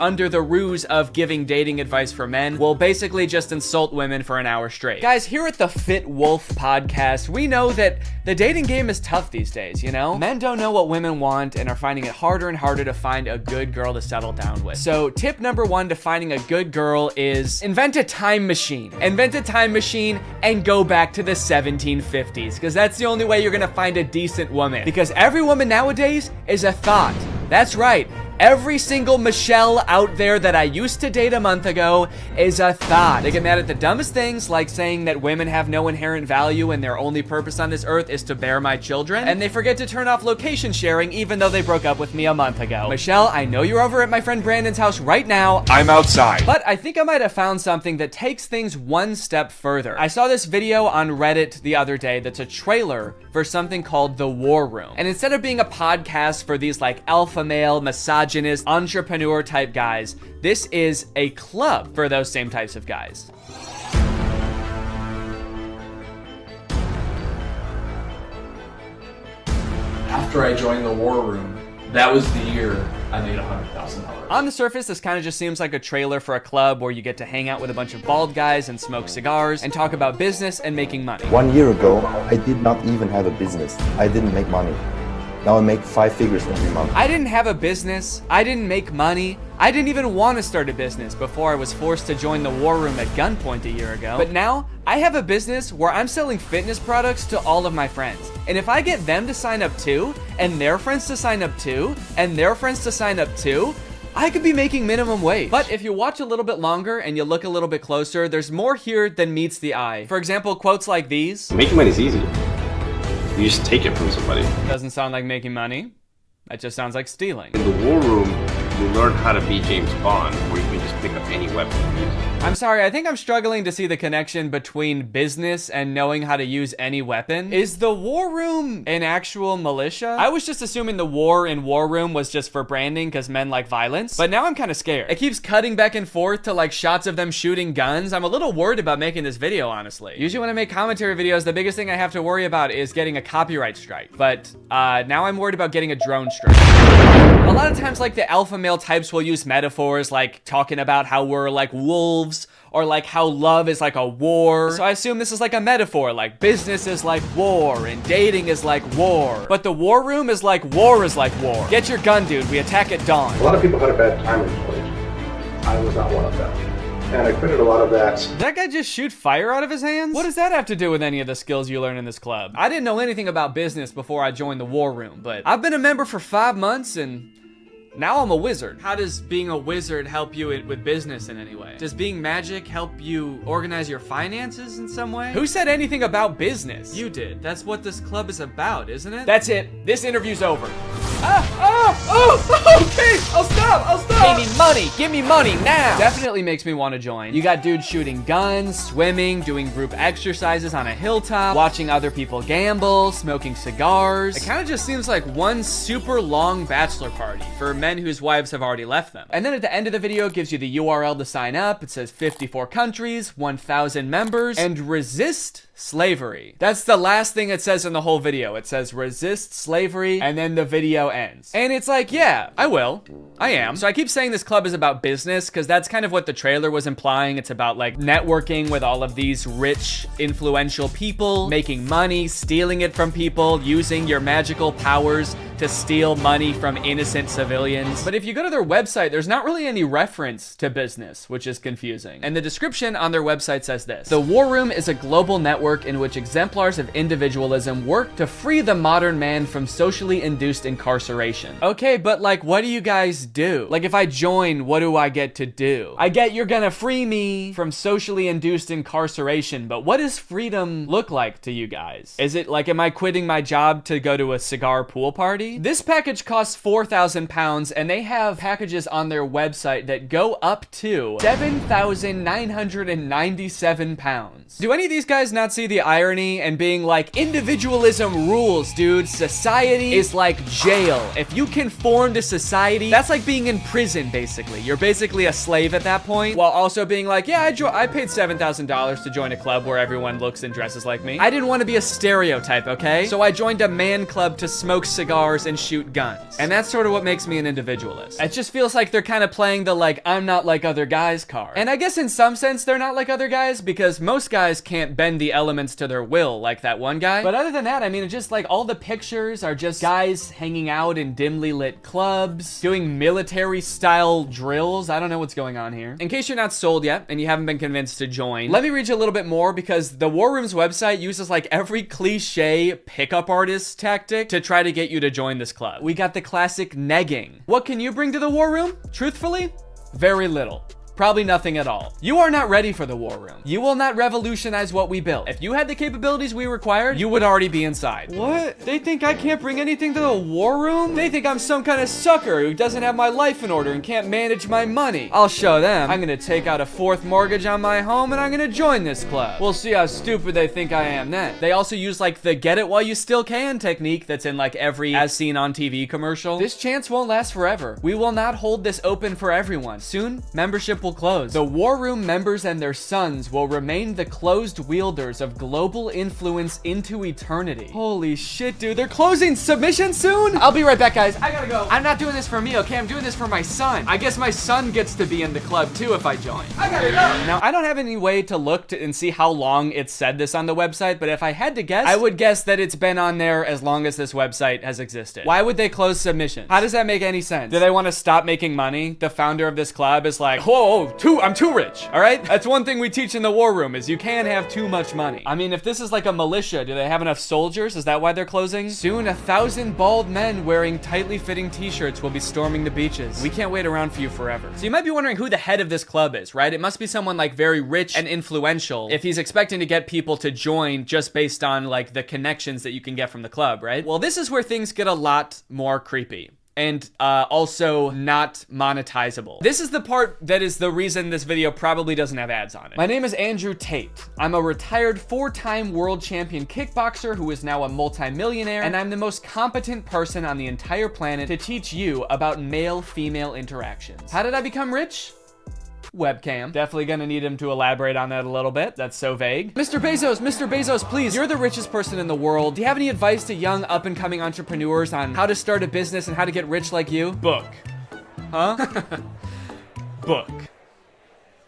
under the ruse of giving dating advice for men, will basically just insult women for an hour straight. Guys, here at the Fit Wolf podcast, we know that the dating game is tough these days, you know? Men don't know what women want and are finding it harder and harder to find a good girl to settle down with. So tip number one to finding a good girl is invent a time machine. Invent a time machine and go back to the 1750s, because that's the only way you're gonna find a decent woman. Because every woman nowadays is a thought. That's right. Every single Michelle out there that I used to date a month ago is a thought. They get mad at the dumbest things, like saying that women have no inherent value and their only purpose on this earth is to bear my children. And they forget to turn off location sharing even though they broke up with me a month ago. Michelle, I know you're over at my friend Brandon's house right now. I'm outside. But I think I might have found something that takes things one step further. I saw this video on Reddit the other day that's a trailer for something called The War Room. And instead of being a podcast for these like alpha male, misogynist, entrepreneur type guys, this is a club for those same types of guys. After I joined the War Room, that was the year I made $100,000. On the surface, this kind of just seems like a trailer for a club where you get to hang out with a bunch of bald guys and smoke cigars and talk about business and making money. 1 year ago, I did not even have a business. I didn't make money. Now I make 5 figures every month. I didn't have a business. I didn't make money. I didn't even want to start a business before I was forced to join the War Room at gunpoint a year ago. But now, I have a business where I'm selling fitness products to all of my friends. And if I get them to sign up too, and their friends to sign up too, and their friends to sign up too, I could be making minimum wage. But if you watch a little bit longer and you look a little bit closer, there's more here than meets the eye. For example, quotes like these. Making money is easy. You just take it from somebody. Doesn't sound like making money. That just sounds like stealing. In the War Room, you learn how to be James Bond, where you can just pick up any weapon and use it. I'm sorry, I think I'm struggling to see the connection between business and knowing how to use any weapon. Is the War Room an actual militia? I was just assuming the war in War Room was just for branding because men like violence, but now I'm kind of scared. It keeps cutting back and forth to like shots of them shooting guns. I'm a little worried about making this video, honestly. Usually when I make commentary videos, the biggest thing I have to worry about is getting a copyright strike, but now I'm worried about getting a drone strike. A lot of times, like, the alpha male types will use metaphors like talking about how we're like wolves, or like how love is like a war. So I assume this is like a metaphor, like business is like war and dating is like war. But the War Room is like war is like war. Get your gun, dude. We attack at dawn. A lot of people had a bad time in college. I was not one of them. And I created a lot of that. Did that guy just shoot fire out of his hands? What does that have to do with any of the skills you learn in this club? I didn't know anything about business before I joined the War Room, but I've been a member for 5 months and now I'm a wizard. How does being a wizard help you with business in any way? Does being magic help you organize your finances in some way? Who said anything about business? You did. That's what this club is about, isn't it? That's it. This interview's over. Okay, I'll stop. Give me money now. Definitely makes me want to join. You got dudes shooting guns, swimming, doing group exercises on a hilltop, watching other people gamble, smoking cigars. It kind of just seems like one super long bachelor party for men whose wives have already left them. And then at the end of the video, it gives you the URL to sign up. It says 54 countries, 1,000 members, and resist slavery. That's the last thing it says in the whole video. It says resist slavery, and then the video ends. And it's like, yeah, I will. I am. So I keep saying this club is about business because that's kind of what the trailer was implying. It's about like networking with all of these rich, influential people, making money, stealing it from people, using your magical powers to steal money from innocent civilians. But if you go to their website, there's not really any reference to business, which is confusing. And the description on their website says this: the War Room is a global network in which exemplars of individualism work to free the modern man from socially induced incarceration. Okay, but like, what do you guys do? Like, if I join, what do I get to do? I get you're gonna free me from socially induced incarceration, but what does freedom look like to you guys? Is it like, am I quitting my job to go to a cigar pool party? This package costs £4,000, and they have packages on their website that go up to £7,997. Do any of these guys not see the irony and being like, individualism rules, dude. Society is like jail. If you conform to to society. That's like being in prison, basically. You're basically a slave at that point, while also being like, yeah, I paid $7,000 to join a club where everyone looks and dresses like me. I didn't want to be a stereotype, okay? So I joined a man club to smoke cigars and shoot guns. And that's sort of what makes me an individualist. It just feels like they're kind of playing the like, I'm not like other guys card. And I guess in some sense they're not like other guys, because most guys can't bend the elements to their will like that one guy. But other than that, I mean, it's just like all the pictures are just guys hanging out in dimly lit clubs, doing military style drills. I don't know what's going on here. In case you're not sold yet and you haven't been convinced to join, let me read you a little bit more, because the War Room's website uses like every cliche pickup artist tactic to try to get you to join this club. We got the classic negging. What can you bring to the War Room? Truthfully, very little. Probably nothing at all. You are not ready for the War Room. You will not revolutionize what we built. If you had the capabilities we required, you would already be inside. What? They think I can't bring anything to the War Room? They think I'm some kind of sucker who doesn't have my life in order and can't manage my money. I'll show them. I'm gonna take out a 4th mortgage on my home and I'm gonna join this club. We'll see how stupid they think I am then. They also use like the get it while you still can technique that's in like every as seen on TV commercial. This chance won't last forever. We will not hold this open for everyone. Soon, membership will close. The War Room members and their sons will remain the closed wielders of global influence into eternity. Holy shit, dude. They're closing submission soon? I'll be right back, guys. I gotta go. I'm not doing this for me, okay? I'm doing this for my son. I guess my son gets to be in the club too if I join. I gotta go. Now, I don't have any way to look and see how long it said this on the website, but if I had to guess, I would guess that it's been on there as long as this website has existed. Why would they close submissions? How does that make any sense? Do they want to stop making money? The founder of this club is like, whoa, I'm too rich, all right? That's one thing we teach in the War Room is you can't have too much money. I mean, if this is like a militia, do they have enough soldiers? Is that why they're closing? Soon, 1,000 bald men wearing tightly fitting t-shirts will be storming the beaches. We can't wait around for you forever. So you might be wondering who the head of this club is, right? It must be someone like very rich and influential if he's expecting to get people to join just based on like the connections that you can get from the club, right? Well, this is where things get a lot more creepy. And also not monetizable. This is the part that is the reason this video probably doesn't have ads on it. My name is Andrew Tate. I'm a retired 4-time world champion kickboxer who is now a multi-millionaire, and I'm the most competent person on the entire planet to teach you about male-female interactions. How did I become rich? Webcam. Definitely gonna need him to elaborate on that a little bit. That's so vague. Mr. Bezos, please. You're the richest person in the world. Do you have any advice to young up-and-coming entrepreneurs on how to start a business and how to get rich like you? Book. Huh? Book.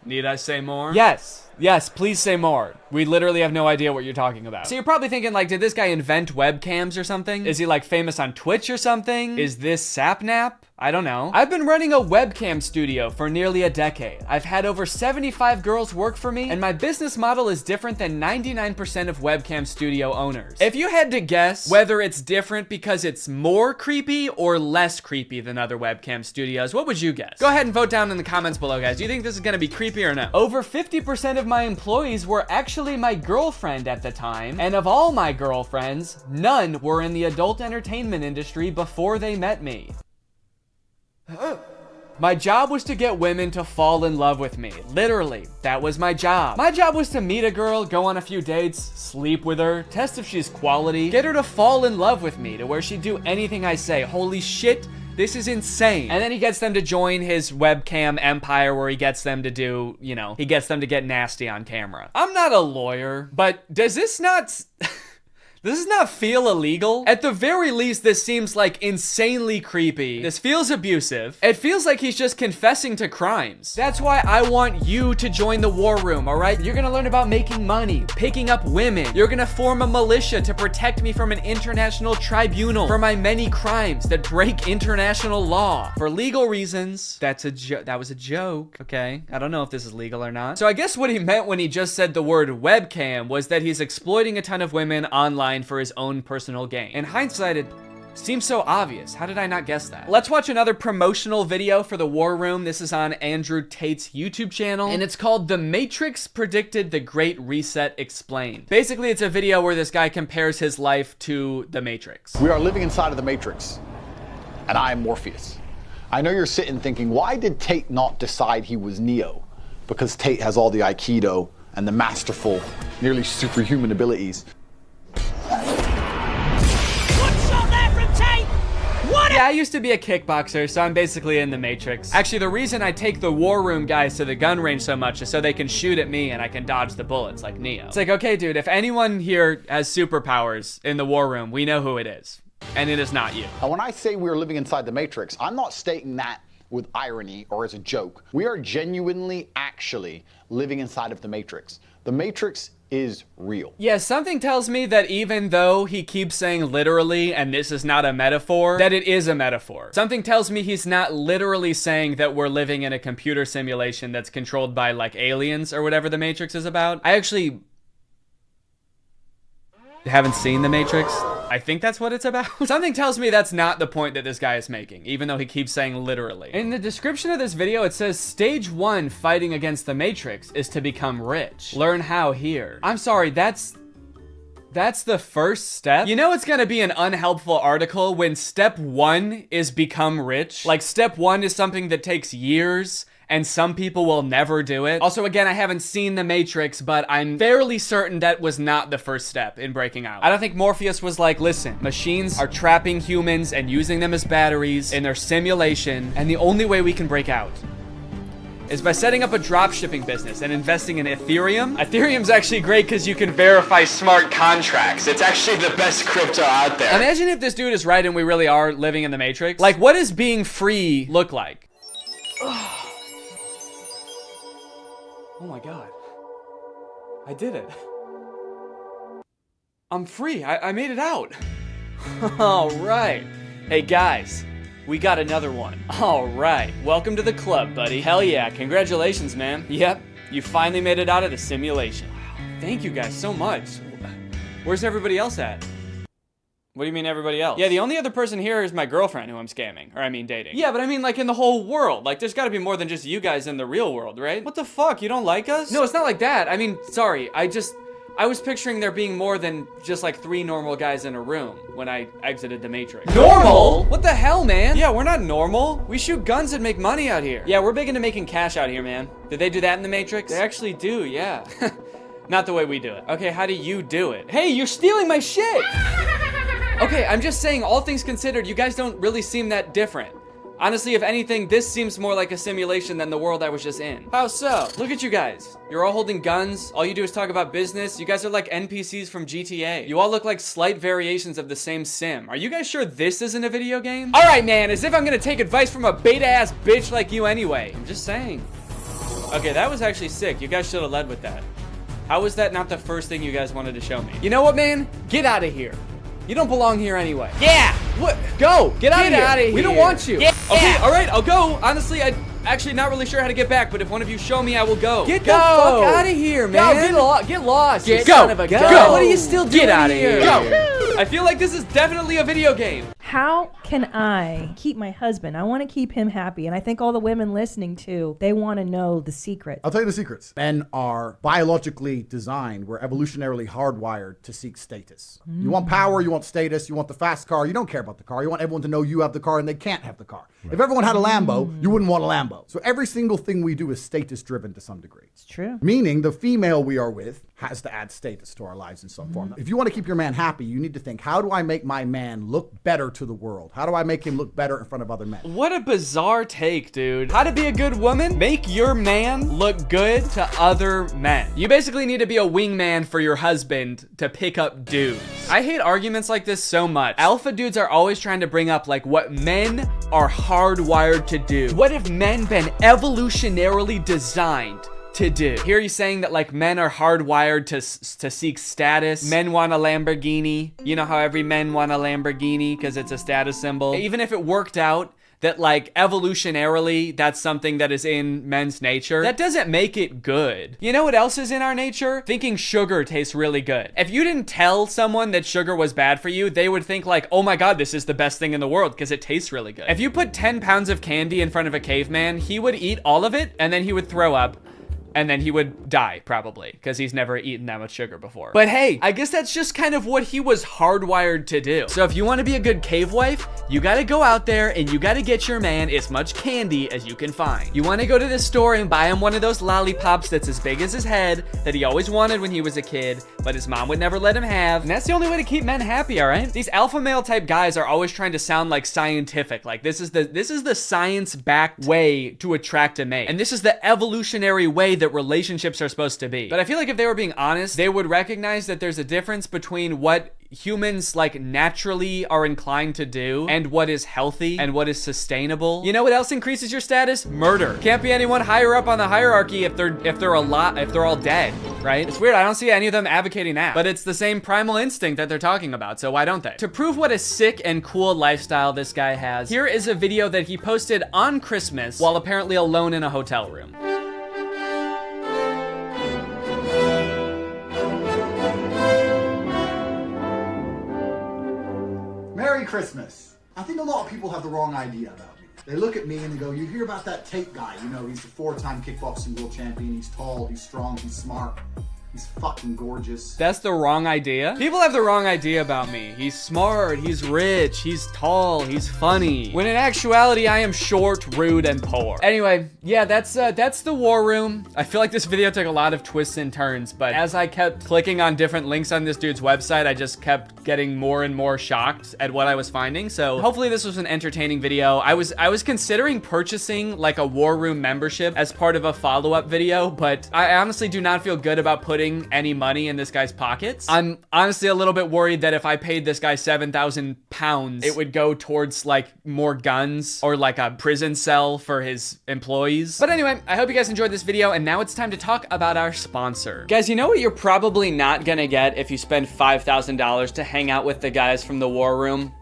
Need I say more? Yes, please say more. We literally have no idea what you're talking about. So you're probably thinking like, did this guy invent webcams or something? Is he like famous on Twitch or something? Is this Sapnap? I don't know. I've been running a webcam studio for nearly a decade. I've had over 75 girls work for me, and my business model is different than 99% of webcam studio owners. If you had to guess whether it's different because it's more creepy or less creepy than other webcam studios, what would you guess? Go ahead and vote down in the comments below, guys. Do you think this is gonna be creepy or no? Over 50% of my employees were actually my girlfriend at the time, and of all my girlfriends, none were in the adult entertainment industry before they met me. My job was to get women to fall in love with me. Literally, that was my job. My job was to meet a girl, go on a few dates, sleep with her, test if she's quality, get her to fall in love with me to where she'd do anything I say. Holy shit, this is insane. And then he gets them to join his webcam empire where he gets them to do, you know, he gets them to get nasty on camera. I'm not a lawyer, but does this not... Does this not feel illegal? At the very least, this seems like insanely creepy. This feels abusive. It feels like he's just confessing to crimes. That's why I want you to join the War Room, all right? You're gonna learn about making money, picking up women. You're gonna form a militia to protect me from an international tribunal for my many crimes that break international law. For legal reasons, that was a joke, okay? I don't know if this is legal or not. So I guess what he meant when he just said the word webcam was that he's exploiting a ton of women online for his own personal gain. In hindsight, it seems so obvious. How did I not guess that? Let's watch another promotional video for the War Room. This is on Andrew Tate's YouTube channel, and it's called The Matrix Predicted the Great Reset Explained. Basically, it's a video where this guy compares his life to the Matrix. We are living inside of the Matrix, and I am Morpheus. I know you're sitting thinking, why did Tate not decide he was Neo? Because Tate has all the Aikido and the masterful, nearly superhuman abilities. What shot there from Tate? What Yeah, I used to be a kickboxer, so I'm basically in the Matrix. Actually, the reason I take the war room guys to the gun range so much is so they can shoot at me and I can dodge the bullets like Neo. It's like, okay, dude, if anyone here has superpowers in the war room, we know who it is. And it is not you. And when I say we're living inside the Matrix, I'm not stating that with irony or as a joke. We are genuinely actually living inside of the Matrix. The Matrix is real. Yeah, something tells me that even though he keeps saying literally, and this is not a metaphor, that it is a metaphor. Something tells me he's not literally saying that we're living in a computer simulation that's controlled by like aliens or whatever the Matrix is about. I actually haven't seen the Matrix. I think that's what it's about. Something tells me that's not the point that this guy is making, even though he keeps saying literally. In the description of this video, it says stage 1 fighting against the Matrix is to become rich. Learn how here. I'm sorry, that's the first step? You know it's gonna be an unhelpful article when step 1 is become rich? Like step 1 is something that takes years and some people will never do it. Also, again, I haven't seen The Matrix, but I'm fairly certain that was not the first step in breaking out. I don't think Morpheus was like, listen, machines are trapping humans and using them as batteries in their simulation, and the only way we can break out is by setting up a dropshipping business and investing in Ethereum. Ethereum's actually great because you can verify smart contracts. It's actually the best crypto out there. Imagine if this dude is right and we really are living in the Matrix. Like, what does being free look like? Oh my God. I did it. I'm free. I made it out. All right. Hey guys, we got another one. All right. Welcome to the club, buddy. Hell yeah. Congratulations, man. Yep. You finally made it out of the simulation. Wow. Thank you guys so much. Where's everybody else at? What do you mean everybody else? Yeah, the only other person here is my girlfriend who I'm scamming. Or I mean dating. Yeah, but I mean like in the whole world. Like there's gotta be more than just you guys in the real world, right? What the fuck? You don't like us? No, it's not like that. I mean, sorry. I was picturing there being more than just like 3 normal guys in a room when I exited the Matrix. Normal? What the hell, man? Yeah, we're not normal. We shoot guns and make money out here. Yeah, we're big into making cash out here, man. Did they do that in the Matrix? They actually do, yeah. Not the way we do it. Okay, how do you do it? Hey, you're stealing my shit! Okay, I'm just saying, all things considered, you guys don't really seem that different. Honestly, if anything, this seems more like a simulation than the world I was just in. How so? Look at you guys. You're all holding guns. All you do is talk about business. You guys are like NPCs from GTA. You all look like slight variations of the same sim. Are you guys sure this isn't a video game? All right, man, as if I'm gonna take advice from a beta-ass bitch like you anyway. I'm just saying. Okay, that was actually sick. You guys should have led with that. How was that not the first thing you guys wanted to show me? You know what, man? Get out of here. You don't belong here anyway. Yeah! What? Go! Get out of here! We don't want you! Yeah. Okay, alright, I'll go. Honestly, I'm actually not really sure how to get back, but if one of you show me, I will go. Get the fuck out of here, man! Get lost! Get son of a gun! What are you still doing? Get out of here! Go! I feel like this is definitely a video game. How can I keep my husband? I want to keep him happy. And I think all the women listening too, they want to know the secret. I'll tell you the secrets. Men are biologically designed. We're evolutionarily hardwired to seek status. You want power, you want status, you want the fast car. You don't care about the car. You want everyone to know you have the car and they can't have the car. Right. If everyone had a Lambo, you wouldn't want a Lambo. So every single thing we do is status driven to some degree. It's true. Meaning the female we are with has to add status to our lives in some form. If you want to keep your man happy, you need to think, how do I make my man look better to the world? How do I make him look better in front of other men? What a bizarre take, dude. How to be a good woman? Make your man look good to other men. You basically need to be a wingman for your husband to pick up dudes. I hate arguments like this so much. Alpha dudes are always trying to bring up like what men are hardwired to do. What have men been evolutionarily designed to do? Here he's saying that like men are hardwired to seek status. Men want a Lamborghini. You know how every men want a Lamborghini because it's a status symbol. Even if it worked out that like evolutionarily that's something that is in men's nature, that doesn't make it good. You know what else is in our nature? Thinking sugar tastes really good. If you didn't tell someone that sugar was bad for you, they would think like, oh my God, this is the best thing in the world because it tastes really good. If you put 10 pounds of candy in front of a caveman, he would eat all of it and then he would throw up. and then he would die probably because he's never eaten that much sugar before. But hey, I guess that's just kind of what he was hardwired to do. So if you want to be a good cave wife, you got to go out there and you got to get your man as much candy as you can find. You want to go to the store and buy him one of those lollipops that's as big as his head that he always wanted when he was a kid, but his mom would never let him have. And that's the only way to keep men happy, all right? These alpha male type guys are always trying to sound like scientific. Like this is the science-backed way to attract a mate. And this is the evolutionary way that relationships are supposed to be. But I feel like if they were being honest, they would recognize that there's a difference between what humans like naturally are inclined to do and what is healthy and what is sustainable. You know what else increases your status? Murder. Can't be anyone higher up on the hierarchy if they're all dead, right? It's weird. I don't see any of them advocating that, but it's the same primal instinct that they're talking about, so why don't they? To prove what a sick and cool lifestyle this guy has, here is a video that he posted on Christmas while apparently alone in a hotel room. Merry Christmas. I think a lot of people have the wrong idea about me. They look at me and they go, you hear about that Tate guy, you know, he's the 4-time kickboxing world champion, he's tall, he's strong, he's smart, he's fucking gorgeous. That's the wrong idea? People have the wrong idea about me. He's smart, he's rich, he's tall, he's funny. When in actuality, I am short, rude, and poor. Anyway, yeah, that's the war room. I feel like this video took a lot of twists and turns, but as I kept clicking on different links on this dude's website, I just kept getting more and more shocked at what I was finding. So hopefully this was an entertaining video. I was considering purchasing like a war room membership as part of a follow-up video, but I honestly do not feel good about putting any money in this guy's pockets. I'm honestly a little bit worried that if I paid this guy 7,000 pounds, it would go towards like more guns or like a prison cell for his employees. But anyway, I hope you guys enjoyed this video, and now it's time to talk about our sponsor. Guys, you know what you're probably not gonna get if you spend $5,000 to hang out with the guys from the war room?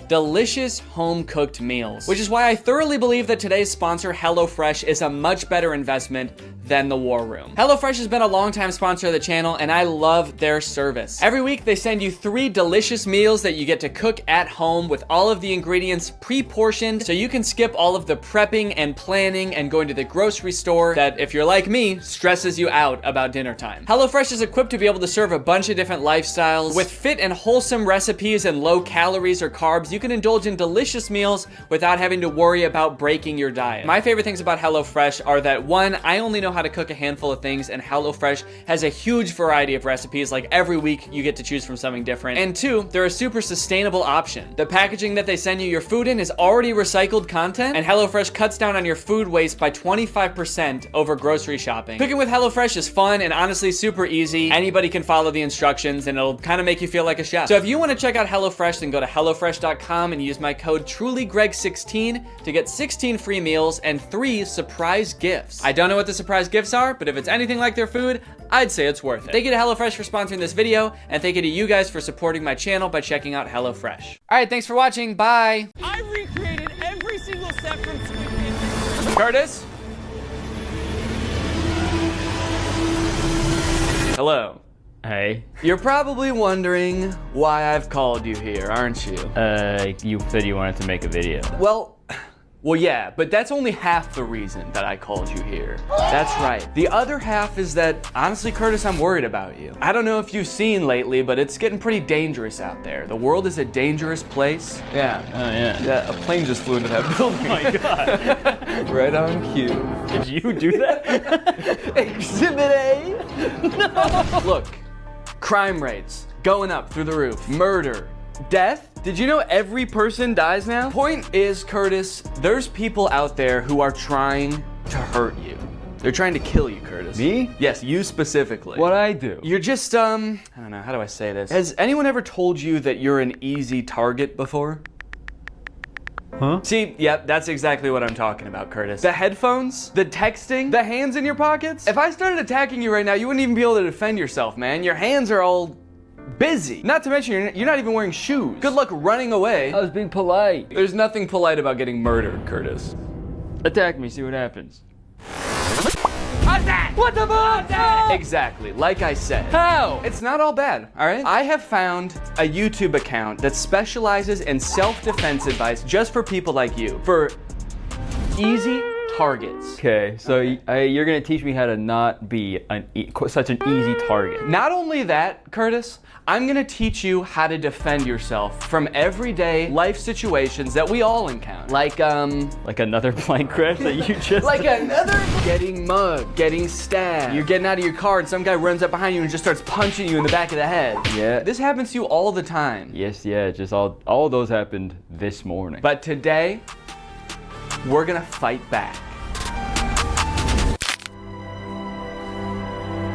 Delicious home-cooked meals, which is why I thoroughly believe that today's sponsor, HelloFresh, is a much better investment than the war room. HelloFresh has been a long-time sponsor of the channel, and I love their service. Every week, they send you 3 delicious meals that you get to cook at home with all of the ingredients pre-portioned, so you can skip all of the prepping and planning and going to the grocery store that, if you're like me, stresses you out about dinner time. HelloFresh is equipped to be able to serve a bunch of different lifestyles. With fit and wholesome recipes and low calories or carbs, you can indulge in delicious meals without having to worry about breaking your diet. My favorite things about HelloFresh are that 1, I only know how to cook a handful of things, and HelloFresh has a huge variety of recipes. Like every week you get to choose from something different. And 2, they're a super sustainable option. The packaging that they send you your food in is already recycled content, and HelloFresh cuts down on your food waste by 25% over grocery shopping. Cooking with HelloFresh is fun and honestly super easy. Anybody can follow the instructions and it'll kind of make you feel like a chef. So if you want to check out HelloFresh, then go to HelloFresh.com and use my code TrulyGreg16 to get 16 free meals and 3 surprise gifts. I don't know what the surprise gifts are, but if it's anything like their food, I'd say it's worth it. Thank you to HelloFresh for sponsoring this video, and thank you to you guys for supporting my channel by checking out HelloFresh. All right, thanks for watching. Bye. I recreated every single step from Squid. Curtis? Hello. Hey. You're probably wondering why I've called you here, aren't you? You said you wanted to make a video. Well, yeah, but that's only half the reason that I called you here. That's right. The other half is that, honestly, Curtis, I'm worried about you. I don't know if you've seen lately, but it's getting pretty dangerous out there. The world is a dangerous place. Yeah. Oh, yeah. Yeah, a plane just flew into that building. Oh my God. Right on cue. Did you do that? Exhibit A. No. Look, crime rates going up through the roof. Murder. Death? Did you know every person dies now? Point is, Curtis, there's people out there who are trying to hurt you. They're trying to kill you, Curtis. Me? Yes, you specifically. What'd I do? You're just, I don't know, how do I say this? Has anyone ever told you that you're an easy target before? Huh? See, yep, that's exactly what I'm talking about, Curtis. The headphones, the texting, the hands in your pockets. If I started attacking you right now, you wouldn't even be able to defend yourself, man. Your hands are all busy. Not to mention, you're not even wearing shoes. Good luck running away. I was being polite. There's nothing polite about getting murdered, Curtis. Attack me, see what happens. How's that? What the fuck? Exactly, like I said. How? It's not all bad, all right? I have found a YouTube account that specializes in self-defense advice just for people like you. For easy targets. Okay, so you're gonna teach me how to not be such an easy target. Not only that, Curtis, I'm gonna teach you how to defend yourself from everyday life situations that we all encounter. Like another blank crash that you just like another getting mugged, getting stabbed. You're getting out of your car and some guy runs up behind you and just starts punching you in the back of the head. Yeah. This happens to you all the time. Yes, yeah, just all those happened this morning. But today, we're gonna fight back.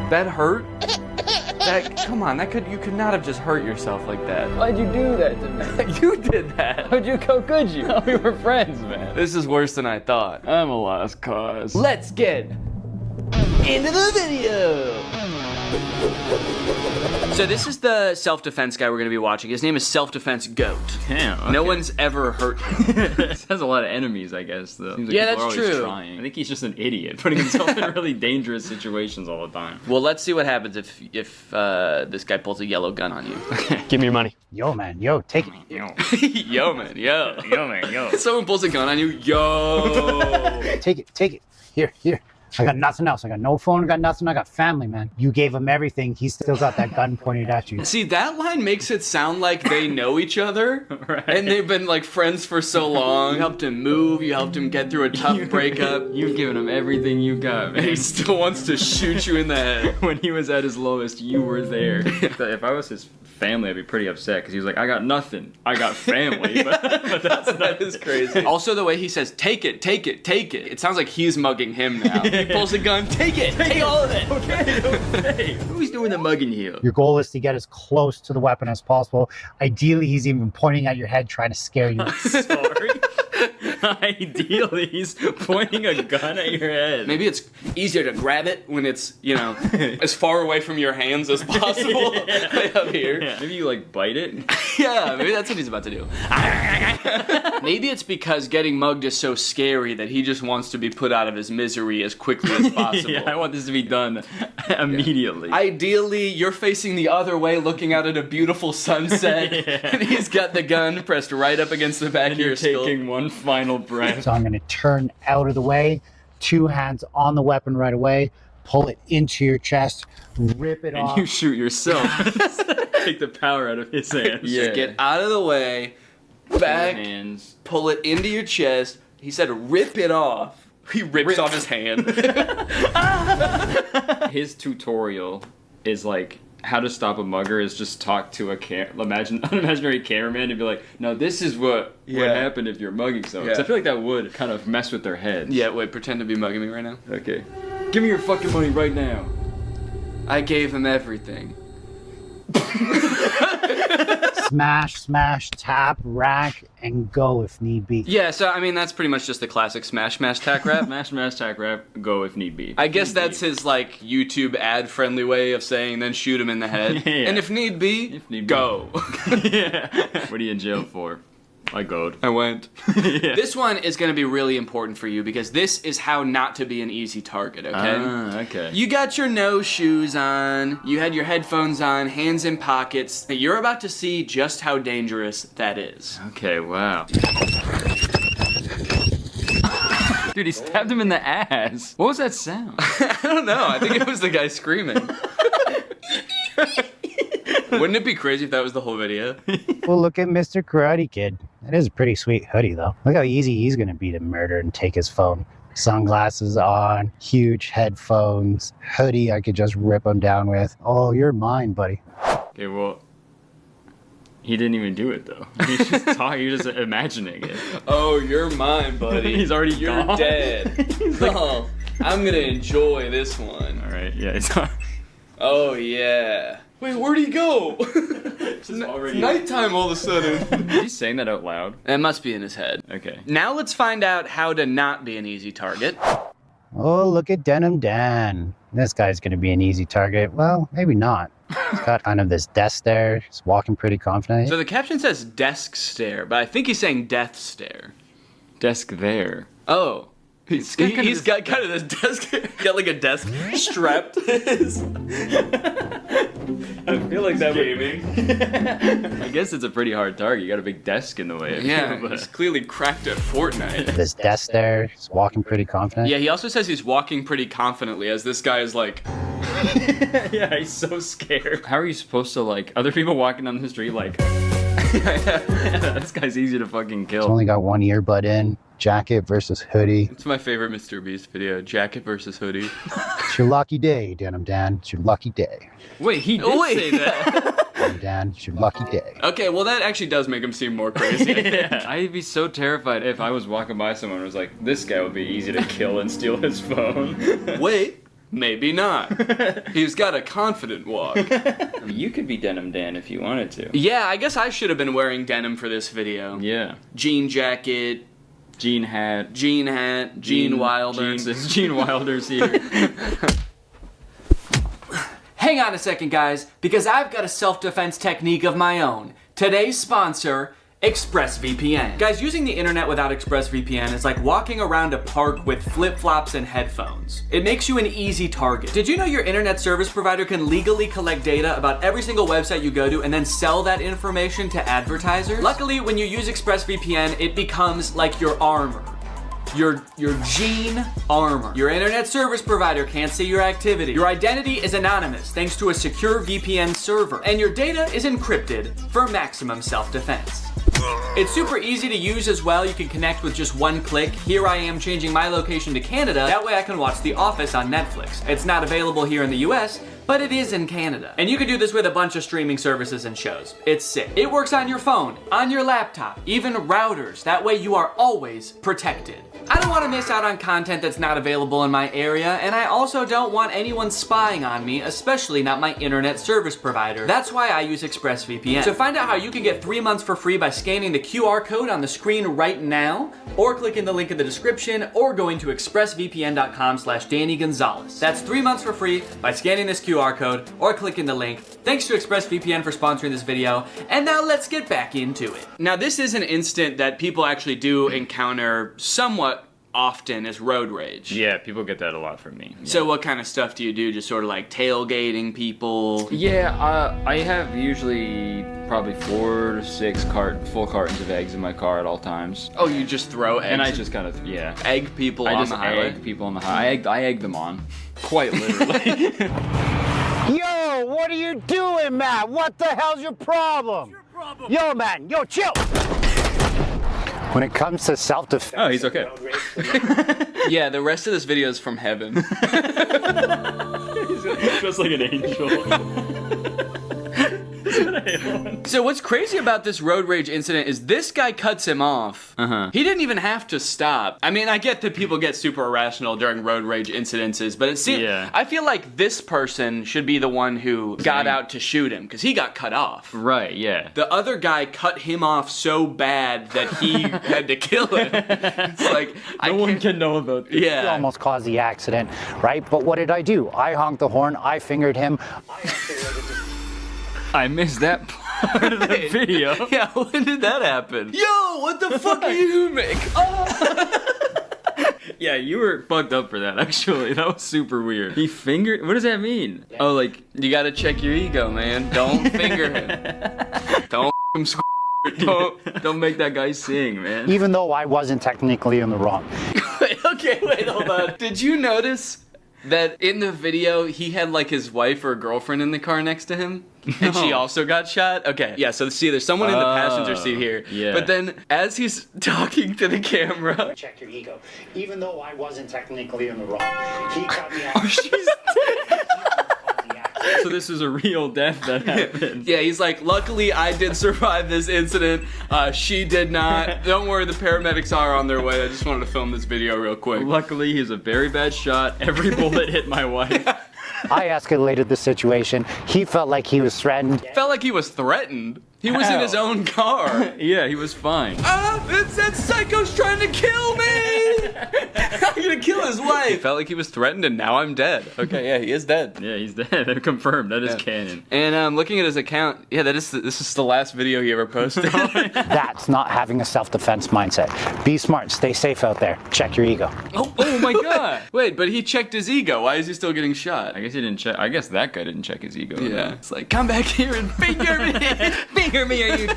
That hurt? Come on, you could not have just hurt yourself like that. Why'd you do that to me? You did that. How could you? We were friends, man. This is worse than I thought. I'm a lost cause. Let's get into the video. So this is the self-defense guy we're gonna be watching. His name is Self-Defense Goat. Damn. Okay. No one's ever hurt him. This has a lot of enemies, I guess, though. Seems like Yeah, people that's are always true. Trying. I think he's just an idiot, putting himself in really dangerous situations all the time. Well, let's see what happens if this guy pulls a yellow gun on you. Give me your money. Yo, man, yo, take it. Yo, man, yo. Yo, man, yo. Someone pulls a gun on you, yo. Take it. Here. I got nothing else. I got no phone, I got nothing. I got family, man. You gave him everything. He still got that gun pointed at you. See, that line makes it sound like they know each other, Right. and they've been like friends for so long. You helped him move, you helped him get through a tough breakup. You've given him everything you got, man. And he still wants to shoot you in the head. When he was at his lowest, you were there. If I was his family, I'd be pretty upset because he was like, I got nothing. I got family. But that is crazy. Also, the way he says, take it. It sounds like he's mugging him now. He pulls a gun, take it, take all of it. Okay. Who's doing the mugging here? Your goal is to get as close to the weapon as possible. Ideally, he's even pointing at your head trying to scare you. Sorry. Ideally, he's pointing a gun at your head. Maybe it's easier to grab it when it's, as far away from your hands as possible. Way up here. Yeah. Maybe you like bite it. Yeah, maybe that's what he's about to do. Maybe it's because getting mugged is so scary that he just wants to be put out of his misery as quickly as possible. Yeah, I want this to be done immediately. Ideally, you're facing the other way looking out at a beautiful sunset, and he's got the gun pressed right up against the back of your skull. Taking one final breath. So I'm going to turn out of the way, 2 hands on the weapon right away, pull it into your chest, rip it off. And you shoot yourself. Take the power out of his hands. Yeah. Get out of the way, back, hands. Pull it into your chest. He said rip it off. He rips off his hand. His tutorial is like, how to stop a mugger is just talk to an imaginary cameraman and be like, no, this is what would happen if you're mugging someone. So I feel like that would kind of mess with their heads. Yeah, wait, pretend to be mugging me right now. Okay. Give me your fucking money right now. I gave him everything. Smash, tap, rack, and go if need be. Yeah, so I mean that's pretty much just the classic smash, tack rap. Smash, tack rap, go if need be. I guess that's his like YouTube ad-friendly way of saying then shoot him in the head. Yeah. And if need be, go. Yeah. What are you in jail for? I goed. I went. Yeah. This one is going to be really important for you because this is how not to be an easy target, okay? Okay. You got your no shoes on, you had your headphones on, hands in pockets. You're about to see just how dangerous that is. Okay, wow. Dude, he stabbed him in the ass. What was that sound? I don't know. I think it was the guy screaming. Wouldn't it be crazy if that was the whole video? Well, look at Mr. Karate Kid. That is a pretty sweet hoodie, though. Look how easy he's going to be to murder and take his phone. Sunglasses on, huge headphones, hoodie I could just rip him down with. Oh, you're mine, buddy. Okay, well, he didn't even do it, though. He's just talking, you're just imagining it. Oh, you're mine, buddy. He's already You're gone. dead. He's like, Oh, I'm going to enjoy this one. all right, yeah, it's not. Oh, yeah. Wait, where'd he go? It's already. Nighttime all of a sudden. He's saying that out loud. That must be in his head. Okay. Now let's find out how to not be an easy target. Oh, look at Denim Dan. This guy's going to be an easy target. Well, maybe not. He's got kind of this desk there. He's walking pretty confident. So the caption says desk stare, but I think he's saying death stare. Desk there. Oh. He's got kind of this desk. Got like a desk strapped to his. I feel like that gaming. I guess it's a pretty hard target. You got a big desk in the way. Yeah, he's clearly cracked at Fortnite. This desk there, he's walking pretty confident. Yeah, he also says he's walking pretty confidently, as this guy is like. Yeah, he's so scared. How are you supposed to like other people walking down the street like? This guy's easy to fucking kill. He's only got one earbud in. Jacket versus hoodie. It's my favorite Mr. Beast video. Jacket versus hoodie. It's your lucky day, Denim Dan. It's your lucky day. Wait, he did say that. Denim Dan, it's your lucky day. Okay, well that actually does make him seem more crazy. Yeah. I'd be so terrified if I was walking by someone who was like, this guy would be easy to kill and steal his phone. Wait. Maybe not. He's got a confident walk. You could be Denim Dan if you wanted to. Yeah, I guess I should have been wearing denim for this video. Yeah. Jean jacket. Jean hat. Gene Wilder. Gene Wilder's here. Hang on a second, guys, because I've got a self-defense technique of my own. Today's sponsor, ExpressVPN. Guys, using the internet without ExpressVPN is like walking around a park with flip-flops and headphones. It makes you an easy target. Did you know your internet service provider can legally collect data about every single website you go to and then sell that information to advertisers? Luckily, when you use ExpressVPN, it becomes like your armor. Your Gene armor. Your internet service provider can't see your activity. Your identity is anonymous thanks to a secure VPN server. And your data is encrypted for maximum self-defense. It's super easy to use as well. You can connect with just one click. Here I am changing my location to Canada. That way I can watch The Office on Netflix. It's not available here in the US, but it is in Canada. And you can do this with a bunch of streaming services and shows. It's sick. It works on your phone, on your laptop, even routers. That way you are always protected. I don't want to miss out on content that's not available in my area, and I also don't want anyone spying on me, especially not my internet service provider. That's why I use ExpressVPN. So find out how you can get 3 months for free by scanning the QR code on the screen right now, or clicking the link in the description, or going to expressvpn.com/Danny Gonzalez. That's 3 months for free by scanning this QR code or clicking the link. Thanks to ExpressVPN for sponsoring this video, and now let's get back into it. Now this is an instant that people actually do encounter somewhat often as road rage. Yeah, people get that a lot from me. Yeah. So what kind of stuff do you do? Just sort of like tailgating people? Yeah, I have usually probably 4 to 6 full cartons of eggs in my car at all times. Oh, you just throw eggs? And I just kind of, yeah. Egg people on the highway? I just egg people on the highway. I egg them on. Quite literally. Yo, what are you doing, man? What the hell's your problem? Yo, man, yo, chill. When it comes to self-defense... Oh, he's okay. Yeah, the rest of this video is from heaven. He's just like an angel. So what's crazy about this road rage incident is this guy cuts him off. He didn't even have to stop. I mean, I get that people get super irrational during road rage incidences, but it seems, I feel like this person should be the one who got out to shoot him, because he got cut off. Right, yeah. The other guy cut him off so bad that he had to kill him. It's like, no one can know about this. He almost caused the accident, right? But what did I do? I honked the horn, I fingered him. I missed that part of the video. Yeah, when did that happen? Yo, what the fuck are you doing? Yeah, you were fucked up for that, actually. That was super weird. He fingered... What does that mean? Oh, like... You gotta check your ego, man. Don't finger him. Don't him Don't make that guy sing, man. Even though I wasn't technically in the wrong. Wait, hold on. Did you notice that in the video, he had like his wife or girlfriend in the car next to him? And she also got shot? Okay, yeah, so see, there's someone in the passenger seat here. Yeah. But then, as he's talking to the camera... Check your ego. Even though I wasn't technically in the wrong, he cut me off. Oh, she's So this is a real death that happened. Yeah, he's like, luckily I did survive this incident. She did not. Don't worry, the paramedics are on their way. I just wanted to film this video real quick. Luckily, he's a very bad shot. Every bullet hit my wife. I escalated the situation. He felt like he was threatened. Felt like he was threatened? He was in his own car. Yeah, he was fine. That psycho's trying to kill me! I'm gonna kill his wife. Felt like he was threatened, and now I'm dead. Okay, yeah, he is dead. Yeah, he's dead. Confirmed. That is canon. And looking at his account, yeah, this is the last video he ever posted. That's not having a self-defense mindset. Be smart. Stay safe out there. Check your ego. Oh my god. Wait, but he checked his ego. Why is he still getting shot? I guess he didn't check. I guess that guy didn't check his ego. Yeah. It's like, come back here and finger me. Finger me, are you?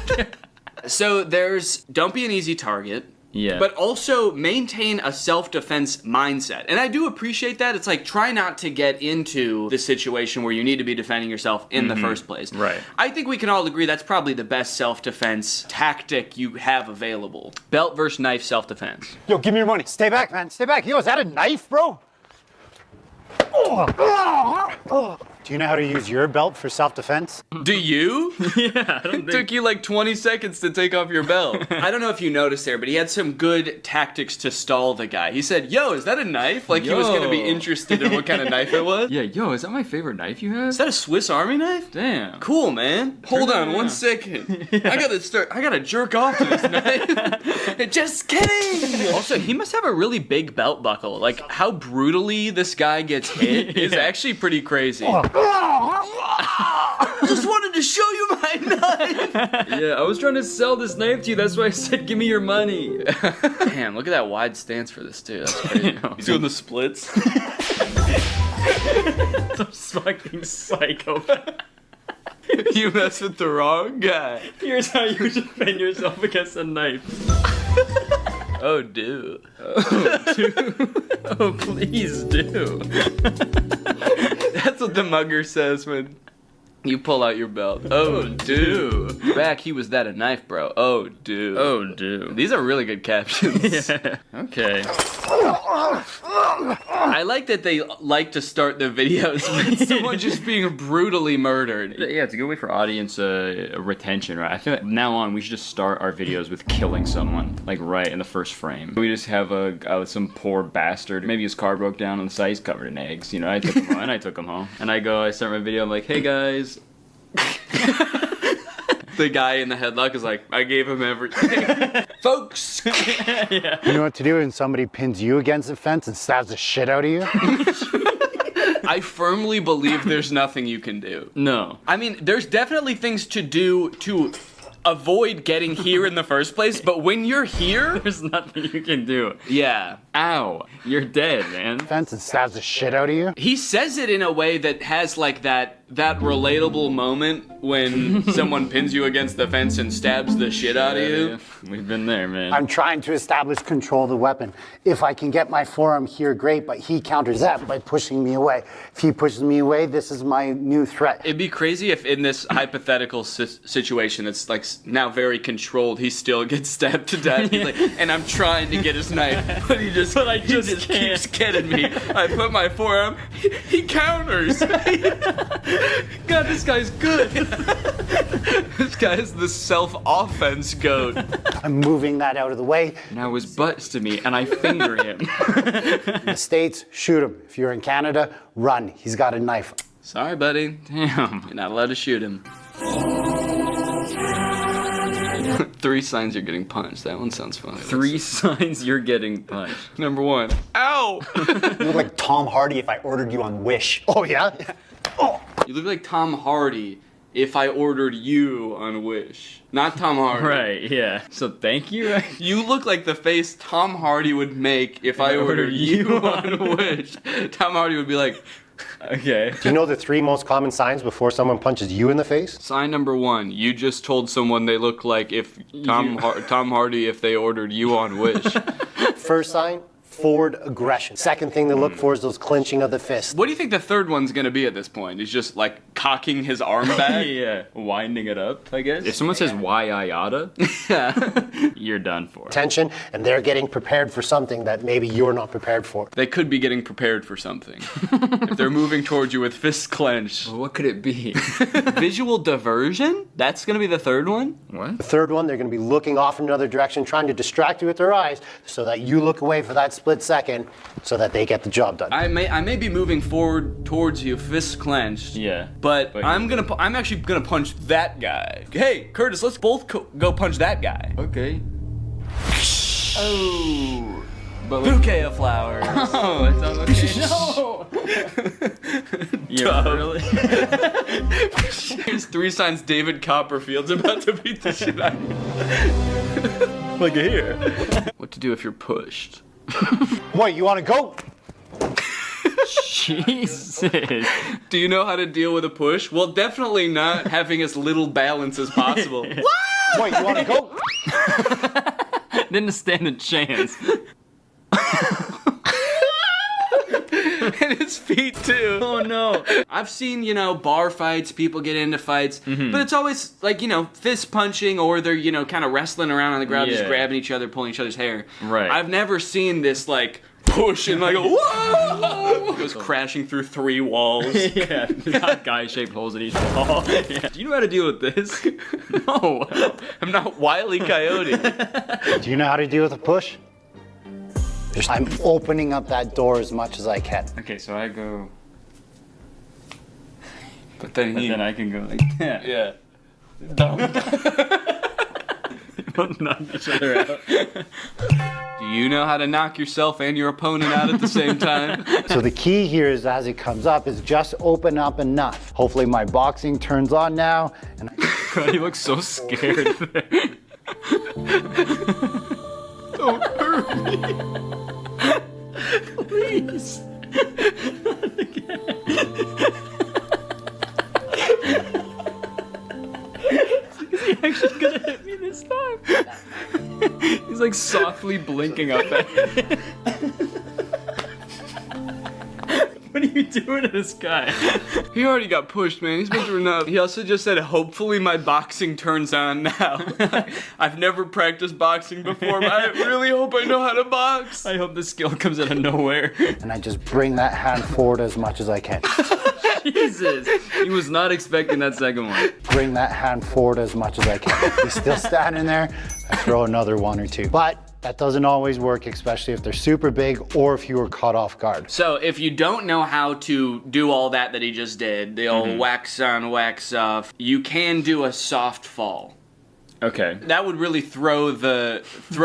So there's don't be an easy target. Yeah. But also maintain a self-defense mindset. And I do appreciate that. It's like, try not to get into the situation where you need to be defending yourself in the first place. Right. I think we can all agree that's probably the best self-defense tactic you have available. Belt versus knife self-defense. Yo, give me your money. Stay back, man. Stay back. Yo, is that a knife, bro? Do you know how to use your belt for self-defense? Do you? Yeah, I don't It took you like 20 seconds to take off your belt. I don't know if you noticed there, but he had some good tactics to stall the guy. He said, yo, is that a knife? Like he was going to be interested in what kind of knife it was. Yeah, yo, is that my favorite knife you have? Is that a Swiss Army knife? Damn. Cool, man. Hold on 1 second. I gotta jerk off to this knife. Just kidding. Also, he must have a really big belt buckle. Like, how brutally this guy gets hit is actually pretty crazy. I just wanted to show you my knife. Yeah, I was trying to sell this knife to you. That's why I said, give me your money. Damn, look at that wide stance for this dude. That's crazy. He's doing the splits. Some fucking psychopath. You mess with the wrong guy. Here's how you defend yourself against a knife. Oh, do. Oh, do. Oh, please do. That's what the mugger says when you pull out your belt. Oh, do. Back, he was that a knife, bro. Oh, do. Oh, do. These are really good captions. Yeah. Okay. I like that they like to start the videos with someone just being brutally murdered. Yeah, it's a good way for audience retention, right? I feel like now on we should just start our videos with killing someone, like right in the first frame. We just have some poor bastard. Maybe his car broke down on the side, he's covered in eggs. You know, I took him home. And I start my video, I'm like, hey guys. The guy in the headlock is like, I gave him everything. Folks! Yeah. You know what to do when somebody pins you against the fence and stabs the shit out of you? I firmly believe there's nothing you can do. No. I mean, there's definitely things to do to avoid getting here in the first place, but when you're here, There's nothing you can do. yeah. Ow. You're dead, man. Fence and stabs the shit out of you? He says it in a way that has like that relatable moment when someone pins you against the fence and stabs the shit out of you. Yeah. We've been there, man. I'm trying to establish control of the weapon. If I can get my forearm here, great, but he counters that by pushing me away. If he pushes me away, this is my new threat. It'd be crazy if in this hypothetical situation that's like now very controlled, he still gets stabbed to death. He's like, and I'm trying to get his knife, but he just keeps getting me. I put my forearm, he counters. God, this guy's good. This guy is the self-offense goat. I'm moving that out of the way. Now his butt's to me, and I finger him. In the States, shoot him. If you're in Canada, run. He's got a knife. Sorry, buddy. Damn. You're not allowed to shoot him. 3 signs you're getting punched. That one sounds funny. 3 signs you're getting punched. Number 1. Ow! You look like Tom Hardy if I ordered you on Wish. Oh, yeah? Oh. You look like Tom Hardy if I ordered you on Wish. Not Tom Hardy. Right, yeah. So thank you. You look like the face Tom Hardy would make if I ordered you on Wish. Tom Hardy would be like, okay. Do you know the 3 most common signs before someone punches you in the face? Sign number 1, you just told someone they look like if Tom Hardy if they ordered you on Wish. First sign, forward aggression. Second thing to look for is those clenching of the fist. What do you think the third one's gonna be at this point? He's just like cocking his arm back? Yeah, winding it up, I guess. If someone says why I oughta, you're done for. Tension, and they're getting prepared for something that maybe you're not prepared for. They could be getting prepared for something. If they're moving towards you with fists clenched. Well, what could it be? Visual diversion? That's gonna be the third one? What? The third one, they're going to be looking off in another direction, trying to distract you with their eyes so that you look away for that split second so that they get the job done. I may be moving forward towards you, fists clenched. Yeah. But I'm actually gonna punch that guy. Hey, Curtis, let's both go punch that guy. Okay. Oh. But Bouquet of flowers. Oh, it sounds okay. No. Yeah, really? Here's 3 signs David Copperfield's about to beat the shit out of you. Look at here. What to do if you're pushed? What, you want to go? Jesus. Do you know how to deal with a push? Well, definitely not having as little balance as possible. What, you want to go? Didn't stand a chance. And his feet too. Oh no. I've seen, you know, bar fights, people get into fights, but it's always like, you know, fist punching or they're, you know, kind of wrestling around on the ground, just grabbing each other, pulling each other's hair. Right. I've never seen this like push and like whoa! Goes crashing through 3 walls. Yeah, not guy-shaped holes in each wall. Yeah. Do you know how to deal with this? No, I'm not Wile E. Coyote. Do you know how to deal with a push? I'm opening up that door as much as I can. Okay, so I go, But then I can go like that. yeah. We'll knock each other out. Do you know how to knock yourself and your opponent out at the same time? So the key here is as it comes up is just open up enough. Hopefully my boxing turns on now. And God, he looks so scared there. Don't hurt me. Please. Not again. Is he actually gonna hit me this time? He's like softly blinking up at me. What are you doing to this guy? He already got pushed, man. He's been through enough. He also just said, hopefully my boxing turns on now. I've never practiced boxing before, but I really hope I know how to box. I hope the skill comes out of nowhere. and I just bring that hand forward as much as I can. Jesus. He was not expecting that second one. Bring that hand forward as much as I can. He's still standing there. I throw another 1 or 2. But that doesn't always work, especially if they're super big or if you were caught off guard. So if you don't know how to do all that he just did, the old wax on, wax off, you can do a soft fall. Okay. That would really throw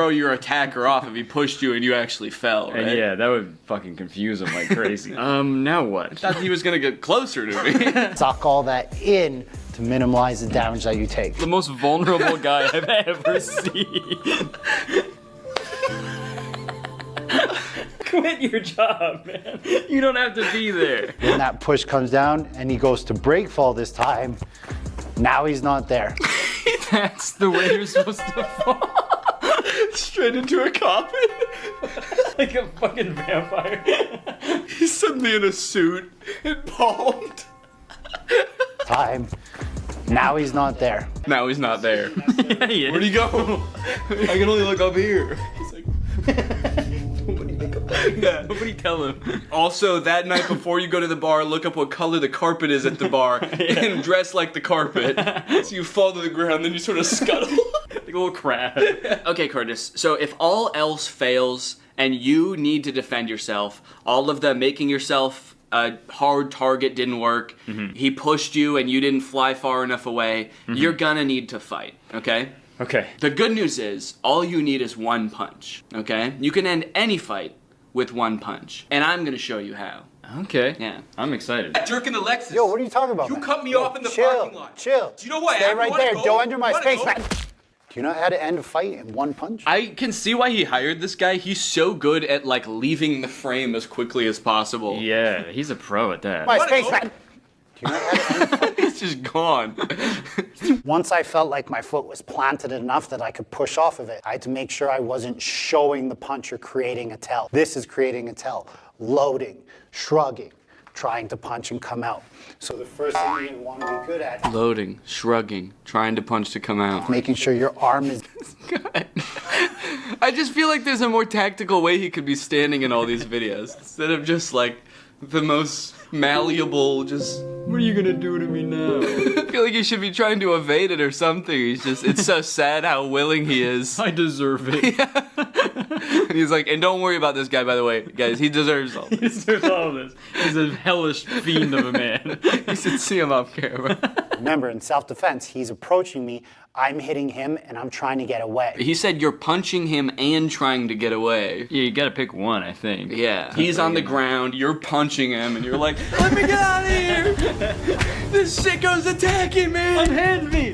your attacker off if he pushed you and you actually fell, right? And yeah, that would fucking confuse him like crazy. Now what? I thought he was gonna get closer to me. Suck all that in to minimize the damage that you take. The most vulnerable guy I've ever seen. Quit your job, man. You don't have to be there. When that push comes down and he goes to break fall this time, now he's not there. That's the way you're supposed to fall. Straight into a coffin. Like a fucking vampire. He's suddenly in a suit and palmed. Time. Now he's not there. Now he's not there. Yeah, he is. Where'd he go? I can only look up here. He's like, Nobody tell him. also, that night before you go to the bar, look up what color the carpet is at the bar and dress like the carpet. So you fall to the ground, then you sort of scuttle. Like a little crab. Okay, Curtis, so if all else fails and you need to defend yourself, all of the making yourself a hard target didn't work, he pushed you and you didn't fly far enough away, you're gonna need to fight, okay? Okay. The good news is, all you need is 1 punch, okay? You can end any fight with 1 punch, and I'm gonna show you how. Okay. Yeah. I'm excited. Jerking the Lexus. Yo, what are you talking about, You man? cut me off in the chill, parking lot. Chill. Do you know why? Stay right there. Don't enter my space, man. Do you know how to end a fight in 1 punch? I can see why he hired this guy. He's so good at, like, leaving the frame as quickly as possible. Yeah, he's a pro at that. My space, man. Do you know how to end a fight? He's just gone. Once I felt like my foot was planted enough that I could push off of it, I had to make sure I wasn't showing the punch or creating a tell. This is creating a tell. Loading, shrugging, trying to punch and come out. So the first thing you want to be good at, Loading, shrugging, trying to punch to come out. making sure your arm is... God. I just feel like there's a more tactical way he could be standing in all these videos. Instead of just, like, the most malleable, just... What are you gonna do to me now? I feel like he should be trying to evade it or something. It's so sad how willing he is. I deserve it. Yeah. And he's like, and don't worry about this guy, by the way. Guys, he deserves all He this. deserves all of this. He's a hellish fiend of a man. You should see him off camera. Remember, in self-defense, he's approaching me, I'm hitting him, and I'm trying to get away. He said you're punching him and trying to get away. Yeah, you gotta pick one, I think. Yeah. He's on the ground, you're punching him, and you're like, let me get out of here! This sicko's attacking me! Unhand me!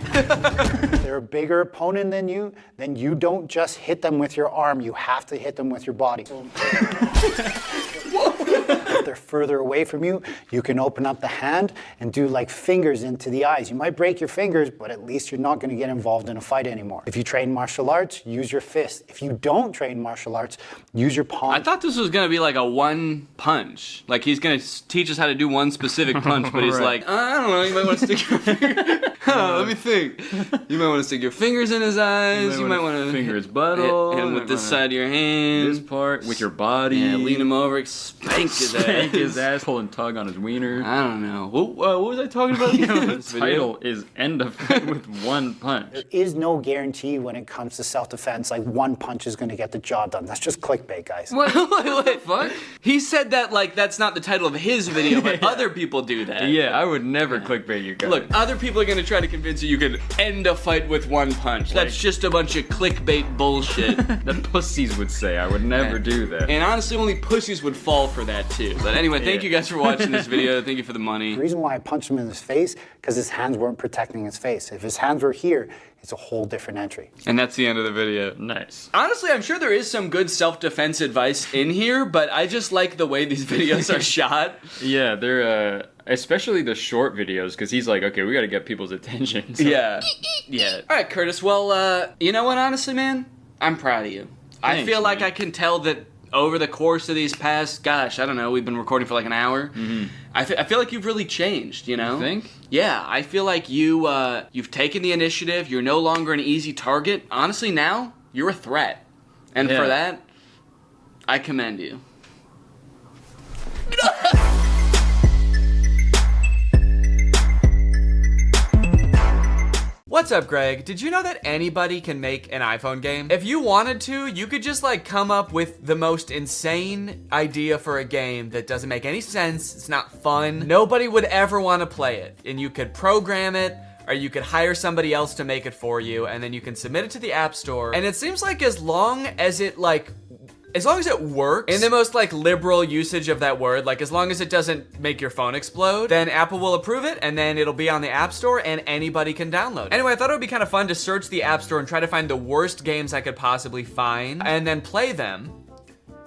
They're a bigger opponent than you, then you don't just hit them with your arm, you have to hit them with your body. If they're further away from you, you can open up the hand and do like fingers into the eyes. You might break your fingers, but at least you're not going to get involved in a fight anymore. If you train martial arts, use your fist. If you don't train martial arts, use your palm. I thought this was going to be like a one punch. Like he's going to teach us how to do one specific punch, but he's like, I don't know, you might want to stick your finger. Let me think. You might want to stick your fingers in his eyes. You might want to finger his butthole. Hit him with this side of your hand. This part with your body. Yeah, lean him over, spank his ass. Spank his ass, pull and tug on his wiener. I don't know. What was I talking about? The title is End of Fight with One Punch. There is no guarantee when it comes to self-defense, like one punch is going to get the job done. That's just clickbait, guys. What the fuck? He said that like that's not the title of his video, but other people do that. Yeah, I would never clickbait you guys. Look, other people are going to try to convince you can end a fight with one punch. That's just a bunch of clickbait bullshit. That pussies would say. I would never do that. And honestly, only pussies would fall for that too. But anyway, thank you guys for watching this video. Thank you for the money. The reason why I punched him in his face, because his hands weren't protecting his face. If his hands were here, it's a whole different entry. And that's the end of the video. Nice. Honestly, I'm sure there is some good self-defense advice in here, but I just like the way these videos are shot. Yeah, they're, especially the short videos, because he's like, okay, we gotta get people's attention. So. Yeah. Yeah. All right, Curtis, well, you know what, honestly, man? I'm proud of you. Thanks, I feel like man. I can tell that over the course of these past, gosh, I don't know, we've been recording for like an hour. Mm-hmm. I feel like you've really changed, you know? You think? Yeah, I feel like you've taken the initiative. You're no longer an easy target. Honestly, now, you're a threat. And for that, I commend you. What's up, Greg? Did you know that anybody can make an iPhone game? If you wanted to, you could just like come up with the most insane idea for a game that doesn't make any sense, it's not fun, nobody would ever want to play it. And you could program it, or you could hire somebody else to make it for you, and then you can submit it to the App Store. And it seems like as long as it works, in the most like liberal usage of that word, like as long as it doesn't make your phone explode, then Apple will approve it, and then it'll be on the App Store and anybody can download it. Anyway, I thought it would be kind of fun to search the App Store and try to find the worst games I could possibly find and then play them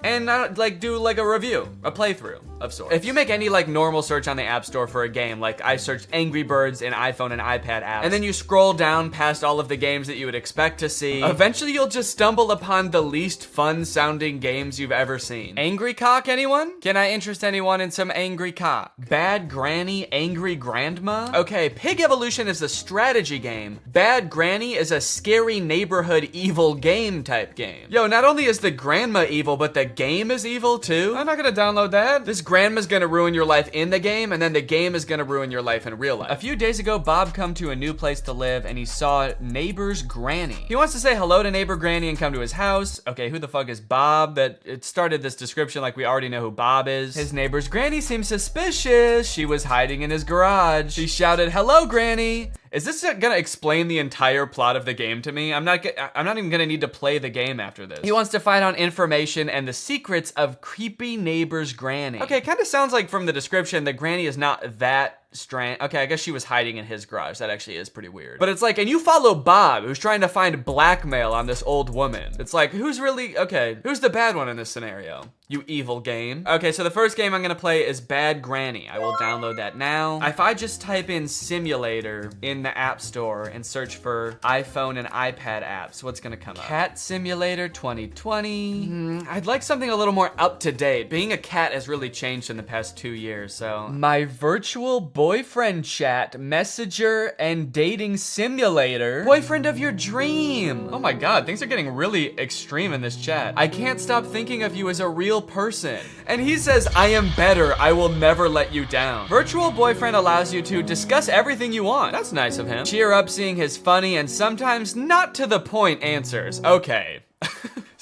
and like do like a review, a playthrough of sorts. If you make any like normal search on the App Store for a game, like I searched Angry Birds in iPhone and iPad apps, and then you scroll down past all of the games that you would expect to see, eventually you'll just stumble upon the least fun sounding games you've ever seen. Angry Cock, anyone? Can I interest anyone in some Angry Cock? Bad Granny, Angry Grandma? Okay, Pig Evolution is a strategy game. Bad Granny is a scary neighborhood evil game type game. Yo, not only is the grandma evil, but the game is evil too? I'm not gonna download that. This grandma's gonna ruin your life in the game, and then the game is gonna ruin your life in real life. A few days ago, Bob come to a new place to live, and he saw neighbor's granny. He wants to say hello to neighbor granny and come to his house. Okay, who the fuck is Bob? That it started this description like we already know who Bob is. His neighbor's granny seems suspicious. She was hiding in his garage. She shouted, "Hello, granny." Is this gonna explain the entire plot of the game to me? I'm not even gonna need to play the game after this. He wants to find out information and the secrets of creepy neighbor's granny. Okay, it kind of sounds like from the description the granny is not that strange. Okay, I guess she was hiding in his garage. That actually is pretty weird. But it's like, and you follow Bob, who's trying to find blackmail on this old woman. It's like, who's the bad one in this scenario? You evil game. Okay, so the first game I'm gonna play is Bad Granny. I will download that now. If I just type in simulator in the App Store and search for iPhone and iPad apps, what's gonna come up? Cat Simulator 2020. I'd like something a little more up to date. Being a cat has really changed in the past 2 years, so. My virtual boyfriend chat, messenger, and dating simulator. Boyfriend of your dream. Oh my God, things are getting really extreme in this chat. I can't stop thinking of you as a real person. And he says, I am better, I will never let you down. Virtual boyfriend allows you to discuss everything you want. That's nice of him. Cheer up seeing his funny and sometimes not to the point answers. Okay.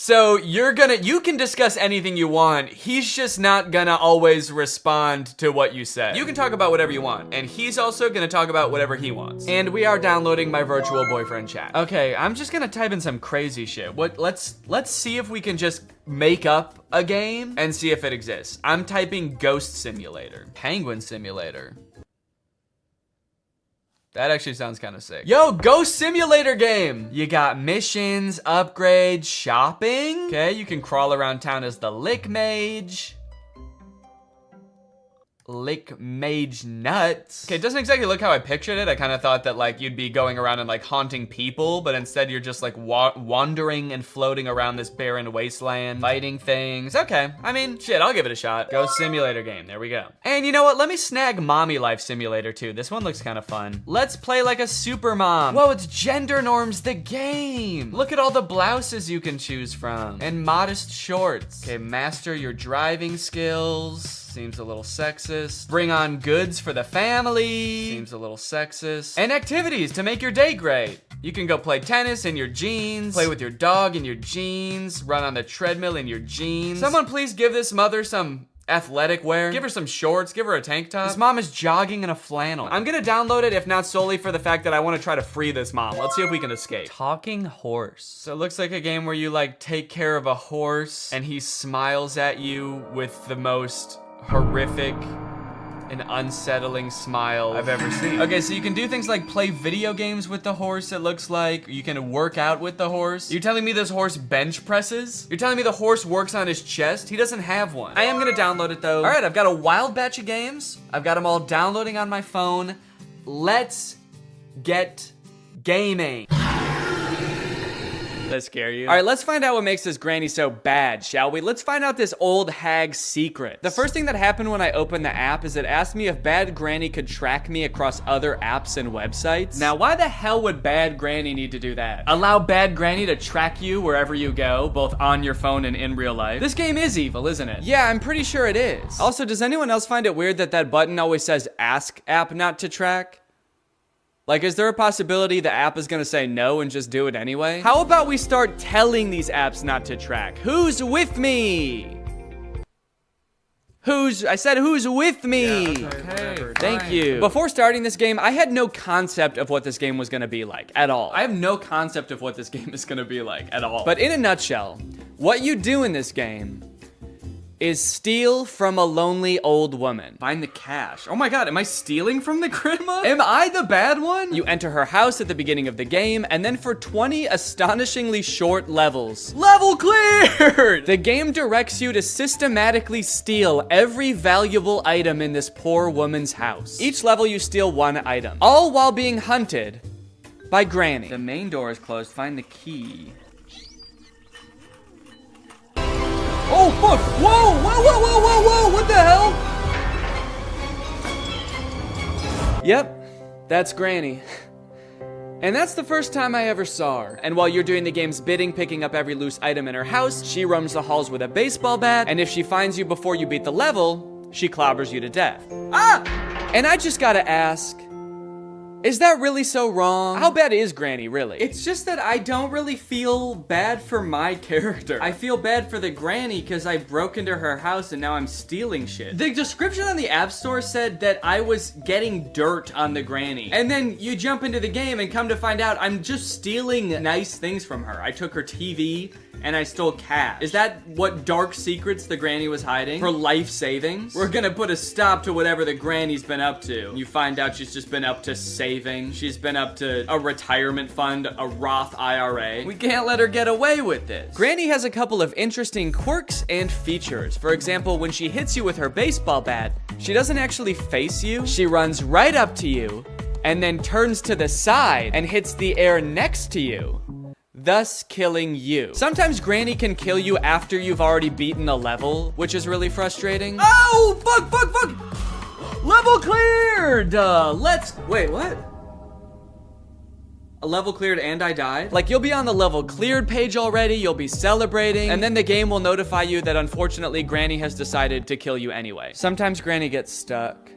So you can discuss anything you want. He's just not gonna always respond to what you say. You can talk about whatever you want, and he's also gonna talk about whatever he wants. And we are downloading my virtual boyfriend chat. Okay, I'm just gonna type in some crazy shit. Let's see if we can just make up a game and see if it exists. I'm typing Ghost Simulator. Penguin Simulator. That actually sounds kind of sick. Yo, Ghost Simulator game! You got missions, upgrades, shopping. Okay, you can crawl around town as the Lick Mage. Lick Mage Nuts. Okay, it doesn't exactly look how I pictured it. I kind of thought that like you'd be going around and like haunting people, but instead you're just like wandering and floating around this barren wasteland, fighting things. Okay, I mean, shit, I'll give it a shot. Ghost Simulator game, there we go. And you know what? Let me snag Mommy Life Simulator too. This one looks kind of fun. Let's play like a super mom. Whoa, it's Gender Norms the game. Look at all the blouses you can choose from and modest shorts. Okay, master your driving skills. Seems a little sexist. Bring on goods for the family. Seems a little sexist. And activities to make your day great. You can go play tennis in your jeans, play with your dog in your jeans, run on the treadmill in your jeans. Someone please give this mother some athletic wear. Give her some shorts, give her a tank top. This mom is jogging in a flannel. I'm gonna download it, if not solely for the fact that I wanna try to free this mom. Let's see if we can escape. Talking horse. So it looks like a game where you like take care of a horse and he smiles at you with the most horrific and unsettling smile I've ever seen. Okay, so you can do things like play video games with the horse, it looks like. You can work out with the horse. You're telling me this horse bench presses? You're telling me the horse works on his chest? He doesn't have one. I am gonna download it though. All right, I've got a wild batch of games. I've got them all downloading on my phone. Let's get gaming. That scare you? All right, let's find out what makes this granny so bad, shall we? Let's find out this old hag's secret. The first thing that happened when I opened the app is it asked me if Bad Granny could track me across other apps and websites. Now, why the hell would Bad Granny need to do that? Allow Bad Granny to track you wherever you go, both on your phone and in real life. This game is evil, isn't it? Yeah, I'm pretty sure it is. Also, does anyone else find it weird that that button always says ask app not to track? Like, is there a possibility the app is gonna say no and just do it anyway? How about we start telling these apps not to track? Who's with me? I said who's with me? Yeah, okay, thank you. Before starting this game, I had no concept of what this game was gonna be like at all. I have no concept of what this game is gonna be like at all. But in a nutshell, what you do in this game is steal from a lonely old woman. Find the cash. Oh my god, am I stealing from the grandma? Am I the bad one? You enter her house at the beginning of the game, and then for 20 astonishingly short levels. Level cleared! The game directs you to systematically steal every valuable item in this poor woman's house. Each level you steal one item, all while being hunted by Granny. The main door is closed, find the key. Oh, fuck! Whoa! Whoa, whoa, whoa, whoa, whoa! What the hell? Yep, that's Granny. And that's the first time I ever saw her. And while you're doing the game's bidding, picking up every loose item in her house, she roams the halls with a baseball bat, and if she finds you before you beat the level, she clobbers you to death. Ah! And I just gotta ask, is that really so wrong? How bad is Granny, really? It's just that I don't really feel bad for my character. I feel bad for the granny because I broke into her house and now I'm stealing shit. The description on the App Store said that I was getting dirt on the granny. And then you jump into the game and come to find out I'm just stealing nice things from her. I took her TV and I stole cash. Is that what dark secrets the granny was hiding? For life savings? We're gonna put a stop to whatever the granny's been up to. You find out she's just been up to saving. She's been up to a retirement fund, a Roth IRA. We can't let her get away with this. Granny has a couple of interesting quirks and features. For example, when she hits you with her baseball bat, she doesn't actually face you. She runs right up to you and then turns to the side and hits the air next to you, thus killing you. Sometimes Granny can kill you after you've already beaten a level, which is really frustrating. Oh, fuck! Level cleared! Wait, what? A level cleared and I died? Like, you'll be on the level cleared page already, you'll be celebrating, and then the game will notify you that unfortunately Granny has decided to kill you anyway. Sometimes Granny gets stuck.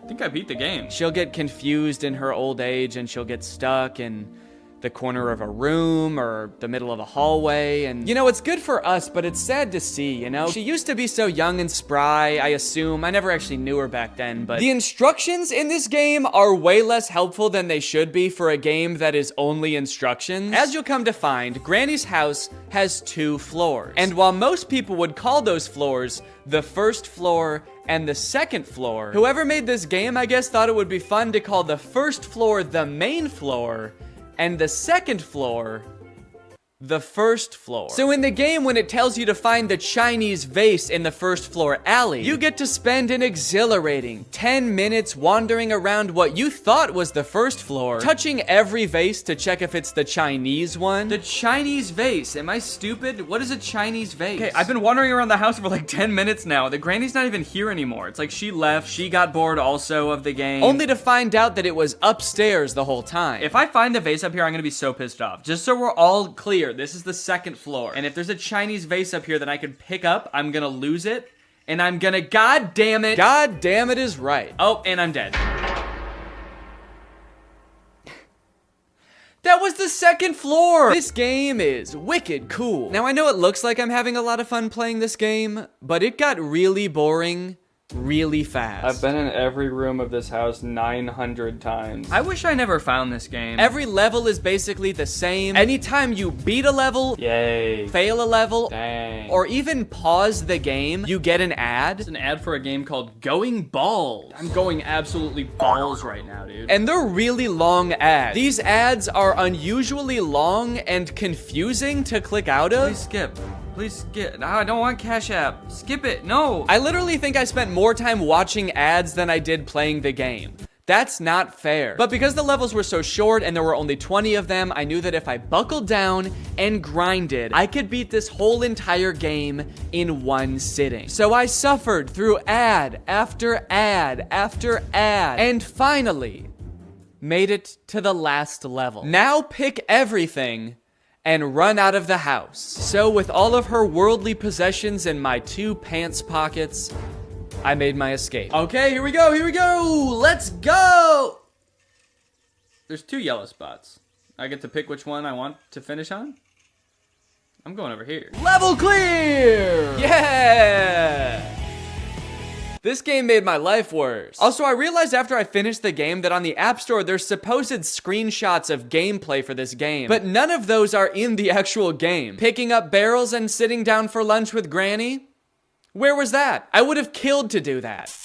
I think I beat the game. She'll get confused in her old age and she'll get stuck and the corner of a room or the middle of a hallway. And, you know, it's good for us, but it's sad to see, you know? She used to be so young and spry, I assume. I never actually knew her back then, but the instructions in this game are way less helpful than they should be for a game that is only instructions. As you'll come to find, Granny's house has 2 floors. And while most people would call those floors the first floor and the second floor, whoever made this game, I guess, thought it would be fun to call the first floor the main floor and the second floor the first floor. So in the game, when it tells you to find the Chinese vase in the first floor alley, you get to spend an exhilarating 10 minutes wandering around what you thought was the first floor, touching every vase to check if it's the Chinese one. The Chinese vase, am I stupid? What is a Chinese vase? Okay, I've been wandering around the house for like 10 minutes now. The granny's not even here anymore. It's like she left, she got bored also of the game, only to find out that it was upstairs the whole time. If I find the vase up here, I'm gonna be so pissed off. Just so we're all clear, this is the second floor. And if there's a Chinese vase up here that I can pick up, I'm gonna lose it. And I'm gonna, God damn it is right. Oh, and I'm dead. That was the second floor! This game is wicked cool. Now I know it looks like I'm having a lot of fun playing this game, but it got really boring really fast. I've been in every room of this house 900 times. I wish I never found this game. Every level is basically the same. Anytime you beat a level, yay, fail a level, dang, or even pause the game, you get an ad. It's an ad for a game called Going Balls. I'm going absolutely balls right now, dude. And they're really long ads. These ads are unusually long and confusing to click out of. Please skip. Please skip. No, I don't want Cash App. Skip it. No. I literally think I spent more time watching ads than I did playing the game. That's not fair. But because the levels were so short and there were only 20 of them, I knew that if I buckled down and grinded, I could beat this whole entire game in one sitting. So I suffered through ad after ad after ad, and finally made it to the last level. Now pick everything and run out of the house. So with all of her worldly possessions in my 2 pants pockets, I made my escape. Okay, here we go, let's go! There's 2 yellow spots. I get to pick which one I want to finish on? I'm going over here. Level clear! Yeah! This game made my life worse. Also, I realized after I finished the game that on the App Store, there's supposed screenshots of gameplay for this game, but none of those are in the actual game. Picking up barrels and sitting down for lunch with Granny? Where was that? I would have killed to do that.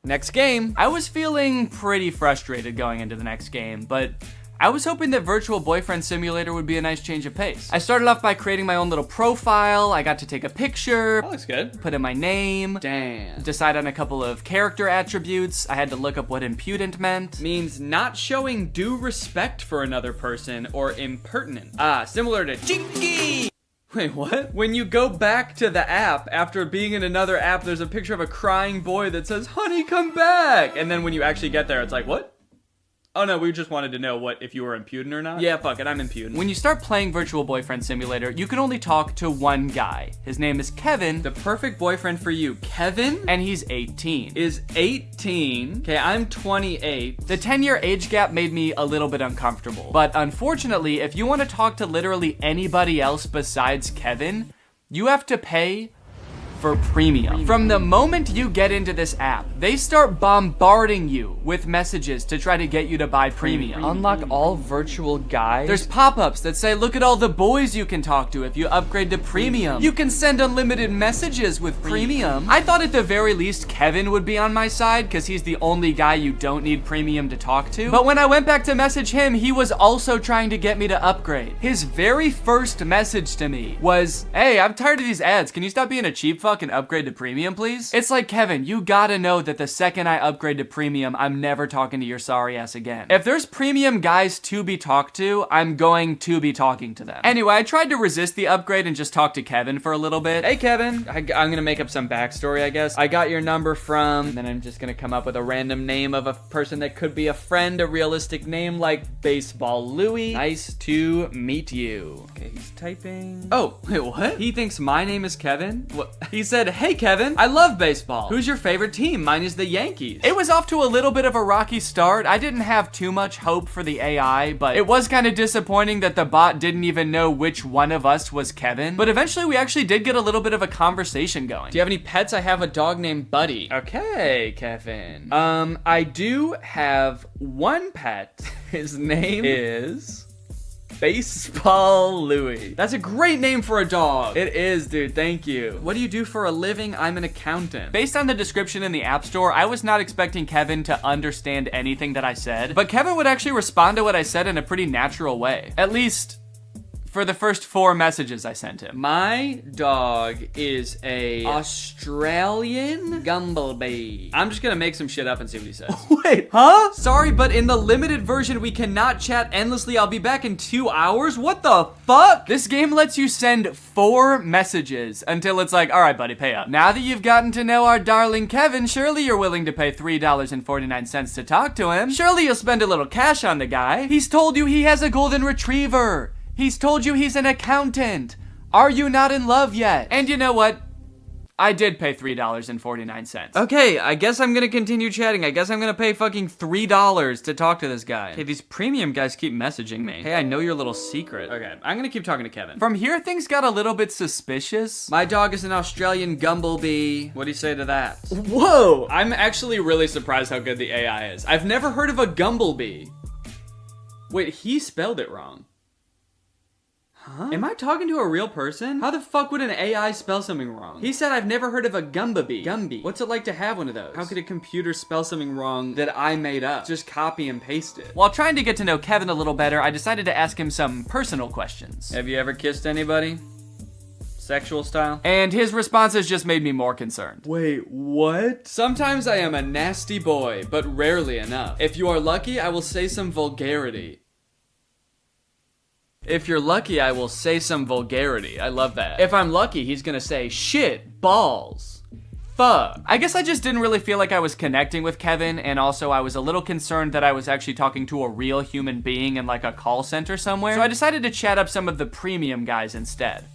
Next game. I was feeling pretty frustrated going into the next game, but I was hoping that Virtual Boyfriend Simulator would be a nice change of pace. I started off by creating my own little profile. I got to take a picture. That looks good. Put in my name. Damn. Decide on a couple of character attributes. I had to look up what impudent meant. Means not showing due respect for another person or impertinent. Similar to Chinky. Wait, what? When you go back to the app, after being in another app, there's a picture of a crying boy that says, "Honey, come back." And then when you actually get there, it's like, what? Oh no, we just wanted to know if you were impudent or not. Yeah, fuck it, I'm impudent. When you start playing Virtual Boyfriend Simulator, you can only talk to one guy. His name is Kevin, the perfect boyfriend for you. Kevin? And he's 18. Is 18. Okay, I'm 28. The 10-year age gap made me a little bit uncomfortable. But unfortunately, if you want to talk to literally anybody else besides Kevin, you have to pay for premium. From the moment you get into this app, they start bombarding you with messages to try to get you to buy premium. Unlock all virtual guys. There's pop-ups that say, look at all the boys you can talk to if you upgrade to premium. You can send unlimited messages with premium. I thought at the very least Kevin would be on my side because he's the only guy you don't need premium to talk to. But when I went back to message him, he was also trying to get me to upgrade. His very first message to me was, hey, I'm tired of these ads. Can you stop being a cheap fuck and upgrade to premium, please? It's like, Kevin, you gotta know that the second I upgrade to premium, I'm never talking to your sorry ass again. If there's premium guys to be talked to, I'm going to be talking to them. Anyway, I tried to resist the upgrade and just talk to Kevin for a little bit. Hey, Kevin. I'm gonna make up some backstory, I guess. I got your number from, and then I'm just gonna come up with a random name of a person that could be a friend, a realistic name like Baseball Louie. Nice to meet you. Okay, he's typing. Oh, wait, what? He thinks my name is Kevin? What? He He said, "Hey Kevin, I love baseball. Who's your favorite team? Mine is the Yankees." It was off to a little bit of a rocky start. I didn't have too much hope for the AI, but it was kind of disappointing that the bot didn't even know which one of us was Kevin. But eventually we actually did get a little bit of a conversation going. Do you have any pets? I have a dog named Buddy. Okay, Kevin. I do have one pet. His name is Baseball Louie. That's a great name for a dog. It is, dude. Thank you. What do you do for a living? I'm an accountant. Based on the description in the App Store, I was not expecting Kevin to understand anything that I said, but Kevin would actually respond to what I said in a pretty natural way. At least for the first 4 messages I sent him. My dog is a Australian Gumblebee. I'm just gonna make some shit up and see what he says. Wait, huh? Sorry, but in the limited version, we cannot chat endlessly. I'll be back in 2 hours? What the fuck? This game lets you send 4 messages until it's like, all right, buddy, pay up. Now that you've gotten to know our darling Kevin, surely you're willing to pay $3.49 to talk to him. Surely you'll spend a little cash on the guy. He's told you he has a golden retriever. He's told you he's an accountant. Are you not in love yet? And you know what? I did pay $3.49. Okay, I guess I'm gonna continue chatting. I guess I'm gonna pay fucking $3 to talk to this guy. Okay, these premium guys keep messaging me. Hey, I know your little secret. Okay, I'm gonna keep talking to Kevin. From here, things got a little bit suspicious. My dog is an Australian Gumblebee. What do you say to that? Whoa! I'm actually really surprised how good the AI is. I've never heard of a Gumblebee. Wait, he spelled it wrong. Huh? Am I talking to a real person? How the fuck would an AI spell something wrong? He said, I've never heard of a Gumblebee. Gumby. What's it like to have one of those? How could a computer spell something wrong that I made up? Just copy and paste it. While trying to get to know Kevin a little better, I decided to ask him some personal questions. Have you ever kissed anybody? Sexual style? And his responses just made me more concerned. Wait, what? Sometimes I am a nasty boy, but rarely enough. If you are lucky, I will say some vulgarity. If you're lucky, I will say some vulgarity. I love that. If I'm lucky, he's gonna say shit, balls, fuck. I guess I just didn't really feel like I was connecting with Kevin, and also I was a little concerned that I was actually talking to a real human being in like a call center somewhere. So I decided to chat up some of the premium guys instead.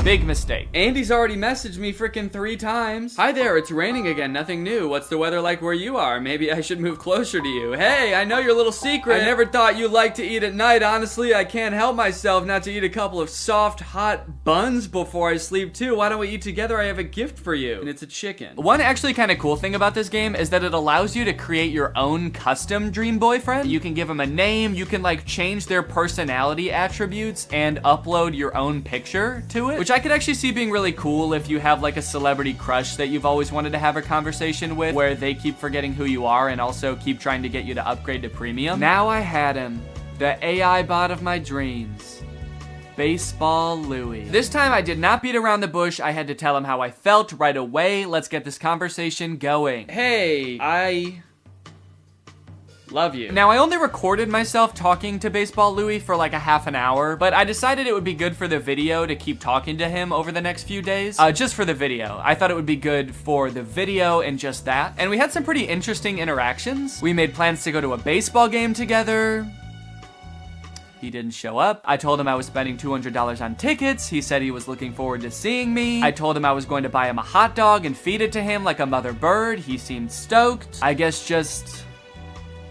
Big mistake. Andy's already messaged me freaking 3 times. Hi there, it's raining again, nothing new. What's the weather like where you are? Maybe I should move closer to you. Hey, I know your little secret. I never thought you liked to eat at night. Honestly, I can't help myself not to eat a couple of soft, hot buns before I sleep too. Why don't we eat together? I have a gift for you. And it's a chicken. One actually kind of cool thing about this game is that it allows you to create your own custom dream boyfriend. You can give them a name, you can like change their personality attributes and upload your own picture to it, which I could actually see being really cool if you have like a celebrity crush that you've always wanted to have a conversation with, where they keep forgetting who you are and also keep trying to get you to upgrade to premium. Now I had him, the AI bot of my dreams. Baseball Louie. This time I did not beat around the bush. I had to tell him how I felt right away. Let's get this conversation going. Hey, I love you. Now, I only recorded myself talking to Baseball Louie for like a half an hour, but I decided it would be good for the video to keep talking to him over the next few days. Just for the video. I thought it would be good for the video and just that. And we had some pretty interesting interactions. We made plans to go to a baseball game together. He didn't show up. I told him I was spending $200 on tickets. He said he was looking forward to seeing me. I told him I was going to buy him a hot dog and feed it to him like a mother bird. He seemed stoked. I guess just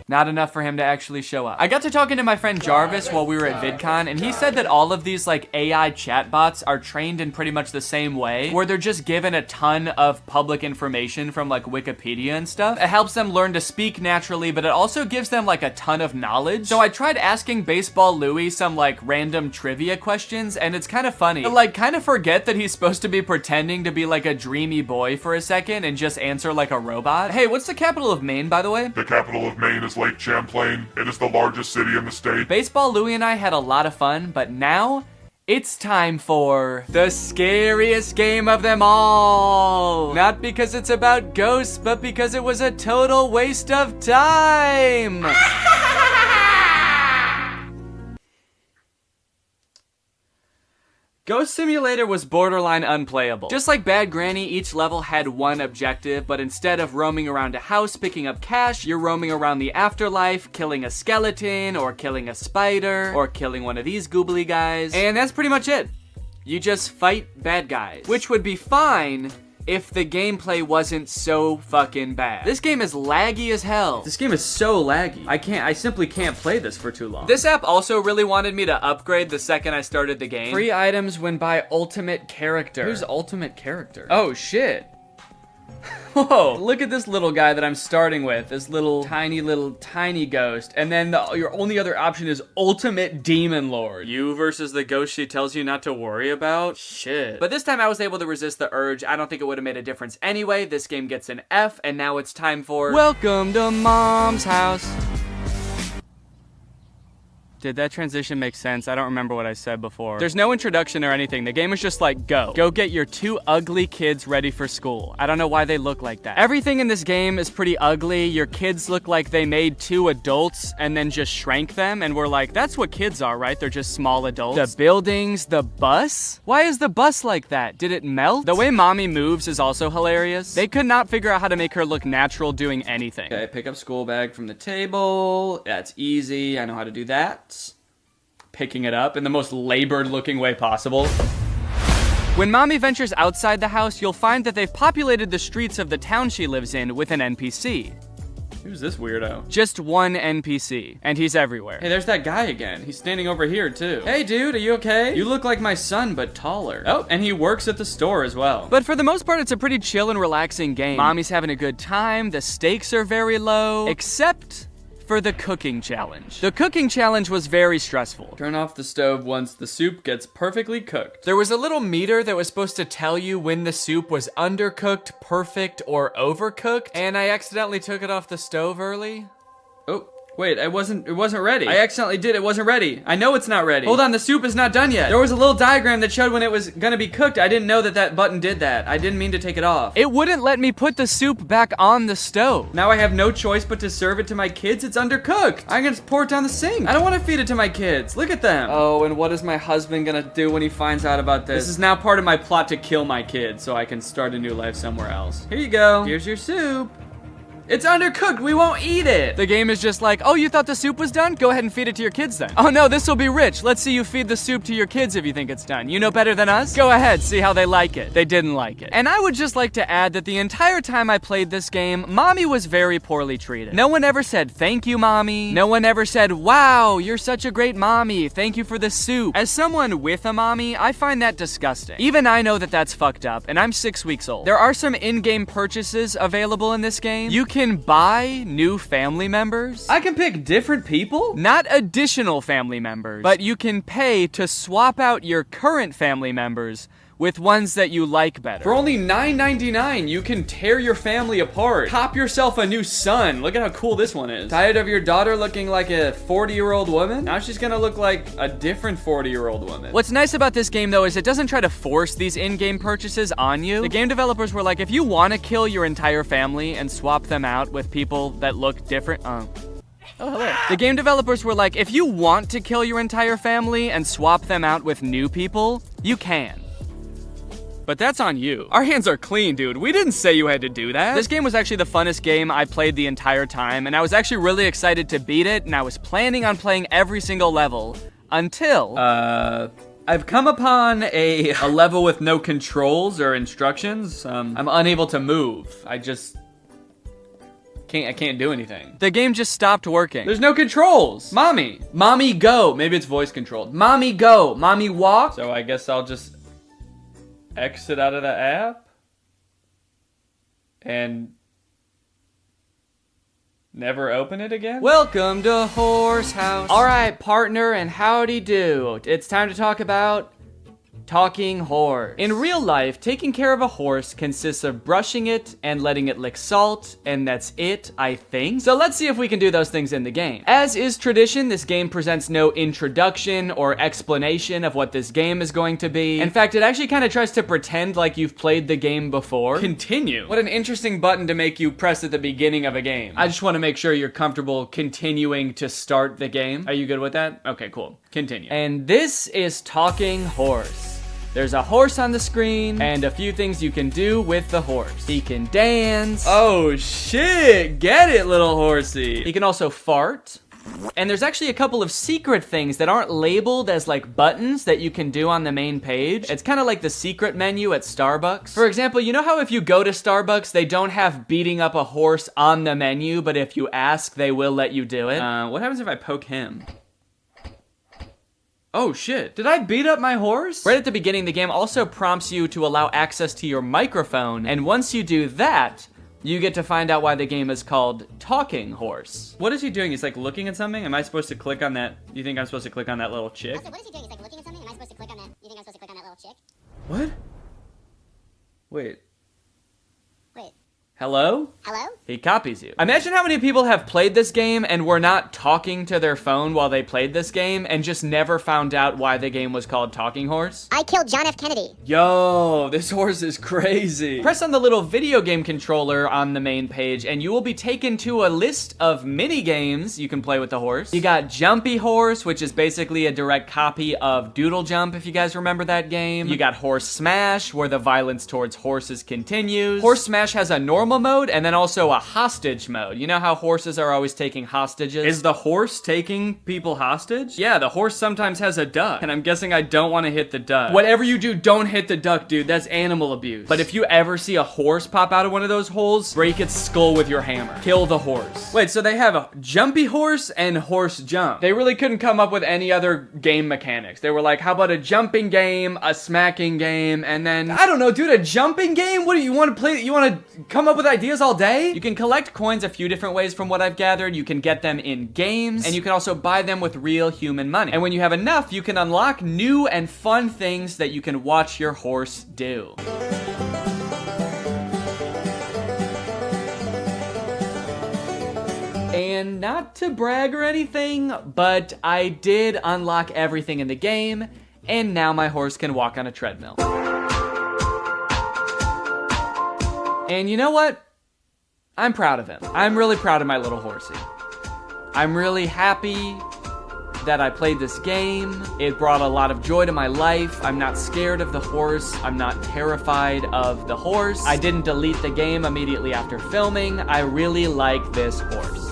not enough for him to actually show up. I got to talking to my friend Jarvis while we were at VidCon, and he said that all of these like AI chatbots are trained in pretty much the same way, where they're just given a ton of public information from like Wikipedia and stuff. It helps them learn to speak naturally, but it also gives them like a ton of knowledge. So I tried asking Baseball Louie some like random trivia questions, and it's kind of funny. I like kind of forget that he's supposed to be pretending to be like a dreamy boy for a second and just answer like a robot. Hey, what's the capital of Maine, by the way? The capital of Maine is Lake Champlain. It is the largest city in the state. Baseball Louie and I had a lot of fun, but now it's time for the scariest game of them all. Not because it's about ghosts, but because it was a total waste of time. Ghost Simulator was borderline unplayable. Just like Bad Granny, each level had one objective, but instead of roaming around a house picking up cash, you're roaming around the afterlife, killing a skeleton, or killing a spider, or killing one of these goobly guys, and that's pretty much it. You just fight bad guys, which would be fine if the gameplay wasn't so fucking bad. This game is laggy as hell. This game is so laggy. I simply can't play this for too long. This app also really wanted me to upgrade the second I started the game. Free items when by ultimate character. Who's ultimate character? Oh shit. Whoa, look at this little guy that I'm starting with. This little tiny ghost. And then your only other option is ultimate demon lord. You versus the ghost she tells you not to worry about? Shit. But this time I was able to resist the urge. I don't think it would have made a difference anyway. This game gets an F, and now it's time for Welcome to Mom's House. Did that transition make sense? I don't remember what I said before. There's no introduction or anything. The game is just like, go. Go get your 2 ugly kids ready for school. I don't know why they look like that. Everything in this game is pretty ugly. Your kids look like they made 2 adults and then just shrank them, and we're like, that's what kids are, right? They're just small adults. The buildings, the bus? Why is the bus like that? Did it melt? The way mommy moves is also hilarious. They could not figure out how to make her look natural doing anything. Okay, pick up school bag from the table. That's easy. I know how to do that. Picking it up in the most labored looking way possible. When mommy ventures outside the house, you'll find that they've populated the streets of the town she lives in with an NPC. Who's this weirdo? Just one NPC, and he's everywhere. Hey, there's that guy again. He's standing over here too. Hey dude, are you okay? You look like my son, but taller. Oh, and he works at the store as well. But for the most part, it's a pretty chill and relaxing game. Mommy's having a good time, the stakes are very low, except for the cooking challenge. The cooking challenge was very stressful. Turn off the stove once the soup gets perfectly cooked. There was a little meter that was supposed to tell you when the soup was undercooked, perfect, or overcooked, and I accidentally took it off the stove early. Oh. Wait, it wasn't ready. I accidentally did, it wasn't ready. I know it's not ready. Hold on, the soup is not done yet. There was a little diagram that showed when it was gonna be cooked. I didn't know that button did that. I didn't mean to take it off. It wouldn't let me put the soup back on the stove. Now I have no choice but to serve it to my kids. It's undercooked. I'm gonna pour it down the sink. I don't wanna feed it to my kids. Look at them. Oh, and what is my husband gonna do when he finds out about this? This is now part of my plot to kill my kids so I can start a new life somewhere else. Here you go. Here's your soup. It's undercooked, we won't eat it. The game is just like, oh, you thought the soup was done? Go ahead and feed it to your kids then. Oh no, this will be rich. Let's see you feed the soup to your kids if you think it's done. You know better than us? Go ahead, see how they like it. They didn't like it. And I would just like to add that the entire time I played this game, mommy was very poorly treated. No one ever said, thank you, mommy. No one ever said, wow, you're such a great mommy. Thank you for the soup. As someone with a mommy, I find that disgusting. Even I know that that's fucked up, and I'm 6 weeks old. There are some in-game purchases available in this game. You can buy new family members. I can pick different people? Not additional family members, but you can pay to swap out your current family members with ones that you like better. For only $9.99, you can tear your family apart. Pop yourself a new son. Look at how cool this one is. Tired of your daughter looking like a 40-year-old woman? Now she's gonna look like a different 40-year-old woman. What's nice about this game, though, is it doesn't try to force these in-game purchases on you. The game developers were like, if you want to kill your entire family and swap them out with people that look different, Oh, hello. The game developers were like, if you want to kill your entire family and swap them out with new people, you can. But that's on you. Our hands are clean, dude. We didn't say you had to do that. This game was actually the funnest game I played the entire time, and I was actually really excited to beat it, and I was planning on playing every single level until... I've come upon a level with no controls or instructions. I'm unable to move. I can't do anything. The game just stopped working. There's no controls. Mommy go. Maybe it's voice controlled. Mommy go. Mommy walk. So I guess I'll just exit out of the app and never open it again? Welcome to Horse House. All right, partner, and howdy do. It's time to talk about talking horse. In real life, taking care of a horse consists of brushing it and letting it lick salt, and that's it, I think. So let's see if we can do those things in the game. As is tradition, this game presents no introduction or explanation of what this game is going to be. In fact, it actually kind of tries to pretend like you've played the game before. Continue. What an interesting button to make you press at the beginning of a game. I just want to make sure you're comfortable continuing to start the game. Are you good with that? Okay, cool. Continue. And this is Talking Horse. There's a horse on the screen, and a few things you can do with the horse. He can dance. Oh shit, get it, little horsey. He can also fart. And there's actually a couple of secret things that aren't labeled as like buttons that you can do on the main page. It's kind of like the secret menu at Starbucks. For example, you know how if you go to Starbucks, they don't have beating up a horse on the menu, but if you ask, they will let you do it? What happens if I poke him? Oh shit, did I beat up my horse? Right at the beginning, the game also prompts you to allow access to your microphone, and once you do that, you get to find out why the game is called Talking Horse. What is he doing? He's like looking at something? Am I supposed to click on that? You think I'm supposed to click on that little chick? Also, what is he doing? He's like looking at something? Am I supposed to click on that? You think I'm supposed to click on that little chick? What? Wait. Wait. Hello? Hello? He copies you. Imagine how many people have played this game and were not talking to their phone while they played this game and just never found out why the game was called Talking Horse. I killed John F. Kennedy. Yo, this horse is crazy. Press on the little video game controller on the main page and you will be taken to a list of mini games you can play with the horse. You got Jumpy Horse, which is basically a direct copy of Doodle Jump, if you guys remember that game. You got Horse Smash, where the violence towards horses continues. Horse Smash has a normal mode and then also a hostage mode. You know how horses are always taking hostages? Is the horse taking people hostage? Yeah, the horse sometimes has a duck, and I'm guessing I don't want to hit the duck. Whatever you do, don't hit the duck, dude. That's animal abuse. But if you ever see a horse pop out of one of those holes, break its skull with your hammer. Kill the horse. Wait, so they have a Jumpy Horse and Horse Jump. They really couldn't come up with any other game mechanics. They were like, how about a jumping game, a smacking game, and then, I don't know, dude, a jumping game? What do you want to play? You want to come up with ideas all day? You can collect coins a few different ways from what I've gathered. You can get them in games, and you can also buy them with real human money. And when you have enough, you can unlock new and fun things that you can watch your horse do. And not to brag or anything, but I did unlock everything in the game, and now my horse can walk on a treadmill. And you know what? I'm proud of him. I'm really proud of my little horsey. I'm really happy that I played this game. It brought a lot of joy to my life. I'm not scared of the horse. I'm not terrified of the horse. I didn't delete the game immediately after filming. I really like this horse.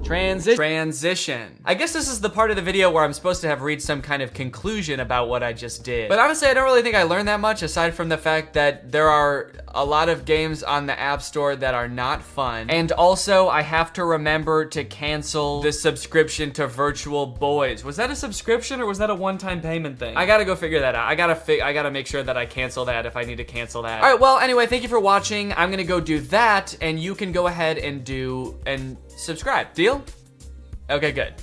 Transition. I guess this is the part of the video where I'm supposed to have reached some kind of conclusion about what I just did. But honestly, I don't really think I learned that much aside from the fact that there are a lot of games on the App Store that are not fun. And also, I have to remember to cancel the subscription to Virtual Boys. Was that a subscription or was that a one-time payment thing? I gotta go figure that out. I gotta make sure that I cancel that if I need to cancel that. All right, well, anyway, thank you for watching. I'm gonna go do that, and you can go ahead and subscribe. Deal? Okay, good.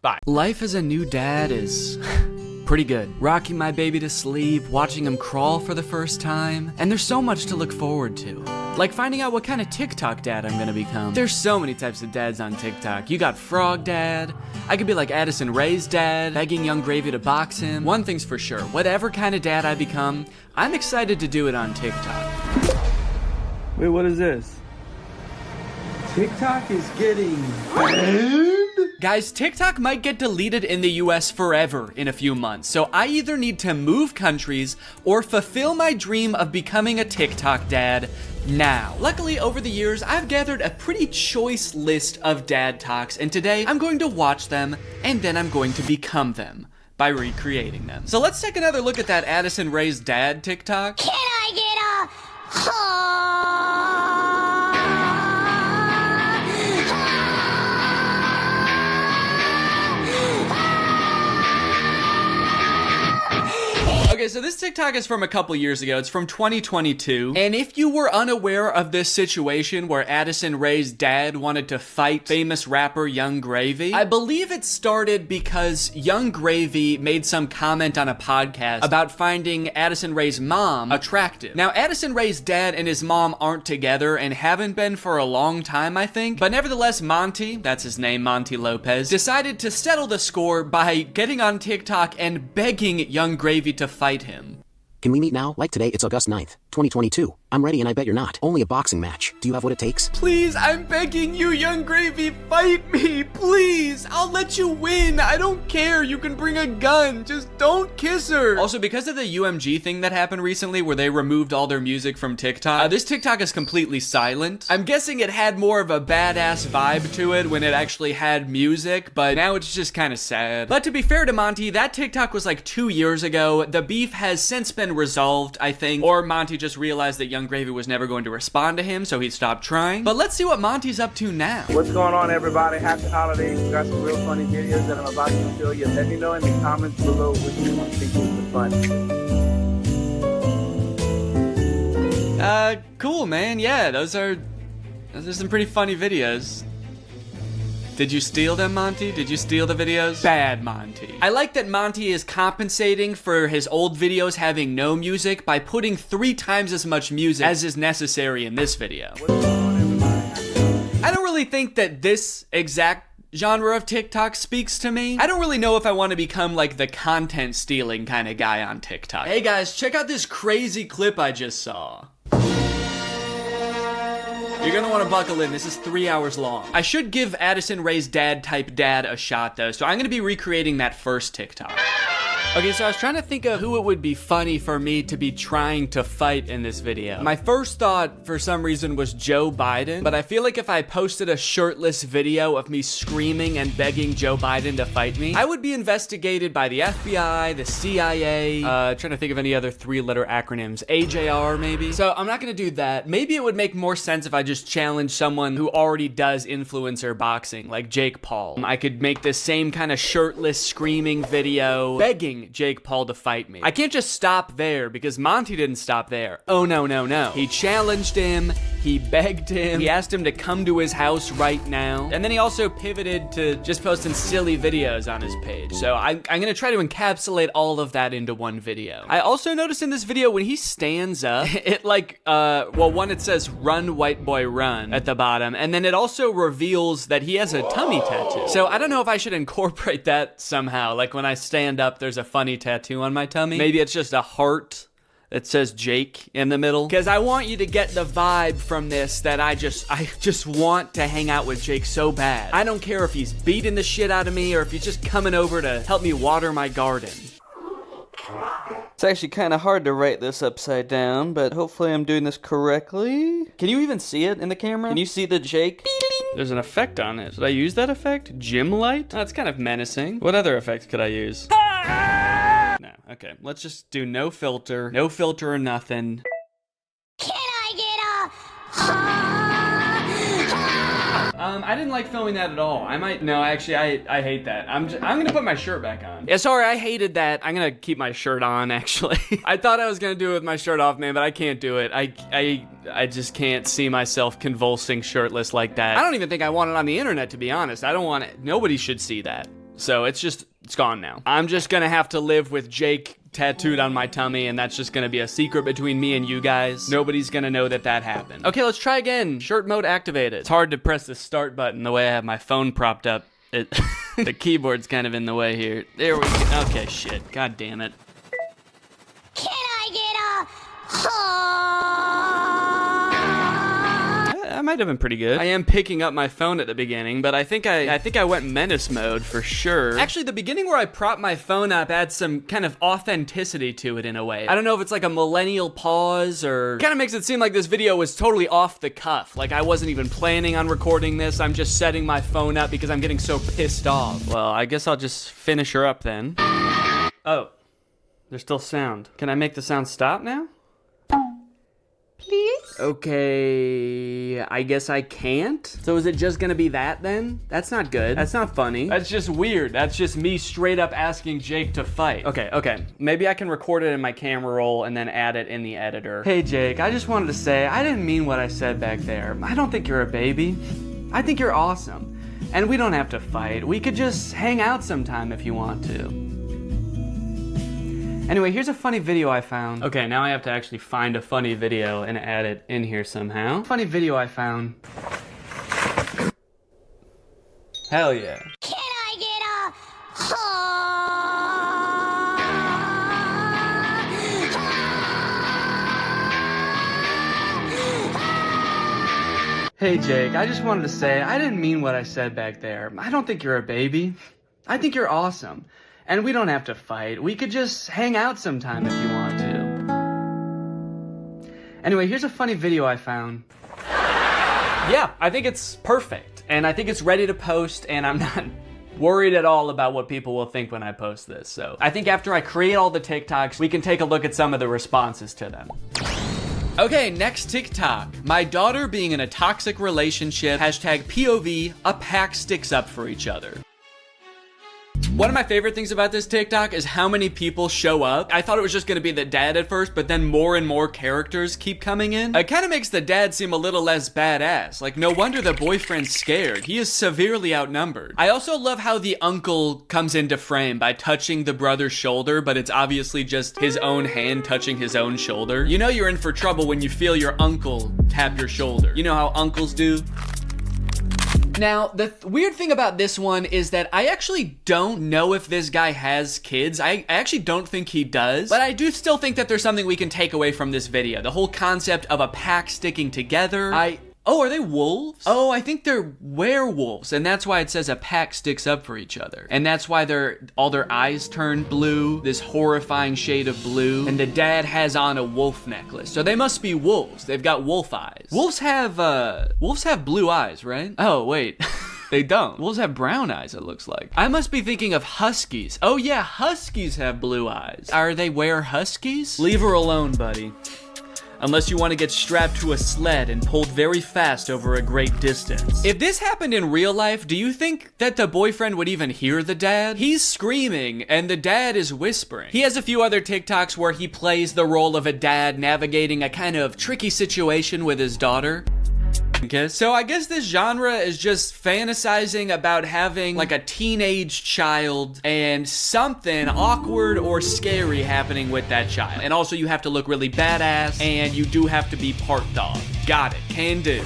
Bye. Life as a new dad is pretty good. Rocking my baby to sleep, watching him crawl for the first time, and there's so much to look forward to. Like finding out what kind of TikTok dad I'm gonna become. There's so many types of dads on TikTok. You got Frog Dad. I could be like Addison Rae's dad, begging Young Gravy to box him. One thing's for sure, whatever kind of dad I become, I'm excited to do it on TikTok. Wait, what is this? TikTok is getting banned? Guys, TikTok might get deleted in the US forever in a few months, so I either need to move countries or fulfill my dream of becoming a TikTok dad now. Luckily, over the years, I've gathered a pretty choice list of dad talks, and today I'm going to watch them, and then I'm going to become them by recreating them. So let's take another look at that Addison Rae's dad TikTok. Can I get a Okay, so this TikTok is from a couple years ago. It's from 2022. And if you were unaware of this situation where Addison Rae's dad wanted to fight famous rapper Young Gravy, I believe it started because Young Gravy made some comment on a podcast about finding Addison Rae's mom attractive. Now, Addison Rae's dad and his mom aren't together and haven't been for a long time, I think. But nevertheless, Monty, that's his name, Monty Lopez, decided to settle the score by getting on TikTok and begging Young Gravy to fight him. Can we meet now? Like today, it's August 9th, 2022. I'm ready and I bet you're not. Only a boxing match. Do you have what it takes? Please, I'm begging you, Young Gravy, fight me, please. I'll let you win. I don't care. You can bring a gun. Just don't kiss her. Also, because of the UMG thing that happened recently where they removed all their music from TikTok, this TikTok is completely silent. I'm guessing it had more of a badass vibe to it when it actually had music, but now it's just kind of sad. But to be fair to Monty, that TikTok was like 2 years ago. The beef has since been resolved, I think, or Monty just realized that Young Gravy was never going to respond to him, so he stopped trying. But let's see what Monty's up to now. What's going on, everybody? Happy holidays. We got some real funny videos that I'm about to show you. Let me know in the comments below which one you think is the funniest. Cool, man. Yeah, those are some pretty funny videos. Did you steal them, Monty? Did you steal the videos? Bad, Monty. I like that Monty is compensating for his old videos having no music by putting 3 times as much music as is necessary in this video. I don't really think that this exact genre of TikTok speaks to me. I don't really know if I want to become like the content stealing kind of guy on TikTok. Hey guys, check out this crazy clip I just saw. You're gonna want to buckle in. This is 3 hours long. I should give Addison Rae's dad type dad a shot though, so I'm gonna be recreating that first TikTok. Okay, so I was trying to think of who it would be funny for me to be trying to fight in this video. My first thought, for some reason, was Joe Biden, but I feel like if I posted a shirtless video of me screaming and begging Joe Biden to fight me, I would be investigated by the FBI, the CIA, trying to think of any other 3-letter acronyms, AJR maybe. So I'm not gonna do that. Maybe it would make more sense if I just challenged someone who already does influencer boxing, like Jake Paul. I could make this same kind of shirtless screaming video, begging Jake Paul to fight me. I can't just stop there because Monty didn't stop there. Oh no, no, no. He challenged him, he begged him, he asked him to come to his house right now, and then he also pivoted to just posting silly videos on his page. So I'm gonna try to encapsulate all of that into one video. I also noticed in this video when he stands up, it like, well, one, it says run white boy run at the bottom, and then it also reveals that he has a tummy tattoo. So I don't know if I should incorporate that somehow. Like when I stand up, there's a funny tattoo on my tummy. Maybe it's just a heart that says Jake in the middle. Because I want you to get the vibe from this that I just want to hang out with Jake so bad. I don't care if he's beating the shit out of me or if he's just coming over to help me water my garden. It's actually kind of hard to write this upside down, but hopefully I'm doing this correctly. Can you even see it in the camera? Can you see the Jake? There's an effect on it. Should I use that effect? Gym light? That's kind of menacing. What other effects could I use? No, okay. Let's just do no filter. No filter or nothing. Can I get a... I didn't like filming that at all. No, actually, I hate that. I'm gonna put my shirt back on. Yeah, sorry, I hated that. I'm gonna keep my shirt on, actually. I thought I was gonna do it with my shirt off, man, but I can't do it. I just can't see myself convulsing shirtless like that. I don't even think I want it on the internet, to be honest. I don't want it. Nobody should see that. So it's gone now. I'm just gonna have to live with Jake tattooed on my tummy, and that's just gonna be a secret between me and you guys. Nobody's gonna know that happened. Okay, let's try again. Shirt mode activated. It's hard to press the start button the way I have my phone propped up. The keyboard's kind of in the way here. There we go. Okay, shit. God damn it. Can I get a... I might have been pretty good. I am picking up my phone at the beginning, but I think I went menace mode for sure. Actually, the beginning where I prop my phone up adds some kind of authenticity to it in a way. I don't know if it's like a millennial pause or kind of makes it seem like this video was totally off the cuff. Like I wasn't even planning on recording this. I'm just setting my phone up because I'm getting so pissed off. Well, I guess I'll just finish her up then. Oh, there's still sound. Can I make the sound stop now? Please? Okay, I guess I can't. So is it just gonna be that then? That's not good. That's not funny. That's just weird. That's just me straight up asking Jake to fight. Okay. Maybe I can record it in my camera roll and then add it in the editor. Hey Jake, I just wanted to say, I didn't mean what I said back there. I don't think you're a baby. I think you're awesome. And we don't have to fight. We could just hang out sometime if you want to. Anyway, here's a funny video I found. Okay, now I have to actually find a funny video and add it in here somehow. Funny video I found. Hell yeah. Can I get a... Hey Jake, I just wanted to say, I didn't mean what I said back there. I don't think you're a baby. I think you're awesome. And we don't have to fight. We could just hang out sometime if you want to. Anyway, here's a funny video I found. Yeah, I think it's perfect. And I think it's ready to post, and I'm not worried at all about what people will think when I post this. So I think after I create all the TikToks, we can take a look at some of the responses to them. Okay, next TikTok. My daughter being in a toxic relationship. Hashtag POV, a pack sticks up for each other. One of my favorite things about this TikTok is how many people show up. I thought it was just gonna be the dad at first, but then more and more characters keep coming in. It kind of makes the dad seem a little less badass. Like, no wonder the boyfriend's scared. He is severely outnumbered. I also love how the uncle comes into frame by touching the brother's shoulder, but it's obviously just his own hand touching his own shoulder. You know you're in for trouble when you feel your uncle tap your shoulder. You know how uncles do? Now, the weird thing about this one is that I actually don't know if this guy has kids. I actually don't think he does, but I do still think that there's something we can take away from this video. The whole concept of a pack sticking together. Oh, are they wolves? Oh, I think they're werewolves, and that's why it says a pack sticks up for each other. And that's why all their eyes turn blue, this horrifying shade of blue, and the dad has on a wolf necklace. So they must be wolves. They've got wolf eyes. Wolves have blue eyes, right? Oh, wait. They don't. Wolves have brown eyes, it looks like. I must be thinking of huskies. Oh yeah, huskies have blue eyes. Are they huskies? Leave her alone, buddy. Unless you want to get strapped to a sled and pulled very fast over a great distance. If this happened in real life, do you think that the boyfriend would even hear the dad? He's screaming and the dad is whispering. He has a few other TikToks where he plays the role of a dad navigating a kind of tricky situation with his daughter. Okay, so I guess this genre is just fantasizing about having like a teenage child and something awkward or scary happening with that child. And also you have to look really badass and you do have to be part dog. Got it, can do.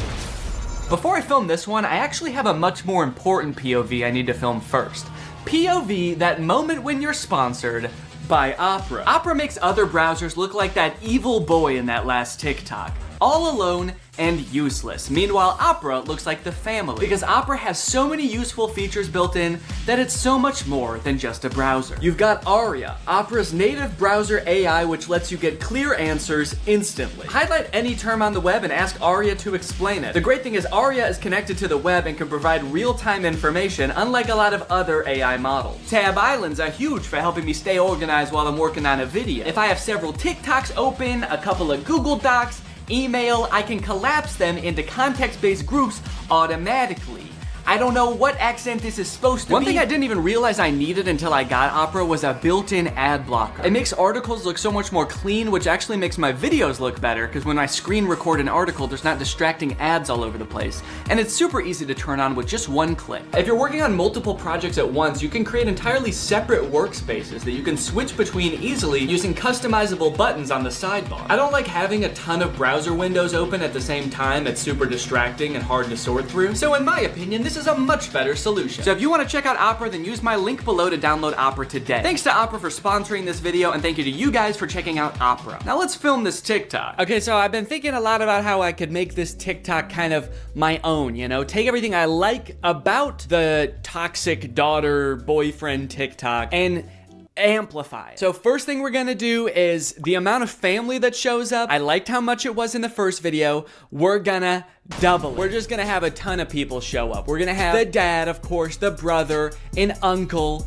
Before I film this one, I actually have a much more important POV I need to film first. POV, that moment when you're sponsored by Opera. Opera makes other browsers look like that evil boy in that last TikTok. All alone and useless. Meanwhile, Opera looks like the family because Opera has so many useful features built in that it's so much more than just a browser. You've got Aria, Opera's native browser AI, which lets you get clear answers instantly. Highlight any term on the web and ask Aria to explain it. The great thing is Aria is connected to the web and can provide real-time information, unlike a lot of other AI models. Tab islands are huge for helping me stay organized while I'm working on a video. If I have several TikToks open, a couple of Google Docs, email, I can collapse them into context-based groups automatically. I don't know what accent this is supposed to be. One thing I didn't even realize I needed until I got Opera was a built-in ad blocker. It makes articles look so much more clean, which actually makes my videos look better, because when I screen record an article, there's not distracting ads all over the place. And it's super easy to turn on with just one click. If you're working on multiple projects at once, you can create entirely separate workspaces that you can switch between easily using customizable buttons on the sidebar. I don't like having a ton of browser windows open at the same time. It's super distracting and hard to sort through. So in my opinion, this is a much better solution. So if you want to check out Opera, then use my link below to download Opera today. Thanks to Opera for sponsoring this video, and thank you to you guys for checking out Opera. Now let's film this TikTok. Okay, so I've been thinking a lot about how I could make this TikTok kind of my own, you know? Take everything I like about the toxic daughter boyfriend TikTok and amplify. So first thing we're gonna do is the amount of family that shows up. I liked how much it was in the first video. We're gonna double it. We're just gonna have a ton of people show up. We're gonna have the dad, of course, the brother, an uncle.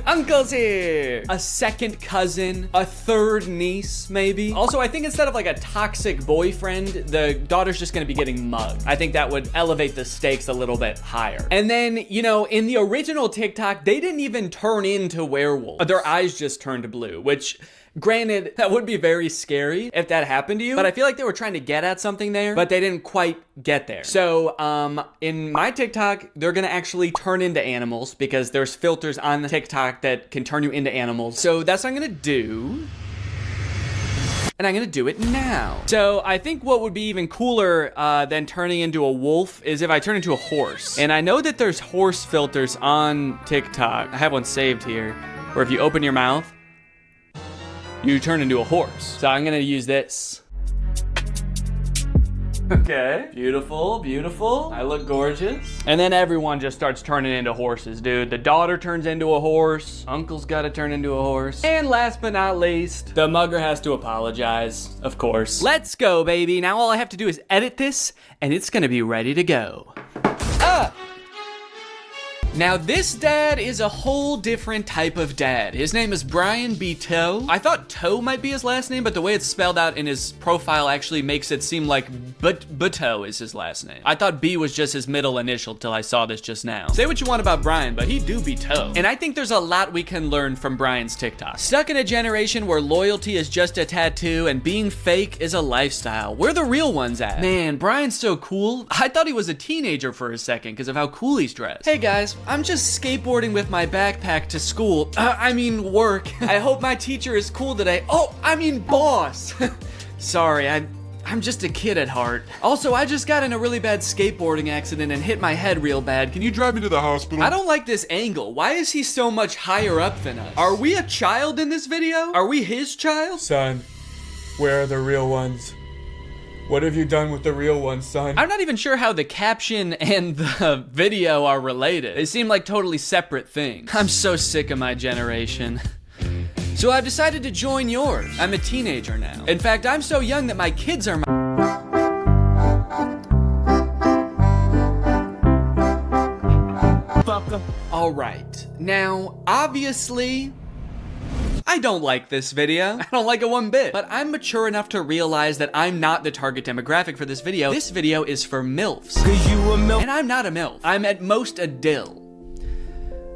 Uncle's here! A second cousin, a third niece, maybe. Also, I think instead of like a toxic boyfriend, the daughter's just gonna be getting mugged. I think that would elevate the stakes a little bit higher. And then, you know, in the original TikTok, they didn't even turn into werewolves. Their eyes just turned blue, which, granted, that would be very scary if that happened to you, but I feel like they were trying to get at something there, but they didn't quite get there. So, in my TikTok, they're gonna actually turn into animals because there's filters on the TikTok that can turn you into animals. So that's what I'm gonna do. And I'm gonna do it now. So I think what would be even cooler than turning into a wolf is if I turn into a horse. And I know that there's horse filters on TikTok. I have one saved here, where if you open your mouth, you turn into a horse. So I'm gonna use this. Okay. Beautiful, beautiful. I look gorgeous. And then everyone just starts turning into horses, dude. The daughter turns into a horse. Uncle's gotta turn into a horse. And last but not least, the mugger has to apologize, of course. Let's go, baby. Now all I have to do is edit this, and it's gonna be ready to go. Now this dad is a whole different type of dad. His name is Brian B. Toe. I thought Toe might be his last name, but the way it's spelled out in his profile actually makes it seem like Buteau is his last name. I thought B was just his middle initial till I saw this just now. Say what you want about Brian, but he do be Toe. And I think there's a lot we can learn from Brian's TikTok. Stuck in a generation where loyalty is just a tattoo and being fake is a lifestyle. Where the real ones at? Man, Brian's so cool. I thought he was a teenager for a second because of how cool he's dressed. Hey guys, I'm just skateboarding with my backpack to school. Work. I hope my teacher is cool today. Boss. Sorry, I'm just a kid at heart. Also, I just got in a really bad skateboarding accident and hit my head real bad. Can you drive me to the hospital? I don't like this angle. Why is he so much higher up than us? Are we a child in this video? Are we his child? Son, where are the real ones? What have you done with the real ones, son? I'm not even sure how the caption and the video are related. They seem like totally separate things. I'm so sick of my generation. So I've decided to join yours. I'm a teenager now. In fact, I'm so young that my kids are my... All right. Now, obviously, I don't like this video. I don't like it one bit. But I'm mature enough to realize that I'm not the target demographic for this video. This video is for MILFs. 'Cause you a MILF. And I'm not a MILF. I'm at most a dill.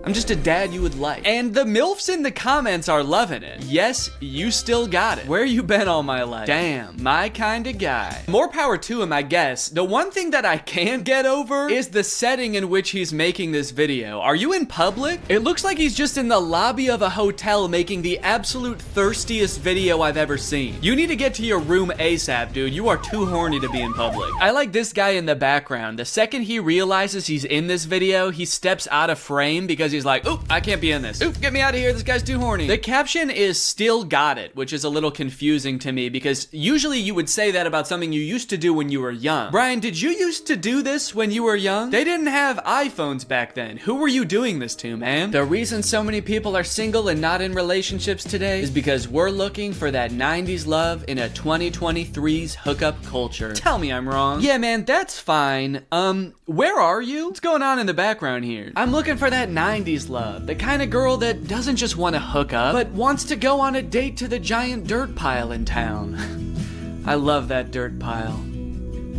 I'm just a dad you would like. And the MILFs in the comments are loving it. Yes, you still got it. Where you been all my life? Damn, my kind of guy. More power to him, I guess. The one thing that I can't get over is the setting in which he's making this video. Are you in public? It looks like he's just in the lobby of a hotel making the absolute thirstiest video I've ever seen. You need to get to your room ASAP, dude. You are too horny to be in public. I like this guy in the background. The second he realizes he's in this video, he steps out of frame because he's like, oop, I can't be in this. Oop, get me out of here, this guy's too horny. The caption is still got it, which is a little confusing to me because usually you would say that about something you used to do when you were young. Brian, did you used to do this when you were young? They didn't have iPhones back then. Who were you doing this to, man? The reason so many people are single and not in relationships today is because we're looking for that 90s love in a 2023's hookup culture. Tell me I'm wrong. Yeah, man, that's fine. Where are you? What's going on in the background here? I'm looking for that 90s love. The kind of girl that doesn't just want to hook up, but wants to go on a date to the giant dirt pile in town. I love that dirt pile.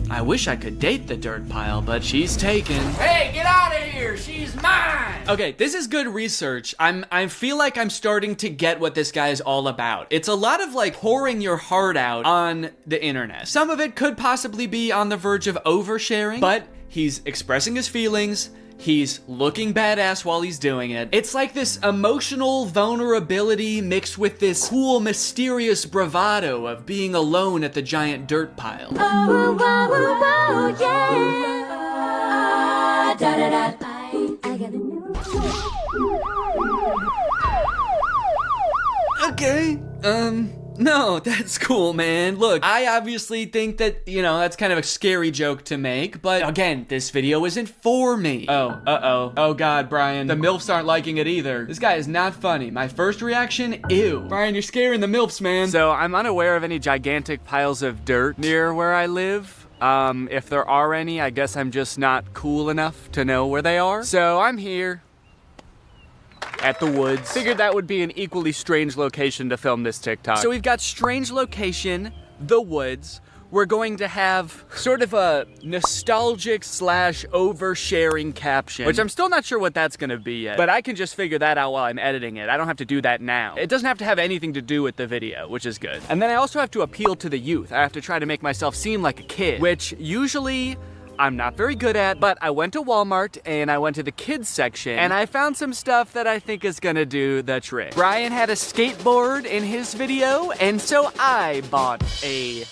I wish I could date the dirt pile, but she's taken. Hey, get out of here! She's mine! Okay, this is good research. I feel like I'm starting to get what this guy is all about. It's a lot of like pouring your heart out on the internet. Some of it could possibly be on the verge of oversharing, but he's expressing his feelings. He's looking badass while he's doing it. It's like this emotional vulnerability mixed with this cool, mysterious bravado of being alone at the giant dirt pile. Oh, oh, oh, yeah. Da, da, da. I got a new Okay, no, that's cool, man. Look, I obviously think that, you know, that's kind of a scary joke to make, but again, this video isn't for me. Oh, uh-oh. Oh God, Brian, the MILFs aren't liking it either. This guy is not funny. My first reaction, ew. Brian, you're scaring the MILFs, man. So I'm unaware of any gigantic piles of dirt near where I live. If there are any, I guess I'm just not cool enough to know where they are. So I'm here at the woods. Figured that would be an equally strange location to film this TikTok. So we've got strange location, the woods. We're going to have sort of a nostalgic / oversharing caption, which I'm still not sure what that's gonna be yet, but I can just figure that out while I'm editing it. I don't have to do that now. It doesn't have to have anything to do with the video, which is good. And then I also have to appeal to the youth. I have to try to make myself seem like a kid, which usually I'm not very good at, but I went to Walmart and I went to the kids section and I found some stuff that I think is gonna do the trick. Brian had a skateboard in his video, and so I bought a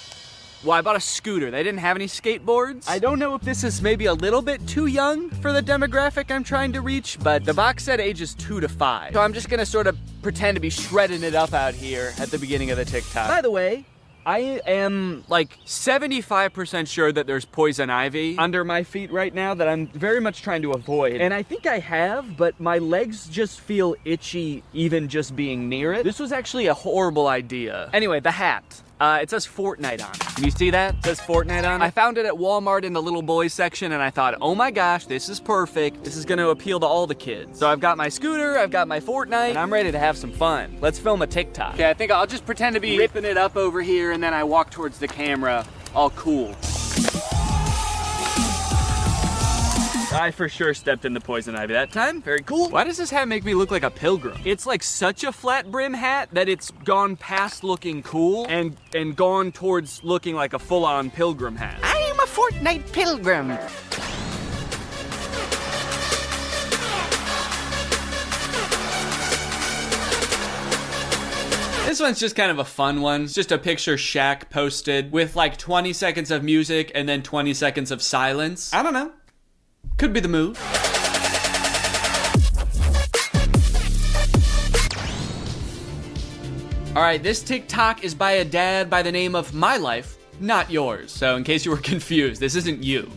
scooter. They didn't have any skateboards. I don't know if this is maybe a little bit too young for the demographic I'm trying to reach, but the box said ages 2 to 5. So I'm just gonna sort of pretend to be shredding it up out here at the beginning of the TikTok. By the way, I am like 75% sure that there's poison ivy under my feet right now that I'm very much trying to avoid. And I think I have, but my legs just feel itchy even just being near it. This was actually a horrible idea. Anyway, the hat. It says Fortnite on it. Can you see that? It says Fortnite on it. I found it at Walmart in the little boys section and I thought, oh my gosh, this is perfect. This is gonna appeal to all the kids. So I've got my scooter, I've got my Fortnite, and I'm ready to have some fun. Let's film a TikTok. Okay, I think I'll just pretend to be ripping it up over here and then I walk towards the camera, all cool. I for sure stepped in the poison ivy that time. Very cool. Why does this hat make me look like a pilgrim? It's like such a flat brim hat that it's gone past looking cool and gone towards looking like a full-on pilgrim hat. I am a Fortnite pilgrim. This one's just kind of a fun one. It's just a picture Shaq posted with like 20 seconds of music and then 20 seconds of silence. I don't know. Could be the move. All right, this TikTok is by a dad by the name of My Life, Not Yours. So in case you were confused, this isn't you.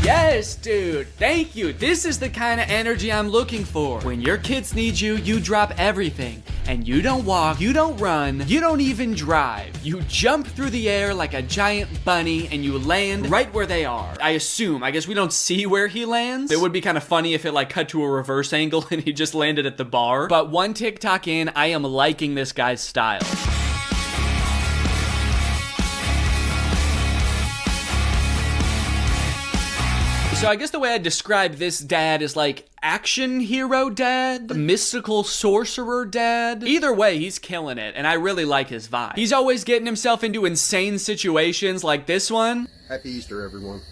Yes, dude, thank you. This is the kind of energy I'm looking for. When your kids need you, you drop everything. And you don't walk, you don't run, you don't even drive. You jump through the air like a giant bunny and you land right where they are. I guess we don't see where he lands. It would be kind of funny if it like cut to a reverse angle and he just landed at the bar. But one TikTok in, I am liking this guy's style. So I guess the way I describe this dad is like action hero dad, mystical sorcerer dad. Either way, he's killing it, and I really like his vibe. He's always getting himself into insane situations like this one. Happy Easter, everyone.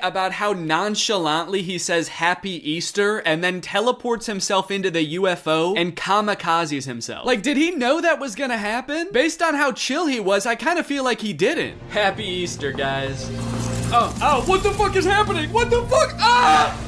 About how nonchalantly he says Happy Easter and then teleports himself into the UFO and kamikazes himself. Like, did he know that was gonna happen? Based on how chill he was, I kind of feel like he didn't. Happy Easter, guys. Oh, what the fuck is happening? What the fuck? Ah!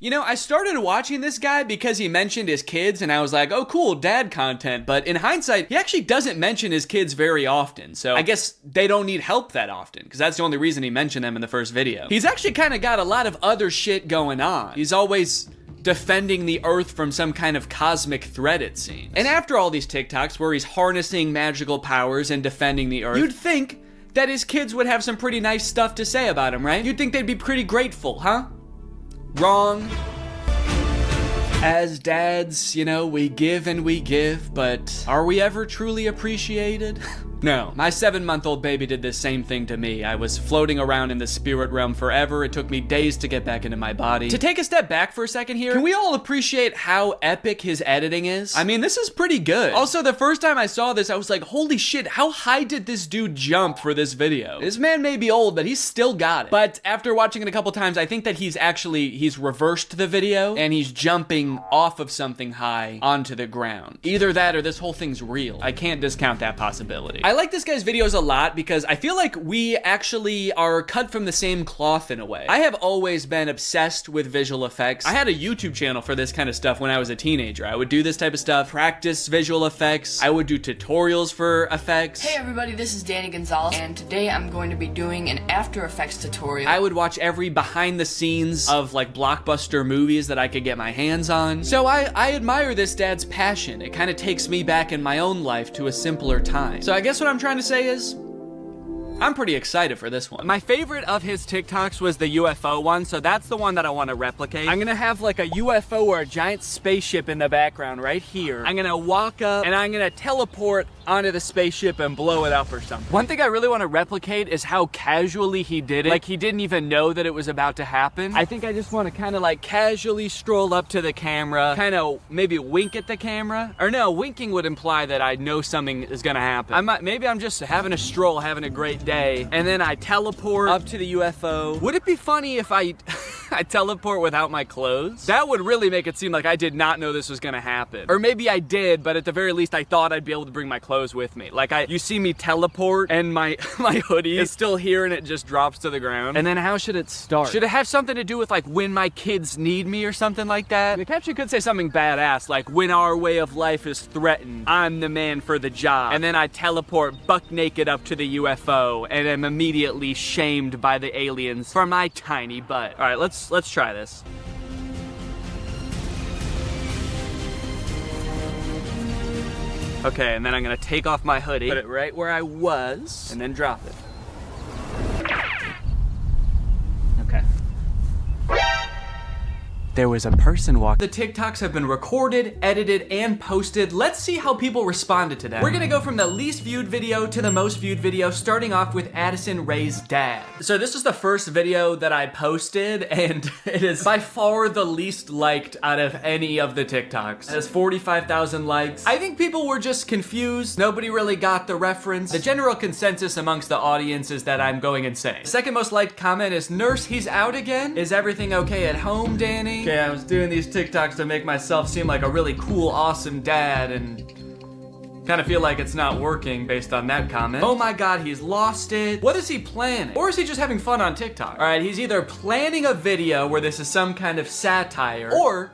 You know, I started watching this guy because he mentioned his kids and I was like, oh cool, dad content. But in hindsight, he actually doesn't mention his kids very often. So I guess they don't need help that often because that's the only reason he mentioned them in the first video. He's actually kind of got a lot of other shit going on. He's always defending the earth from some kind of cosmic threat, it seems. And after all these TikToks where he's harnessing magical powers and defending the earth, you'd think that his kids would have some pretty nice stuff to say about him, right? You'd think they'd be pretty grateful, huh? Wrong. As dads, you know, we give and we give, but are we ever truly appreciated? No. My 7-month-old baby did this same thing to me. I was floating around in the spirit realm forever. It took me days to get back into my body. To take a step back for a second here, can we all appreciate how epic his editing is? I mean, this is pretty good. Also, the first time I saw this, I was like, holy shit, how high did this dude jump for this video? This man may be old, but he's still got it. But after watching it a couple times, I think that he's reversed the video and he's jumping off of something high onto the ground. Either that or this whole thing's real. I can't discount that possibility. I like this guy's videos a lot because I feel like we actually are cut from the same cloth in a way. I have always been obsessed with visual effects. I had a YouTube channel for this kind of stuff when I was a teenager. I would do this type of stuff, practice visual effects. I would do tutorials for effects. Hey everybody, this is Danny Gonzalez, and today I'm going to be doing an After Effects tutorial. I would watch every behind the scenes of like blockbuster movies that I could get my hands on. So I admire this dad's passion. It kind of takes me back in my own life to a simpler time. So I guess what I'm trying to say is, I'm pretty excited for this one. My favorite of his TikToks was the UFO one, so that's the one that I want to replicate. I'm gonna have like a UFO or a giant spaceship in the background right here. I'm gonna walk up and I'm gonna teleport onto the spaceship and blow it up or something. One thing I really want to replicate is how casually he did it. Like he didn't even know that it was about to happen. I think I just want to kind of like casually stroll up to the camera, kind of maybe wink at the camera. Or no, winking would imply that I know something is gonna happen. Maybe I'm just having a stroll, having a great day, and then I teleport up to the UFO. Would it be funny if I I teleport without my clothes? That would really make it seem like I did not know this was gonna happen. Or maybe I did, but at the very least I thought I'd be able to bring my clothes with me. Like you see me teleport and my hoodie is still here and it just drops to the ground. And then how should it start? Should it have something to do with like when my kids need me or something like that? The caption could say something badass like when our way of life is threatened, I'm the man for the job. And then I teleport buck naked up to the UFO and am immediately shamed by the aliens for my tiny butt. All right, let's try this. Okay, and then I'm gonna take off my hoodie, put it right where I was, and then drop it. Okay. There was a person walking. The TikToks have been recorded, edited, and posted. Let's see how people responded to them. We're gonna go from the least viewed video to the most viewed video, starting off with Addison Rae's dad. So this is the first video that I posted, and it is by far the least liked out of any of the TikToks. It has 45,000 likes. I think people were just confused. Nobody really got the reference. The general consensus amongst the audience is that I'm going insane. The second most liked comment is, "Nurse, he's out again? Is everything okay at home, Danny?" Okay, I was doing these TikToks to make myself seem like a really cool, awesome dad, and kind of feel like it's not working based on that comment. Oh my god, he's lost it. What is he planning? Or is he just having fun on TikTok? All right, he's either planning a video where this is some kind of satire, or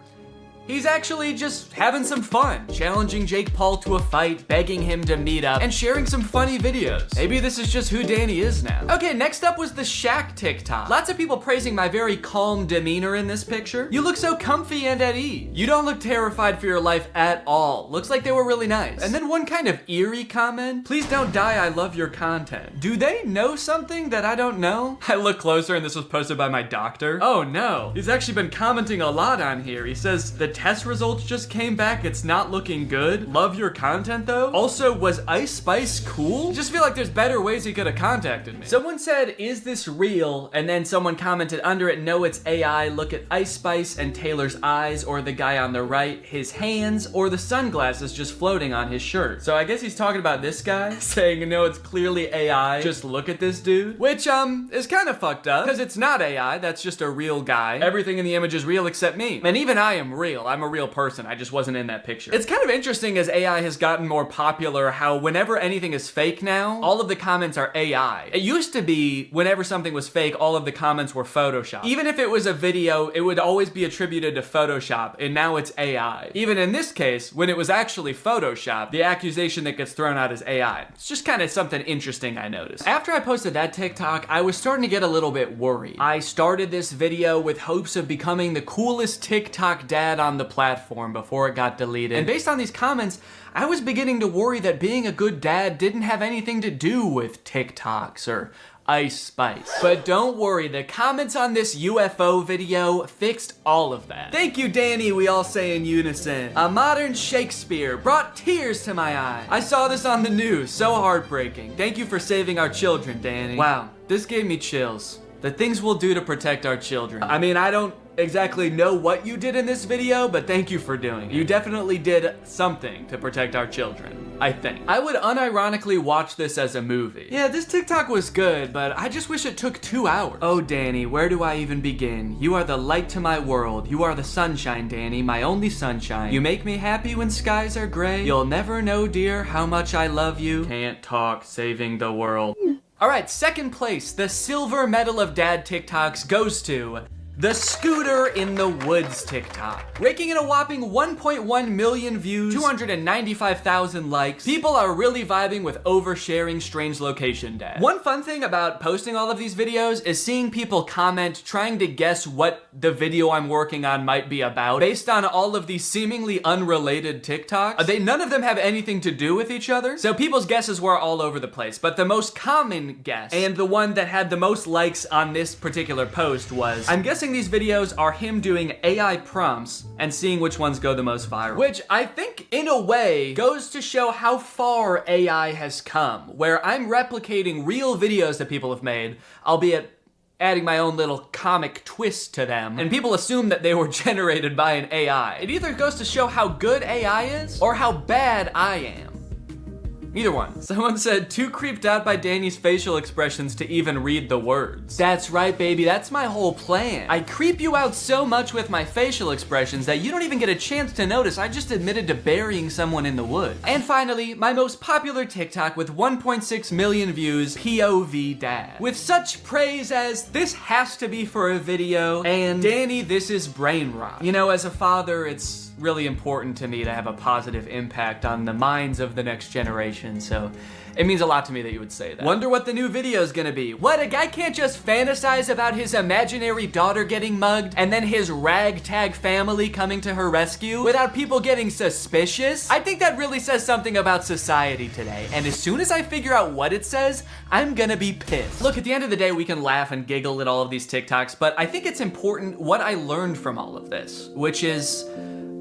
he's actually just having some fun, challenging Jake Paul to a fight, begging him to meet up, and sharing some funny videos. Maybe this is just who Danny is now. Okay, next up was the Shaq TikTok. Lots of people praising my very calm demeanor in this picture. You look so comfy and at ease. You don't look terrified for your life at all. Looks like they were really nice. And then one kind of eerie comment. Please don't die, I love your content. Do they know something that I don't know? I look closer and this was posted by my doctor. Oh no, he's actually been commenting a lot on here. He says, the test results just came back, it's not looking good. Love your content though. Also, was Ice Spice cool? Just feel like there's better ways he could have contacted me. Someone said, is this real? And then someone commented under it, no, it's AI. Look at Ice Spice and Taylor's eyes, or the guy on the right, his hands, or the sunglasses just floating on his shirt. So I guess he's talking about this guy, saying, no, it's clearly AI. Just look at this dude. Which, is kind of fucked up, because it's not AI, that's just a real guy. Everything in the image is real except me. And even I am real. I'm a real person. I just wasn't in that picture. It's kind of interesting as AI has gotten more popular how whenever anything is fake now, all of the comments are AI. It used to be whenever something was fake, all of the comments were Photoshop. Even if it was a video, it would always be attributed to Photoshop, and now it's AI. Even in this case, when it was actually Photoshop, the accusation that gets thrown out is AI. It's just kind of something interesting I noticed. After I posted that TikTok, I was starting to get a little bit worried. I started this video with hopes of becoming the coolest TikTok dad on the platform before it got deleted. And based on these comments, I was beginning to worry that being a good dad didn't have anything to do with TikToks or Ice Spice. But don't worry, the comments on this UFO video fixed all of that. Thank you, Danny, we all say in unison. A modern Shakespeare brought tears to my eyes. I saw this on the news, so heartbreaking. Thank you for saving our children, Danny. Wow, this gave me chills. The things we'll do to protect our children. I mean, I don't exactly know what you did in this video, but thank you for doing it. You definitely did something to protect our children, I think. I would unironically watch this as a movie. Yeah, this TikTok was good, but I just wish it took 2 hours. Oh, Danny, where do I even begin? You are the light to my world. You are the sunshine, Danny, my only sunshine. You make me happy when skies are gray. You'll never know, dear, how much I love you. Can't talk, saving the world. All right, second place, the silver medal of dad TikToks goes to the Scooter in the Woods TikTok. Raking in a whopping 1.1 million views, 295,000 likes. People are really vibing with oversharing strange location dad. One fun thing about posting all of these videos is seeing people comment trying to guess what the video I'm working on might be about based on all of these seemingly unrelated TikToks. None of them have anything to do with each other, so people's guesses were all over the place. But the most common guess, and the one that had the most likes on this particular post was, I'm guessing these videos are him doing AI prompts and seeing which ones go the most viral. Which I think, in a way, goes to show how far AI has come, where I'm replicating real videos that people have made, albeit adding my own little comic twist to them, and people assume that they were generated by an AI. It either goes to show how good AI is, or how bad I am. Either one. Someone said, too creeped out by Danny's facial expressions to even read the words. That's right, baby. That's my whole plan. I creep you out so much with my facial expressions that you don't even get a chance to notice I just admitted to burying someone in the woods. And finally, my most popular TikTok with 1.6 million views, POV Dad. With such praise as, this has to be for a video, and Danny, this is brain rot. You know, as a father, it's really important to me to have a positive impact on the minds of the next generation, so it means a lot to me that you would say that. Wonder what the new video is gonna be. What, a guy can't just fantasize about his imaginary daughter getting mugged and then his ragtag family coming to her rescue without people getting suspicious? I think that really says something about society today, and as soon as I figure out what it says, I'm gonna be pissed. Look, at the end of the day, we can laugh and giggle at all of these TikToks, but I think it's important what I learned from all of this, which is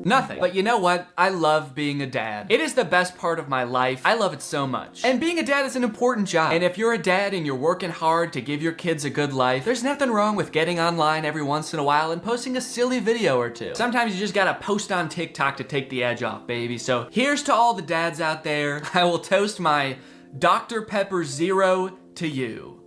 nothing. But you know what? I love being a dad. It is the best part of my life. I love it so much. And being a dad is an important job. And if you're a dad and you're working hard to give your kids a good life, there's nothing wrong with getting online every once in a while and posting a silly video or two. Sometimes you just gotta post on TikTok to take the edge off, baby. So here's to all the dads out there. I will toast my Dr. Pepper Zero to you.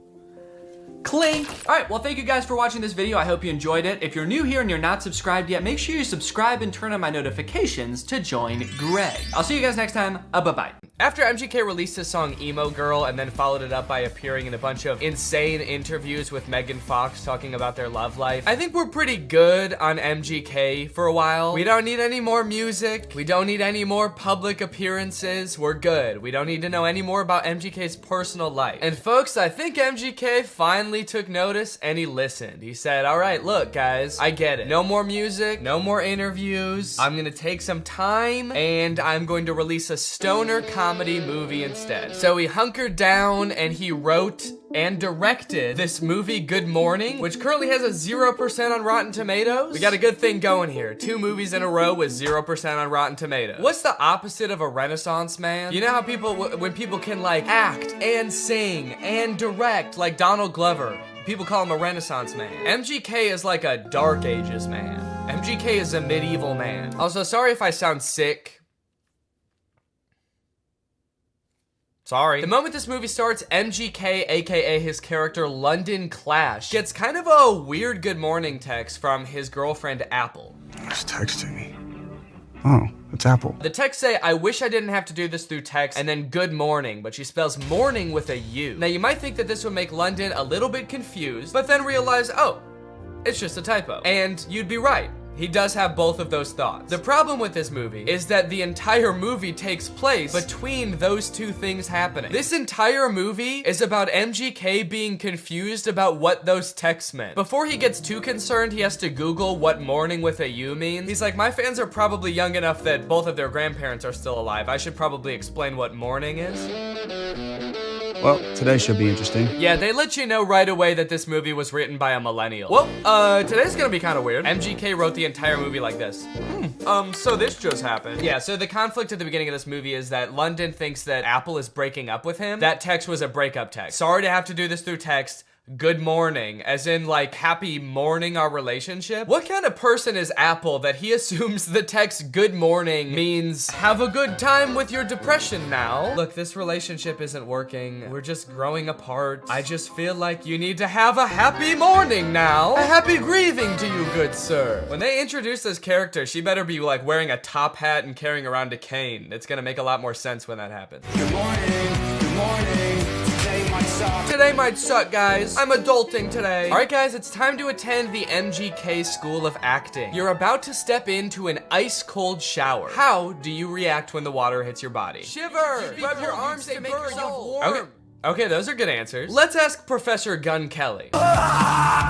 Clink! Alright, well thank you guys for watching this video. I hope you enjoyed it. If you're new here and you're not subscribed yet, make sure you subscribe and turn on my notifications to join Greg. I'll see you guys next time. Bye-bye. After MGK released his song Emo Girl and then followed it up by appearing in a bunch of insane interviews with Megan Fox talking about their love life, I think we're pretty good on MGK for a while. We don't need any more music. We don't need any more public appearances. We're good. We don't need to know any more about MGK's personal life. And folks, I think MGK finally took notice and he listened. He said, all right, look guys, I get it. No more music, no more interviews. I'm gonna take some time and I'm going to release a stoner comedy movie instead. So he hunkered down and he wrote and directed this movie, Good Morning, which currently has a 0% on Rotten Tomatoes. We got a good thing going here. 2 movies in a row with 0% on Rotten Tomatoes. What's the opposite of a Renaissance man? You know how people, when people can like act and sing and direct, like Donald Glover, people call him a Renaissance man. MGK is like a Dark Ages man. MGK is a medieval man. Also, sorry if I sound sick. Sorry. The moment this movie starts, MGK, aka his character London Clash, gets kind of a weird good morning text from his girlfriend Apple. Who's texting me? Oh, it's Apple. The texts say, I wish I didn't have to do this through text, and then good morning, but she spells morning with a U. Now you might think that this would make London a little bit confused, but then realize, oh, it's just a typo. And you'd be right. He does have both of those thoughts. The problem with this movie is that the entire movie takes place between those two things happening. This entire movie is about MGK being confused about what those texts meant. Before he gets too concerned, he has to Google what morning with a U means. He's like, my fans are probably young enough that both of their grandparents are still alive. I should probably explain what morning is. Well, today should be interesting. Yeah, they let you know right away that this movie was written by a millennial. Well, today's gonna be kind of weird. MGK wrote the entire movie like this. So this just happened. Yeah, so the conflict at the beginning of this movie is that London thinks that Apple is breaking up with him. That text was a breakup text. Sorry to have to do this through text. Good morning, as in like happy morning our relationship? What kind of person is Apple that he assumes the text good morning means have a good time with your depression now? Look, this relationship isn't working. We're just growing apart. I just feel like you need to have a happy morning now. A happy grieving to you, good sir. When they introduce this character, she better be like wearing a top hat and carrying around a cane. It's gonna make a lot more sense when that happens. Good morning, good morning. Today might suck, guys. I'm adulting today. All right, guys, it's time to attend the MGK School of Acting. You're about to step into an ice-cold shower. How do you react when the water hits your body? Shiver! Rub your arms to make yourself warm. Okay, those are good answers. Let's ask Professor Gun Kelly.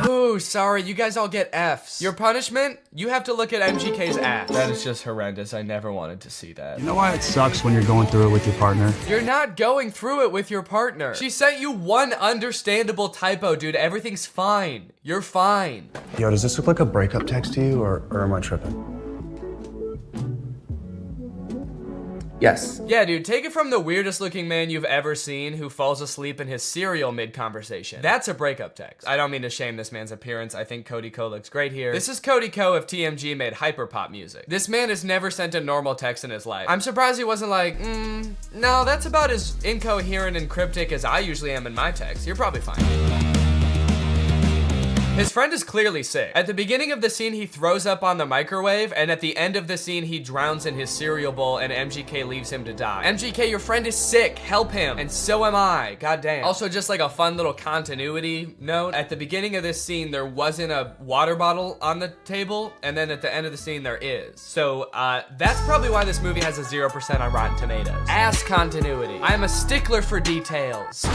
Ooh, sorry, you guys all get Fs. Your punishment? You have to look at MGK's ass. That is just horrendous. I never wanted to see that. You know why it sucks when you're going through it with your partner? You're not going through it with your partner. She sent you one understandable typo, dude. Everything's fine. You're fine. Yo, does this look like a breakup text to you, or am I tripping? Yes. Yeah, dude, take it from the weirdest looking man you've ever seen who falls asleep in his cereal mid-conversation. That's a breakup text. I don't mean to shame this man's appearance. I think Cody Ko looks great here. This is Cody Ko if TMG made hyperpop music. This man has never sent a normal text in his life. I'm surprised he wasn't like, no, that's about as incoherent and cryptic as I usually am in my text. You're probably fine. His friend is clearly sick. At the beginning of the scene, he throws up on the microwave, and at the end of the scene, he drowns in his cereal bowl, and MGK leaves him to die. MGK, your friend is sick. Help him. And so am I. Goddamn. Also, just like a fun little continuity note, at the beginning of this scene, there wasn't a water bottle on the table, and then at the end of the scene, there is. So, that's probably why this movie has a 0% on Rotten Tomatoes. Ass continuity. I'm a stickler for details.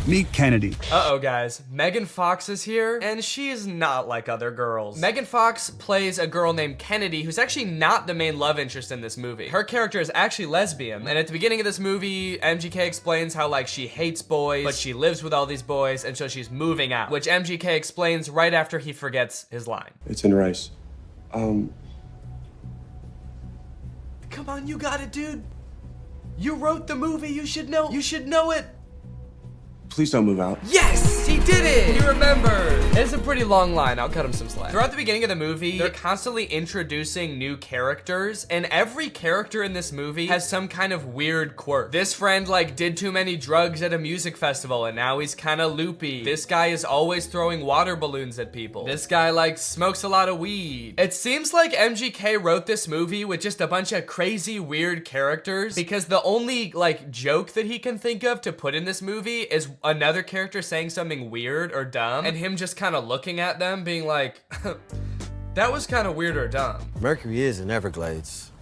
Meet Kennedy. Uh-oh, guys. Megan Fox is here, and she is not like other girls. Megan Fox plays a girl named Kennedy, who's actually not the main love interest in this movie. Her character is actually lesbian, and at the beginning of this movie, MGK explains how, like, she hates boys, but she lives with all these boys, and so she's moving out, which MGK explains right after he forgets his line. It's in rice. Come on, you got it, dude. You wrote the movie, you should know it. Please don't move out. Yes! He did it! He remembered. It's a pretty long line. I'll cut him some slack. Throughout the beginning of the movie, they're constantly introducing new characters, and every character in this movie has some kind of weird quirk. This friend, like, did too many drugs at a music festival, and now he's kind of loopy. This guy is always throwing water balloons at people. This guy, like, smokes a lot of weed. It seems like MGK wrote this movie with just a bunch of crazy, weird characters, because the only, like, joke that he can think of to put in this movie is another character saying something weird or dumb, and him just kind of looking at them being like, that was kind of weird or dumb. Mercury is in Everglades.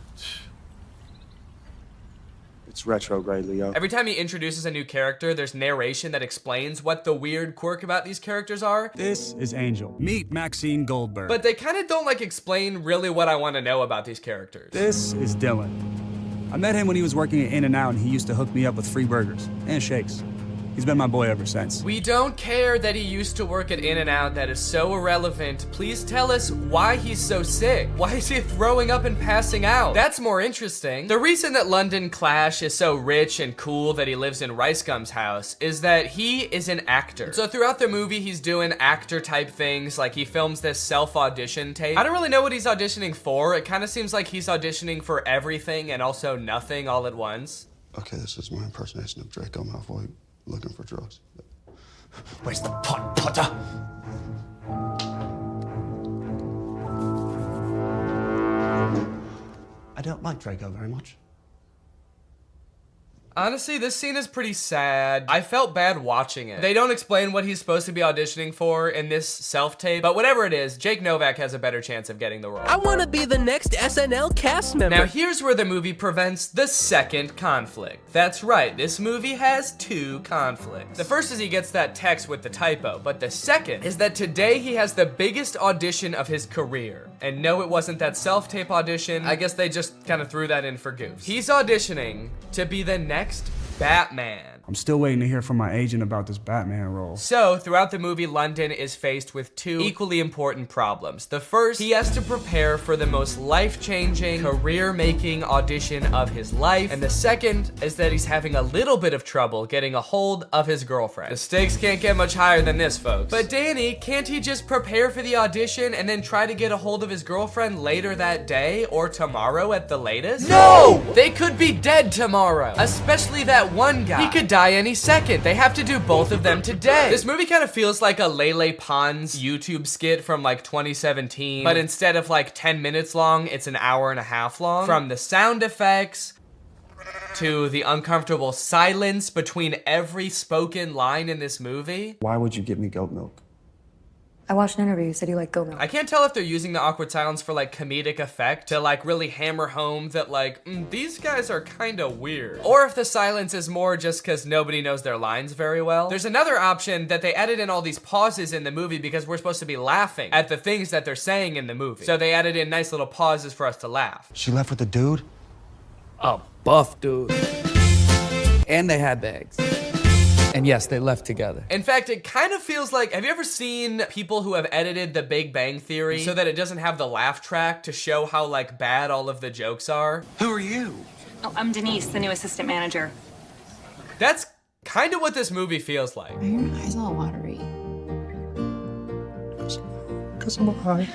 It's retrograde, Leo. Every time he introduces a new character, there's narration that explains what the weird quirk about these characters are. This is Angel. Meet Maxine Goldberg. But they kind of don't, like, explain really what I want to know about these characters. This is Dylan. I met him when he was working at In-N-Out, and he used to hook me up with free burgers and shakes. He's been my boy ever since. We don't care that he used to work at In-N-Out. That is so irrelevant. Please tell us why he's so sick. Why is he throwing up and passing out? That's more interesting. The reason that London Clash is so rich and cool that he lives in Rice Gum's house is that he is an actor. So throughout the movie, he's doing actor type things. Like, he films this self-audition tape. I don't really know what he's auditioning for. It kind of seems like he's auditioning for everything and also nothing all at once. Okay, this is my impersonation of Draco Malfoy. Looking for drugs. Where's the pot, Potter? I don't like Draco very much. Honestly, this scene is pretty sad. I felt bad watching it. They don't explain what he's supposed to be auditioning for in this self-tape, but whatever it is, Jake Novak has a better chance of getting the role. I want to be the next SNL cast member. Now here's where the movie prevents the second conflict. That's right, this movie has two conflicts. The first is he gets that text with the typo, but the second is that today he has the biggest audition of his career. And no, it wasn't that self-tape audition. I guess they just kind of threw that in for goofs. He's auditioning to be the next Batman. I'm still waiting to hear from my agent about this Batman role. So, throughout the movie, London is faced with two equally important problems. The first, he has to prepare for the most life-changing, career-making audition of his life. And the second is that he's having a little bit of trouble getting a hold of his girlfriend. The stakes can't get much higher than this, folks. But Danny, can't he just prepare for the audition and then try to get a hold of his girlfriend later that day or tomorrow at the latest? No! They could be dead tomorrow. Especially that one guy. He could die any second. They have to do both of them today. This movie kind of feels like a Lele Pons YouTube skit from like 2017, but instead of like 10 minutes long, it's an hour and a half long. From the sound effects to the uncomfortable silence between every spoken line in this movie. Why would you give me goat milk? I watched an interview. You said you like goat milk. I can't tell if they're using the awkward silence for like comedic effect to like really hammer home that like, these guys are kind of weird. Or if the silence is more just because nobody knows their lines very well. There's another option that they added in all these pauses in the movie because we're supposed to be laughing at the things that they're saying in the movie. So they added in nice little pauses for us to laugh. She left with a dude? A buff dude. And they had bags. And yes, they left together. In fact, it kind of feels like, have you ever seen people who have edited The Big Bang Theory so that it doesn't have the laugh track to show how like bad all of the jokes are? Who are you? Oh, I'm Denise, the new assistant manager. That's kind of what this movie feels like. Why are your eyes all watery? Because I'm high.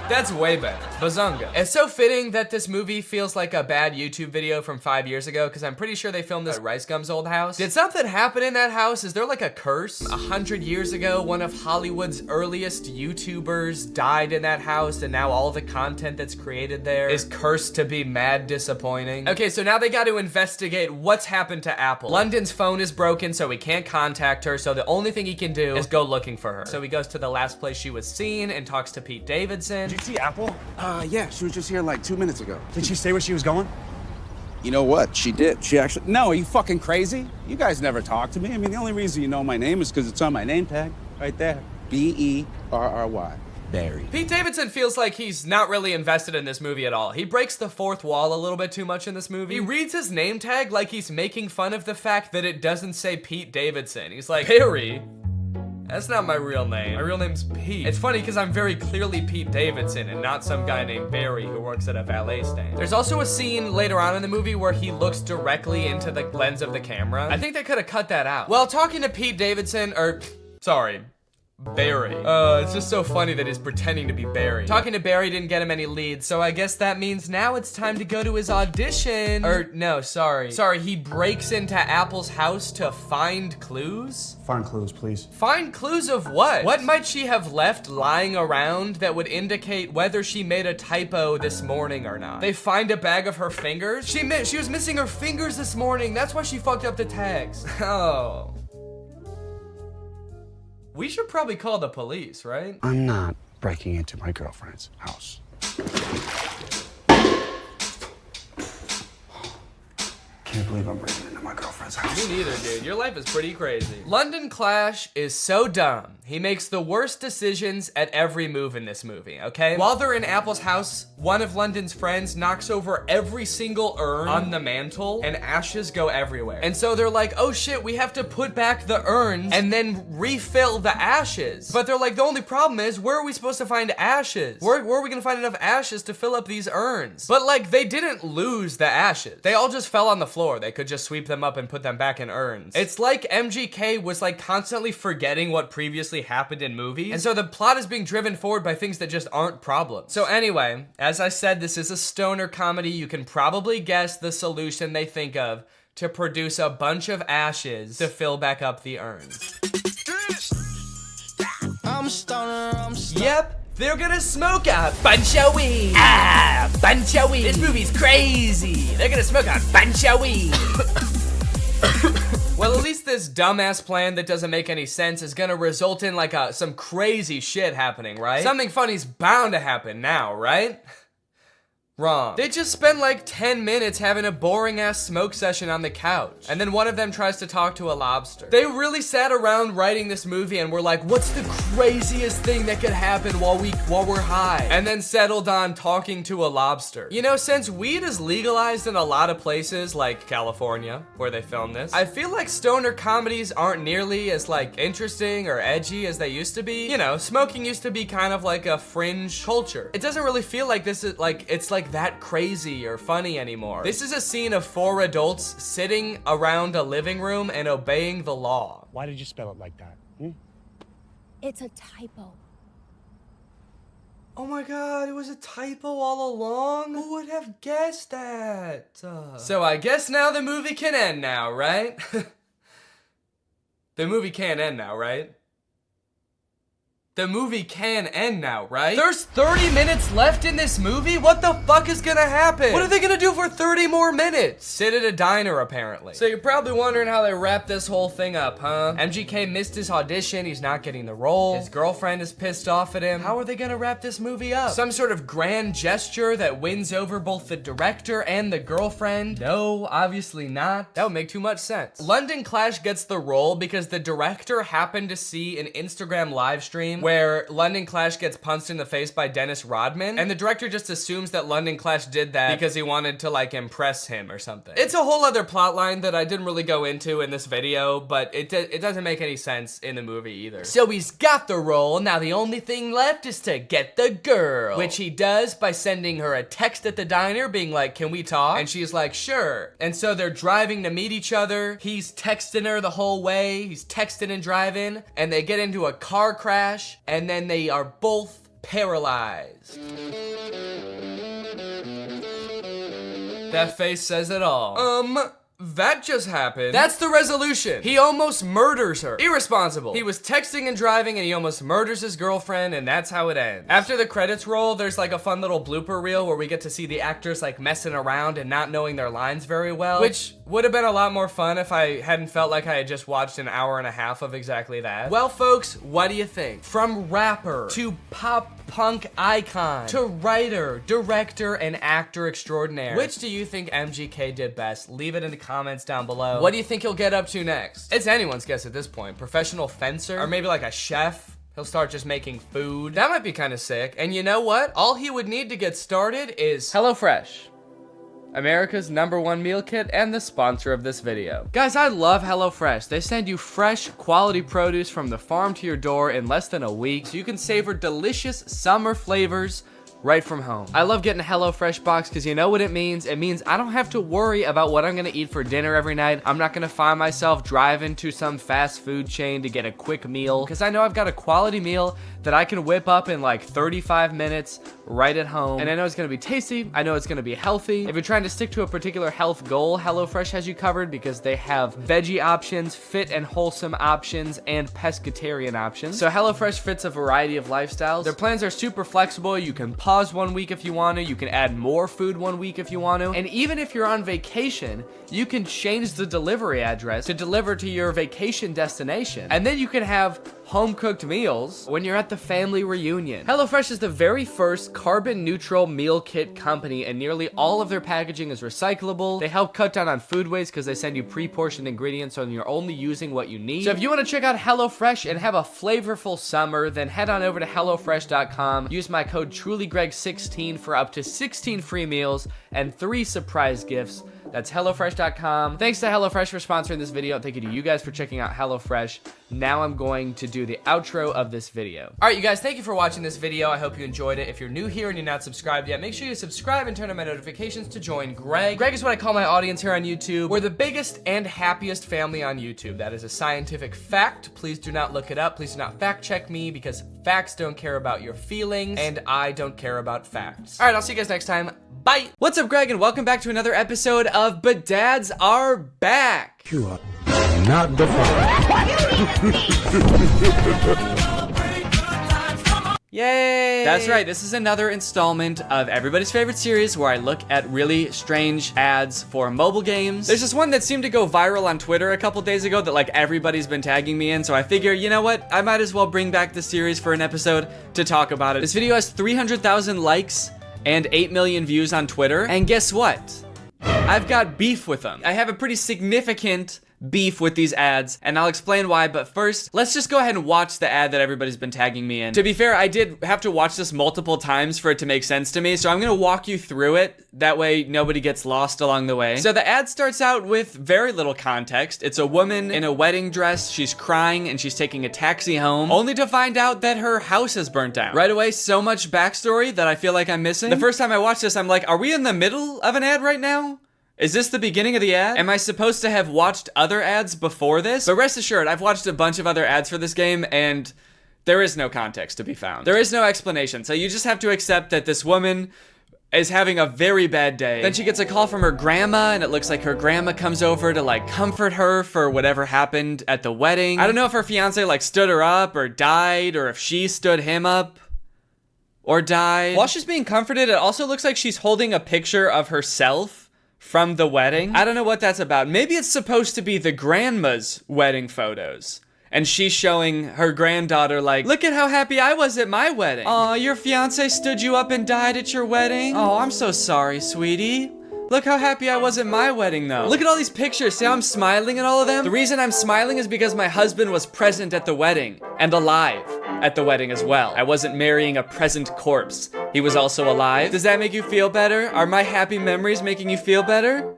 That's way better. Bazunga. It's so fitting that this movie feels like a bad YouTube video from 5 years ago, because I'm pretty sure they filmed this at Rice Gum's old house. Did something happen in that house? Is there like a curse? 100 years ago, one of Hollywood's earliest YouTubers died in that house, and now all the content that's created there is cursed to be mad disappointing. Okay, so now they got to investigate what's happened to Apple. London's phone is broken, so he can't contact her, so the only thing he can do is go looking for her. So he goes to the last place she was seen and talks to Pete Davidson. Did you see Apple? Yeah, she was just here like 2 minutes ago. Did she say where she was going? You know what? She did. She actually... No, are you fucking crazy? You guys never talk to me. I mean, the only reason you know my name is because it's on my name tag. Right there. B-E-R-R-Y. Barry. Pete Davidson feels like he's not really invested in this movie at all. He breaks the fourth wall a little bit too much in this movie. He reads his name tag like he's making fun of the fact that it doesn't say Pete Davidson. He's like, Barry? That's not my real name. My real name's Pete. It's funny because I'm very clearly Pete Davidson and not some guy named Barry who works at a valet stand. There's also a scene later on in the movie where he looks directly into the lens of the camera. I think they could have cut that out. Well, talking to Pete Davidson, Barry. It's just so funny that he's pretending to be Barry. Talking to Barry didn't get him any leads, so I guess that means now it's time to go to his audition. Sorry, he breaks into Apple's house to find clues? Find clues, please. Find clues of what? What might she have left lying around that would indicate whether she made a typo this morning or not? They find a bag of her fingers? She was missing her fingers this morning. That's why she fucked up the tags. Oh. We should probably call the police, right? I'm not breaking into my girlfriend's house. Can't believe I'm breaking into my girlfriend's house. Me neither, dude. Your life is pretty crazy. London Clash is so dumb. He makes the worst decisions at every move in this movie, okay? While they're in Apple's house, one of London's friends knocks over every single urn on the mantle, and ashes go everywhere. And so they're like, oh shit, we have to put back the urns and then refill the ashes. But they're like, the only problem is, where are we supposed to find ashes? Where are we gonna find enough ashes to fill up these urns? But like, they didn't lose the ashes. They all just fell on the floor. They could just sweep them up and put them back in urns. It's like MGK was like constantly forgetting what previously happened in movies, and so the plot is being driven forward by things that just aren't problems. So anyway, as I said, this is a stoner comedy. You can probably guess the solution they think of to produce a bunch of ashes to fill back up the urns. Yep, they're gonna smoke a bunch of weed. Bunch of weed. This movie's crazy. They're gonna smoke a bunch of weed. Well, at least this dumbass plan that doesn't make any sense is gonna result in like some crazy shit happening, right? Something funny's bound to happen now, right? Wrong. They just spend like 10 minutes having a boring ass smoke session on the couch, and then one of them tries to talk to a lobster. They really sat around writing this movie and were like, what's the craziest thing that could happen while we're high? And then settled on talking to a lobster. You know, since weed is legalized in a lot of places like California, where they filmed this, I feel like stoner comedies aren't nearly as like interesting or edgy as they used to be. You know, smoking used to be kind of like a fringe culture. It doesn't really feel like this is like, it's like that crazy or funny anymore. This is a scene of 4 adults sitting around a living room and obeying the law. Why did you spell it like that? It's a typo. Oh my god, it was a typo all along? Who would have guessed that? So I guess now the movie can end now, right? The movie can't end now, right? The movie can end now, right? There's 30 minutes left in this movie? What the fuck is gonna happen? What are they gonna do for 30 more minutes? Sit at a diner, apparently. So you're probably wondering how they wrap this whole thing up, huh? MGK missed his audition, he's not getting the role. His girlfriend is pissed off at him. How are they gonna wrap this movie up? Some sort of grand gesture that wins over both the director and the girlfriend? No, obviously not. That would make too much sense. London Clash gets the role because the director happened to see an Instagram live stream where London Clash gets punched in the face by Dennis Rodman, and the director just assumes that London Clash did that because he wanted to like impress him or something. It's a whole other plot line that I didn't really go into in this video, but it doesn't make any sense in the movie either. So he's got the role, now the only thing left is to get the girl, which he does by sending her a text at the diner being like, can we talk? And she's like, sure. And so they're driving to meet each other. He's texting her the whole way. He's texting and driving, and they get into a car crash, and then they are both paralyzed. That face says it all. That just happened. That's the resolution. He almost murders her. Irresponsible. He was texting and driving and he almost murders his girlfriend, and that's how it ends. After the credits roll, there's like a fun little blooper reel where we get to see the actors like messing around and not knowing their lines very well, which would have been a lot more fun if I hadn't felt like I had just watched an hour and a half of exactly that. Well, folks, what do you think? From rapper to pop punk icon to writer, director, and actor extraordinaire, which do you think MGK did best? Leave it in the comments down below. What do you think he'll get up to next? It's anyone's guess at this point. Professional fencer? Or maybe like a chef? He'll start just making food. That might be kind of sick. And you know what? All he would need to get started is HelloFresh, America's #1 meal kit and the sponsor of this video. Guys, I love HelloFresh. They send you fresh, quality produce from the farm to your door in less than a week, so you can savor delicious summer flavors right from home. I love getting a HelloFresh box because you know what it means? It means I don't have to worry about what I'm gonna eat for dinner every night. I'm not gonna find myself driving to some fast food chain to get a quick meal, because I know I've got a quality meal that I can whip up in like 35 minutes right at home. And I know it's gonna be tasty. I know it's gonna be healthy. If you're trying to stick to a particular health goal, HelloFresh has you covered because they have veggie options, fit and wholesome options, and pescatarian options. So HelloFresh fits a variety of lifestyles. Their plans are super flexible. You can pause 1 week if you want to. You can add more food 1 week if you want to. And even if you're on vacation, you can change the delivery address to deliver to your vacation destination. And then you can have home-cooked meals when you're at the family reunion. HelloFresh is the very first carbon-neutral meal kit company, and nearly all of their packaging is recyclable. They help cut down on food waste because they send you pre-portioned ingredients so you're only using what you need. So if you want to check out HelloFresh and have a flavorful summer, then head on over to HelloFresh.com. Use my code TrulyGreg16 for up to 16 free meals and 3 surprise gifts. That's HelloFresh.com. Thanks to HelloFresh for sponsoring this video. Thank you to you guys for checking out HelloFresh. Now I'm going to do the outro of this video. All right, you guys, thank you for watching this video. I hope you enjoyed it. If you're new here and you're not subscribed yet, make sure you subscribe and turn on my notifications to join Greg. Greg is what I call my audience here on YouTube. We're the biggest and happiest family on YouTube. That is a scientific fact. Please do not look it up. Please do not fact check me, because facts don't care about your feelings, and I don't care about facts. All right, I'll see you guys next time. Bye. What's up, Greg, and welcome back to another episode of But Dads Are Back. You are not the father. Yay! That's right, this is another installment of everybody's favorite series where I look at really strange ads for mobile games. There's this one that seemed to go viral on Twitter a couple days ago that like everybody's been tagging me in, so I figure, you know what? I might as well bring back the series for an episode to talk about it. This video has 300,000 likes and 8 million views on Twitter, and guess what? I've got beef with them. I have a pretty significant beef with these ads, and I'll explain why, but first, let's just go ahead and watch the ad that everybody's been tagging me in. To be fair, I did have to watch this multiple times for it to make sense to me, so I'm gonna walk you through it. That way, nobody gets lost along the way. So the ad starts out with very little context. It's a woman in a wedding dress. She's crying, and she's taking a taxi home, only to find out that her house has burnt down. Right away, so much backstory that I feel like I'm missing. The first time I watched this, I'm like, are we in the middle of an ad right now? Is this the beginning of the ad? Am I supposed to have watched other ads before this? But rest assured, I've watched a bunch of other ads for this game, and there is no context to be found. There is no explanation, so you just have to accept that this woman is having a very bad day. Then she gets a call from her grandma, and it looks like her grandma comes over to like comfort her for whatever happened at the wedding. I don't know if her fiance like stood her up or died, or if she stood him up or died. While she's being comforted, it also looks like she's holding a picture of herself from the wedding. I don't know what that's about. Maybe it's supposed to be the grandma's wedding photos, and she's showing her granddaughter like, look at how happy I was at my wedding. Aw, your fiance stood you up and died at your wedding? Oh, I'm so sorry, sweetie. Look how happy I was at my wedding, though. Look at all these pictures. See how I'm smiling at all of them? The reason I'm smiling is because my husband was present at the wedding and alive at the wedding as well. I wasn't marrying a present corpse. He was also alive. Does that make you feel better? Are my happy memories making you feel better?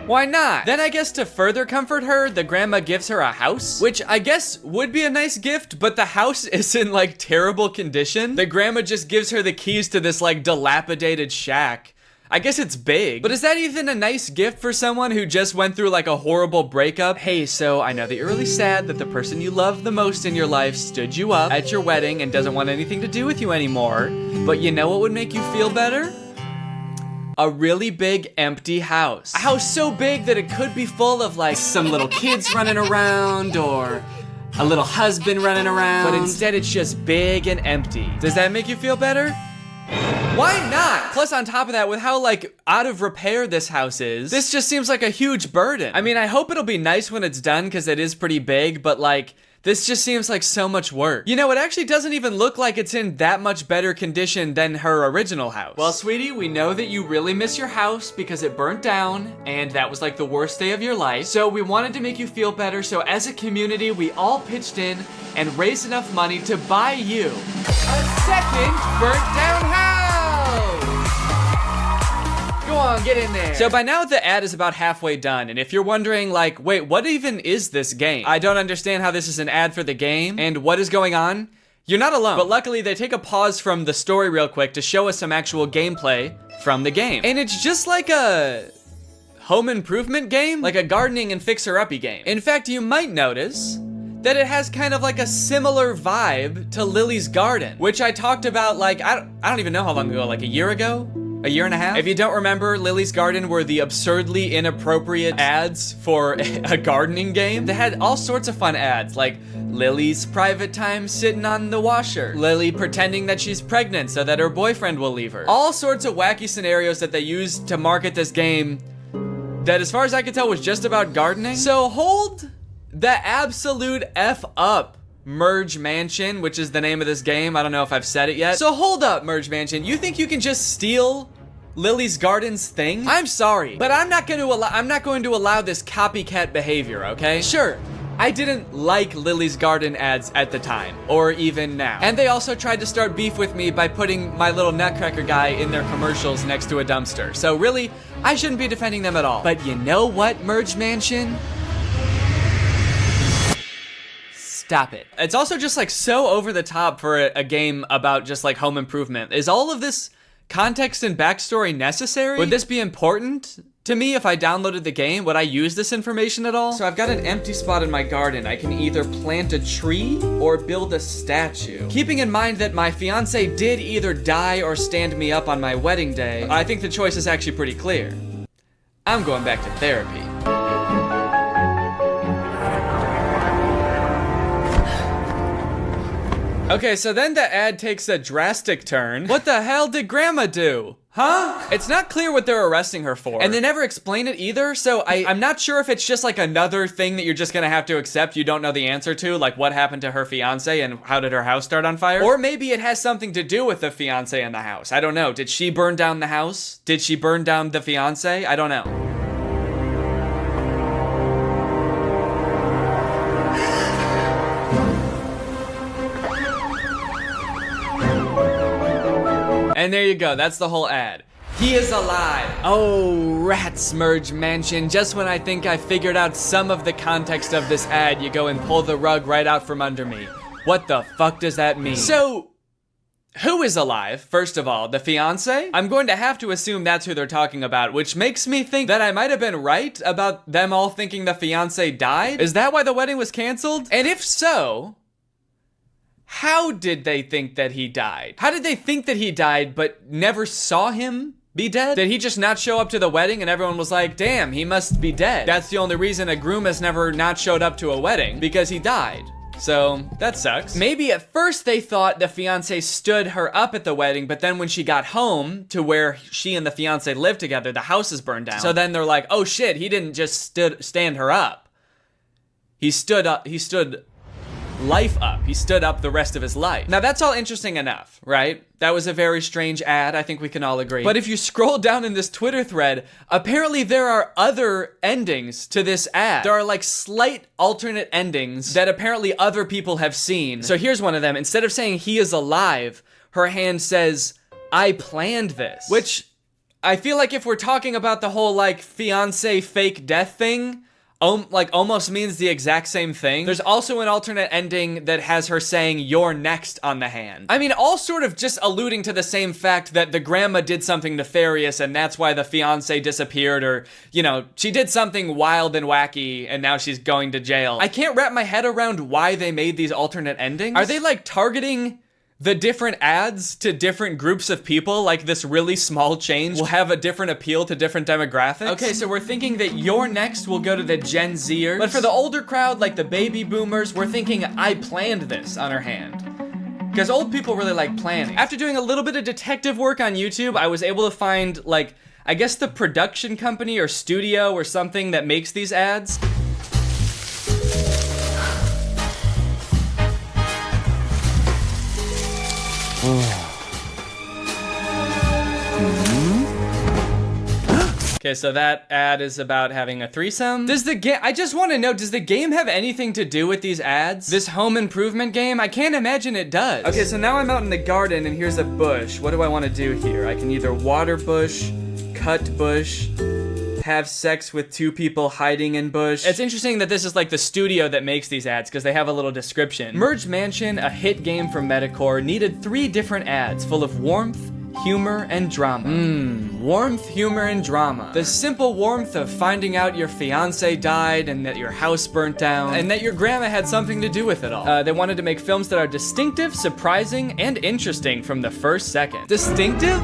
Why not? Then I guess to further comfort her, the grandma gives her a house, which I guess would be a nice gift, but the house is in like terrible condition. The grandma just gives her the keys to this like dilapidated shack. I guess it's big, but is that even a nice gift for someone who just went through like a horrible breakup? Hey, so I know that you're really sad that the person you love the most in your life stood you up at your wedding and doesn't want anything to do with you anymore, but you know what would make you feel better? A really big empty house. A house so big that it could be full of like some little kids running around or a little husband running around, but instead it's just big and empty. Does that make you feel better? Why not? Plus on top of that, with how like out of repair this house is, this just seems like a huge burden. I mean, I hope it'll be nice when it's done because it is pretty big, but like, this just seems like so much work. You know, it actually doesn't even look like it's in that much better condition than her original house. Well, sweetie, we know that you really miss your house because it burnt down and that was like the worst day of your life. So we wanted to make you feel better. So as a community, we all pitched in and raised enough money to buy you a second burnt down house. Go on, get in there. So by now the ad is about halfway done, and if you're wondering like, wait, what even is this game? I don't understand how this is an ad for the game, and what is going on? You're not alone. But luckily they take a pause from the story real quick to show us some actual gameplay from the game. And it's just like a home improvement game, like a gardening and fixer-uppy game. In fact, you might notice that it has kind of like a similar vibe to Lily's Garden, which I talked about like, I don't even know how long ago, like a year ago? A year and a half? If you don't remember, Lily's Garden were the absurdly inappropriate ads for a gardening game. They had all sorts of fun ads, like Lily's private time sitting on the washer, Lily pretending that she's pregnant so that her boyfriend will leave her. All sorts of wacky scenarios that they used to market this game that, as far as I could tell, was just about gardening. So hold the absolute F up, Merge Mansion, which is the name of this game. I don't know if I've said it yet. So hold up, Merge Mansion. You think you can just steal Lily's Garden's thing? I'm sorry, but I'm not going to allow this copycat behavior, okay? Sure, I didn't like Lily's Garden ads at the time, or even now. And they also tried to start beef with me by putting my little nutcracker guy in their commercials next to a dumpster. So really, I shouldn't be defending them at all. But you know what, Merge Mansion? Stop it. It's also just like so over the top for a game about just like home improvement. Is all of this context and backstory necessary? Would this be important to me if I downloaded the game? Would I use this information at all? So I've got an empty spot in my garden. I can either plant a tree or build a statue. Keeping in mind that my fiance did either die or stand me up on my wedding day, I think the choice is actually pretty clear. I'm going back to therapy. Okay, so then the ad takes a drastic turn. What the hell did Grandma do? Huh? It's not clear what they're arresting her for. And they never explain it either, so I'm not sure if it's just like another thing that you're just gonna have to accept you don't know the answer to, like what happened to her fiance and how did her house start on fire? Or maybe it has something to do with the fiance and the house. I don't know. Did she burn down the house? Did she burn down the fiance? I don't know. And there you go, that's the whole ad. He is alive. Oh, rats, Merge Mansion. Just when I think I figured out some of the context of this ad, you go and pull the rug right out from under me. What the fuck does that mean? So, who is alive, first of all? The fiance? I'm going to have to assume that's who they're talking about, which makes me think that I might have been right about them all thinking the fiance died? Is that why the wedding was canceled? And if so, how did they think that he died? How did they think that he died but never saw him be dead? Did he just not show up to the wedding and everyone was like, damn, he must be dead? That's the only reason a groom has never not showed up to a wedding, because he died. So, that sucks. Maybe at first they thought the fiance stood her up at the wedding, but then when she got home to where she and the fiance lived together, the house is burned down. So then they're like, oh shit, he didn't just stand her up. He stood life up. He stood up the rest of his life. Now that's all interesting enough, right? That was a very strange ad, I think we can all agree. But if you scroll down in this Twitter thread, apparently there are other endings to this ad. There are like slight alternate endings that apparently other people have seen. So here's one of them. Instead of saying he is alive, her hand says, I planned this. Which I feel like if we're talking about the whole like fiance fake death thing, like almost means the exact same thing. There's also an alternate ending that has her saying you're next on the hand. I mean, all sort of just alluding to the same fact that the grandma did something nefarious and that's why the fiance disappeared, or, you know, she did something wild and wacky and now she's going to jail. I can't wrap my head around why they made these alternate endings. Are they like targeting the different ads to different groups of people? Like this really small change will have a different appeal to different demographics? Okay, so we're thinking that You're Next will go to the Gen Zers. But for the older crowd, like the baby boomers, we're thinking I planned this on her hand. Because old people really like planning. After doing a little bit of detective work on YouTube, I was able to find like, I guess the production company or studio or something that makes these ads. Okay, so that ad is about having a threesome. Does the game, I just want to know, does the game have anything to do with these ads? This home improvement game? I can't imagine it does. Okay, so now I'm out in the garden and here's a bush. What do I want to do here? I can either water bush, cut bush, have sex with two people hiding in bush. It's interesting that this is like the studio that makes these ads because they have a little description. Merge Mansion, a hit game from Metacore, needed 3 different ads full of warmth, humor, and drama. Warmth, humor, and drama. The simple warmth of finding out your fiance died and that your house burnt down and that your grandma had something to do with it all. They wanted to make films that are distinctive, surprising, and interesting from the first second. Distinctive?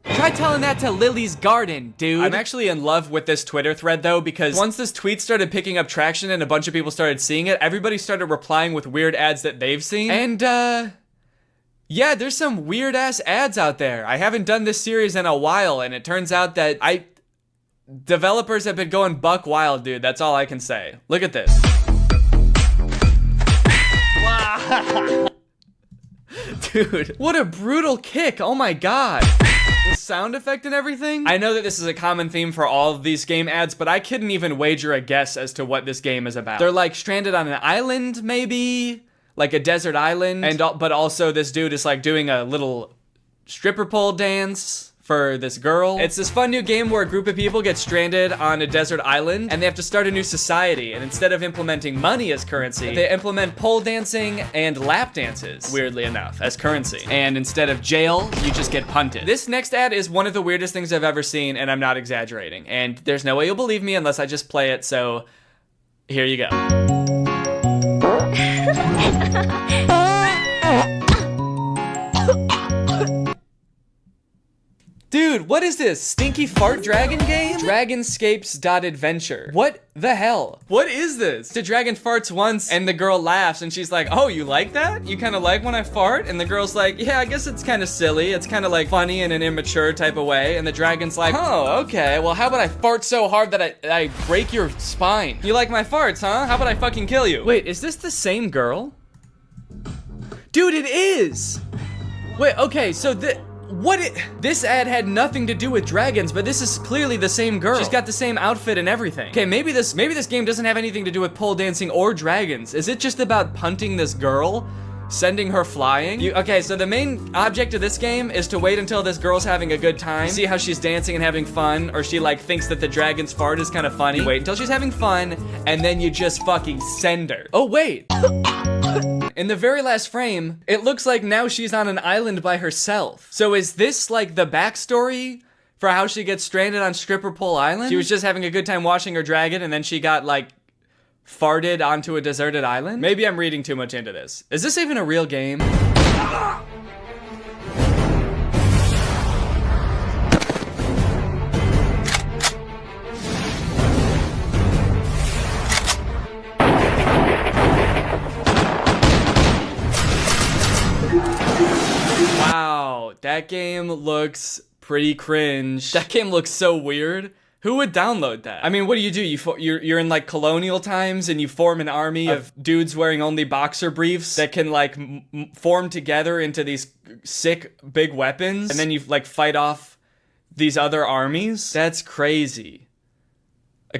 Try telling that to Lily's Garden, dude. I'm actually in love with this Twitter thread though, because once this tweet started picking up traction and a bunch of people started seeing it, everybody started replying with weird ads that they've seen. And yeah, there's some weird ass ads out there. I haven't done this series in a while, and it turns out that developers have been going buck wild, dude. That's all I can say. Look at this. Wow. Dude, what a brutal kick. Oh my god. The sound effect and everything. I know that this is a common theme for all of these game ads, but I couldn't even wager a guess as to what this game is about. They're like stranded on an island, maybe? Like a desert island, but also this dude is like doing a little stripper pole dance for this girl. It's this fun new game where a group of people get stranded on a desert island and they have to start a new society, and instead of implementing money as currency, they implement pole dancing and lap dances, weirdly enough, as currency. And instead of jail, you just get punted. This next ad is one of the weirdest things I've ever seen, and I'm not exaggerating. And there's no way you'll believe me unless I just play it, so here you go. Dude, what is this? Stinky fart dragon game? Dragonscapes.adventure. What the hell? What is this? The dragon farts once and the girl laughs and she's like, oh, you like that? You kind of like when I fart? And the girl's like, yeah, I guess it's kind of silly. It's kind of like funny in an immature type of way. And the dragon's like, oh, okay. Well, how about I fart so hard that I break your spine? You like my farts, huh? How about I fucking kill you? Wait, is this the same girl? Dude, it is! Wait, okay, so this ad had nothing to do with dragons, but this is clearly the same girl. She's got the same outfit and everything. Okay, maybe this game doesn't have anything to do with pole dancing or dragons. Is it just about punting this girl? Sending her flying? Okay, so the main object of this game is to wait until this girl's having a good time, see how she's dancing and having fun, or she like thinks that the dragon's fart is kind of funny. You wait until she's having fun, and then you just fucking send her. Oh, wait. In the very last frame, it looks like now she's on an island by herself. So is this like the backstory for how she gets stranded on Stripper Pole Island? She was just having a good time watching her dragon and then she got like farted onto a deserted island? Maybe I'm reading too much into this. Is this even a real game? Wow, that game looks pretty cringe. That game looks so weird. Who would download that? I mean, what do? You're in like colonial times and you form an army of dudes wearing only boxer briefs that can like form together into these sick big weapons, and then you like fight off these other armies? That's crazy.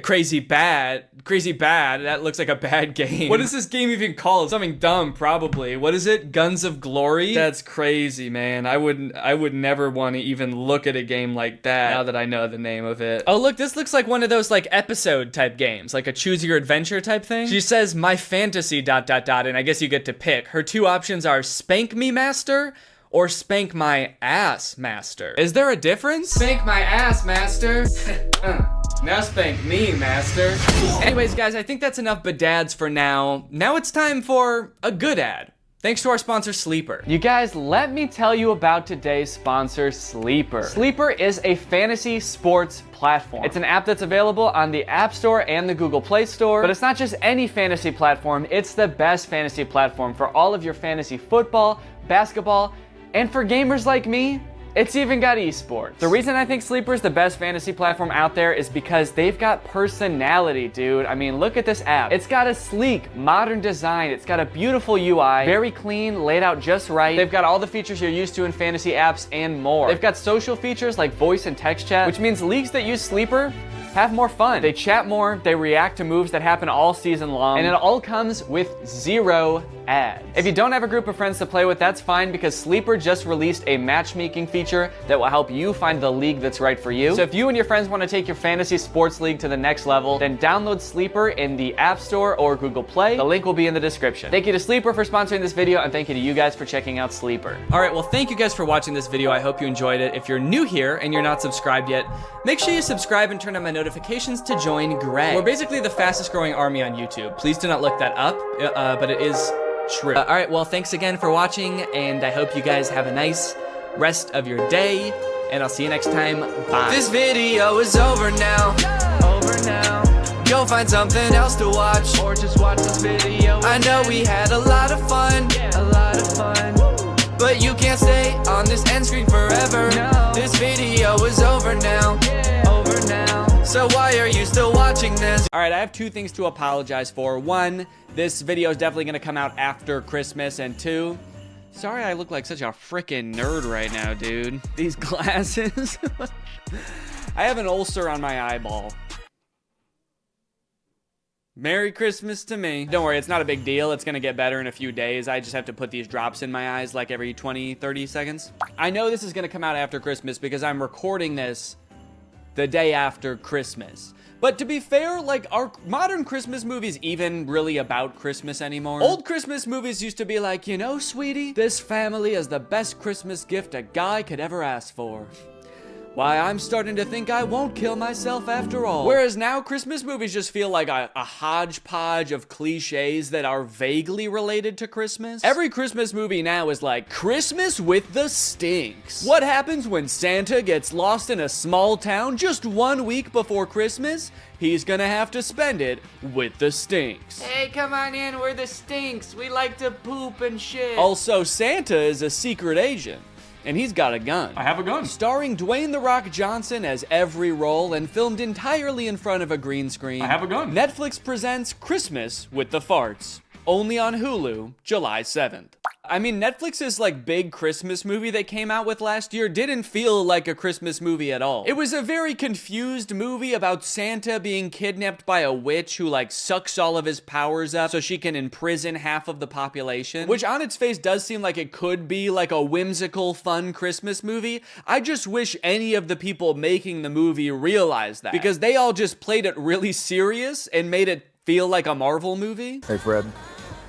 Crazy bad. That looks like a bad game. What is this game even called? Something dumb, probably. What is it? Guns of Glory? That's crazy, man. I would never want to even look at a game like that now that I know the name of it. Oh, look, this looks like one of those like episode type games, like a choose your adventure type thing. She says my fantasy ... and I guess you get to pick. Her two options are spank me master or spank my ass master. Is there a difference? Spank my ass master. Now spank me, master. Anyways, guys, I think that's enough badads for now. Now it's time for a good ad. Thanks to our sponsor, Sleeper. You guys, let me tell you about today's sponsor, Sleeper. Sleeper is a fantasy sports platform. It's an app that's available on the App Store and the Google Play Store, but it's not just any fantasy platform, it's the best fantasy platform for all of your fantasy football, basketball, and for gamers like me, it's even got esports. The reason I think Sleeper is the best fantasy platform out there is because they've got personality, dude. I mean, look at this app. It's got a sleek, modern design. It's got a beautiful UI, very clean, laid out just right. They've got all the features you're used to in fantasy apps and more. They've got social features like voice and text chat, which means leagues that use Sleeper have more fun. They chat more, they react to moves that happen all season long, and it all comes with 0 ads. If you don't have a group of friends to play with, that's fine because Sleeper just released a matchmaking feature that will help you find the league that's right for you. So if you and your friends want to take your fantasy sports league to the next level, then download Sleeper in the App Store or Google Play. The link will be in the description. Thank you to Sleeper for sponsoring this video, and thank you to you guys for checking out Sleeper. All right, well, thank you guys for watching this video. I hope you enjoyed it. If you're new here and you're not subscribed yet, make sure you subscribe and turn on my notifications to join Greg. We're basically the fastest growing army on YouTube. Please do not look that up, but it is true. All right, well, thanks again for watching, and I hope you guys have a nice rest of your day, and I'll see you next time. Bye. This video is over now. Go find something else to watch, or just watch this video. I know we had a lot of fun, but you can't stay on this end screen forever. This video is over now. So why are you still watching this? All right, I have 2 things to apologize for. 1, this video is definitely gonna come out after Christmas, and 2, sorry I look like such a freaking nerd right now, dude. These glasses. I have an ulcer on my eyeball. Merry Christmas to me. Don't worry, it's not a big deal. It's gonna get better in a few days. I just have to put these drops in my eyes like every 20, 30 seconds. I know this is gonna come out after Christmas because I'm recording this the day after Christmas. But to be fair, like, are modern Christmas movies even really about Christmas anymore? Old Christmas movies used to be like, you know, sweetie, this family is the best Christmas gift a guy could ever ask for. Why, I'm starting to think I won't kill myself after all. Whereas now, Christmas movies just feel like a hodgepodge of cliches that are vaguely related to Christmas. Every Christmas movie now is like, Christmas with the Stinks. What happens when Santa gets lost in a small town just 1 week before Christmas? He's gonna have to spend it with the Stinks. Hey, come on in, we're the Stinks. We like to poop and shit. Also, Santa is a secret agent. And he's got a gun. I have a gun. Starring Dwayne "The Rock" Johnson as every role and filmed entirely in front of a green screen. I have a gun. Netflix presents Christmas with the Farts. Only on Hulu, July 7th. I mean, Netflix's like big Christmas movie they came out with last year didn't feel like a Christmas movie at all. It was a very confused movie about Santa being kidnapped by a witch who like sucks all of his powers up so she can imprison half of the population, which on its face does seem like it could be like a whimsical, fun Christmas movie. I just wish any of the people making the movie realized that, because they all just played it really serious and made it feel like a Marvel movie. Hey, Fred.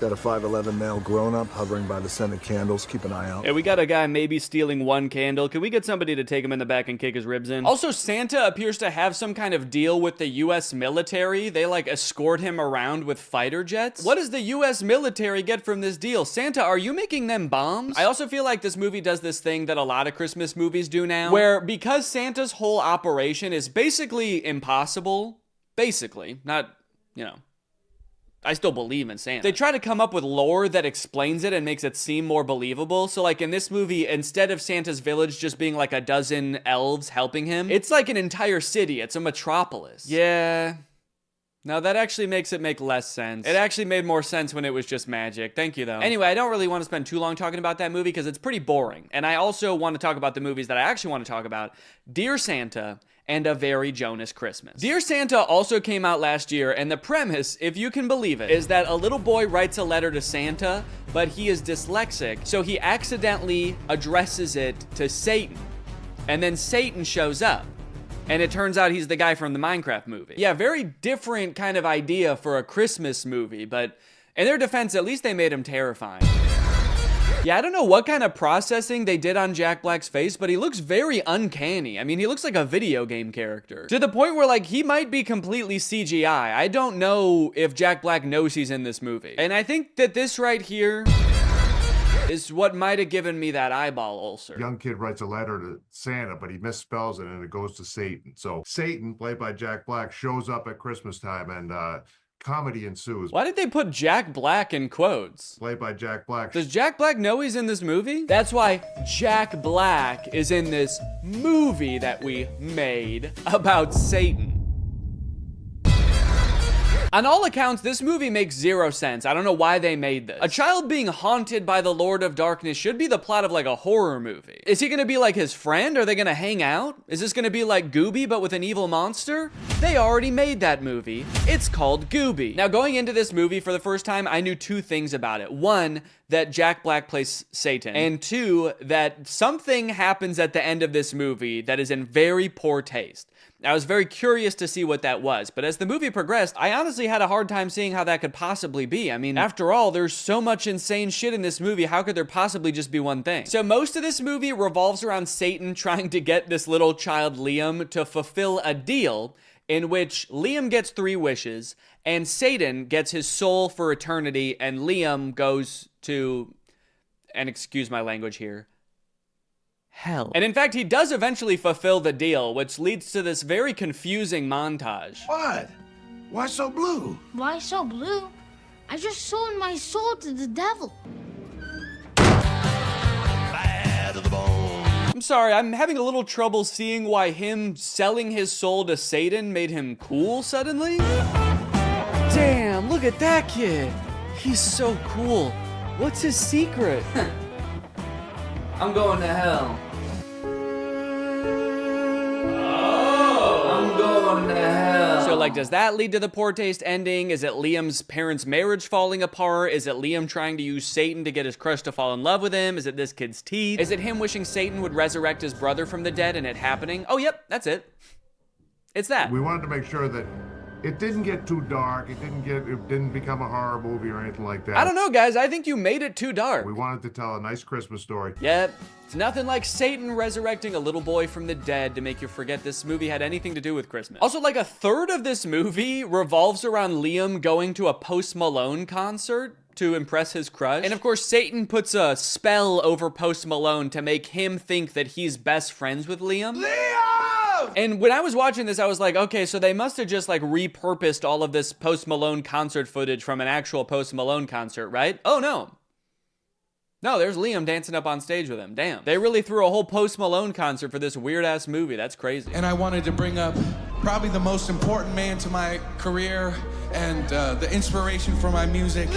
Got a 5'11" male grown-up hovering by the scented candles. Keep an eye out. Yeah, we got a guy maybe stealing 1 candle. Can we get somebody to take him in the back and kick his ribs in? Also, Santa appears to have some kind of deal with the US military. They like escort him around with fighter jets. What does the US military get from this deal? Santa, are you making them bombs? I also feel like this movie does this thing that a lot of Christmas movies do now, where because Santa's whole operation is basically impossible, basically, not, you know, I still believe in Santa. They try to come up with lore that explains it and makes it seem more believable. So like in this movie, instead of Santa's village just being like a dozen elves helping him, it's like an entire city. It's a metropolis. Yeah. No, that actually makes it make less sense. It actually made more sense when it was just magic. Thank you, though. Anyway, I don't really want to spend too long talking about that movie because it's pretty boring. And I also want to talk about the movies that I actually want to talk about. Dear Santa and A Very Jonas Christmas. Dear Santa also came out last year, and the premise, if you can believe it, is that a little boy writes a letter to Santa, but he is dyslexic, so he accidentally addresses it to Satan. And then Satan shows up. And it turns out he's the guy from the Minecraft movie. Yeah, very different kind of idea for a Christmas movie, but in their defense, at least they made him terrifying. Yeah, I don't know what kind of processing they did on Jack Black's face, but he looks very uncanny. I mean, he looks like a video game character. To the point where, like, he might be completely CGI. I don't know if Jack Black knows he's in this movie. And I think that this right here is what might have given me that eyeball ulcer. Young kid writes a letter to Santa, but he misspells it and it goes to Satan. So Satan, played by Jack Black, shows up at Christmas time and comedy ensues. Why did they put Jack Black in quotes? Played by Jack Black. Does Jack Black know he's in this movie? That's why Jack Black is in this movie that we made about Satan. On all accounts, this movie makes zero sense. I don't know why they made this. A child being haunted by the Lord of Darkness should be the plot of like a horror movie. Is he gonna be like his friend? Are they gonna hang out? Is this gonna be like Gooby but with an evil monster? They already made that movie. It's called Gooby. Now going into this movie for the first time, I knew two things about it. One, that Jack Black plays Satan. And two, that something happens at the end of this movie that is in very poor taste. I was very curious to see what that was, but as the movie progressed, I honestly had a hard time seeing how that could possibly be. I mean, after all, there's so much insane shit in this movie, how could there possibly just be one thing? So most of this movie revolves around Satan trying to get this little child Liam to fulfill a deal in which Liam gets 3 wishes, and Satan gets his soul for eternity, and Liam goes to, and excuse my language here, hell. And in fact, he does eventually fulfill the deal, which leads to this very confusing montage. What? Why so blue? Why so blue? I just sold my soul to the devil. Bad to the bone. I'm sorry, I'm having a little trouble seeing why him selling his soul to Satan made him cool suddenly. Damn, look at that kid. He's so cool. What's his secret? I'm going to hell. Oh, I'm going to hell. So, like, does that lead to the poor taste ending? Is it Liam's parents' marriage falling apart? Is it Liam trying to use Satan to get his crush to fall in love with him? Is it this kid's teeth? Is it him wishing Satan would resurrect his brother from the dead and it happening? Oh, yep, that's it. It's that. We wanted to make sure that it didn't get too dark. It didn't become a horror movie or anything like that. I don't know, guys. I think you made it too dark. We wanted to tell a nice Christmas story. Yep. It's nothing like Satan resurrecting a little boy from the dead to make you forget this movie had anything to do with Christmas. Also, like a third of this movie revolves around Liam going to a Post Malone concert to impress his crush. And of course, Satan puts a spell over Post Malone to make him think that he's best friends with Liam. And when I was watching this, I was like, okay, so they must have just like repurposed all of this Post Malone concert footage from an actual Post Malone concert, right? Oh no. No, there's Liam dancing up on stage with him. Damn. They really threw a whole Post Malone concert for this weird ass movie. That's crazy. And I wanted to bring up probably the most important man to my career and the inspiration for my music.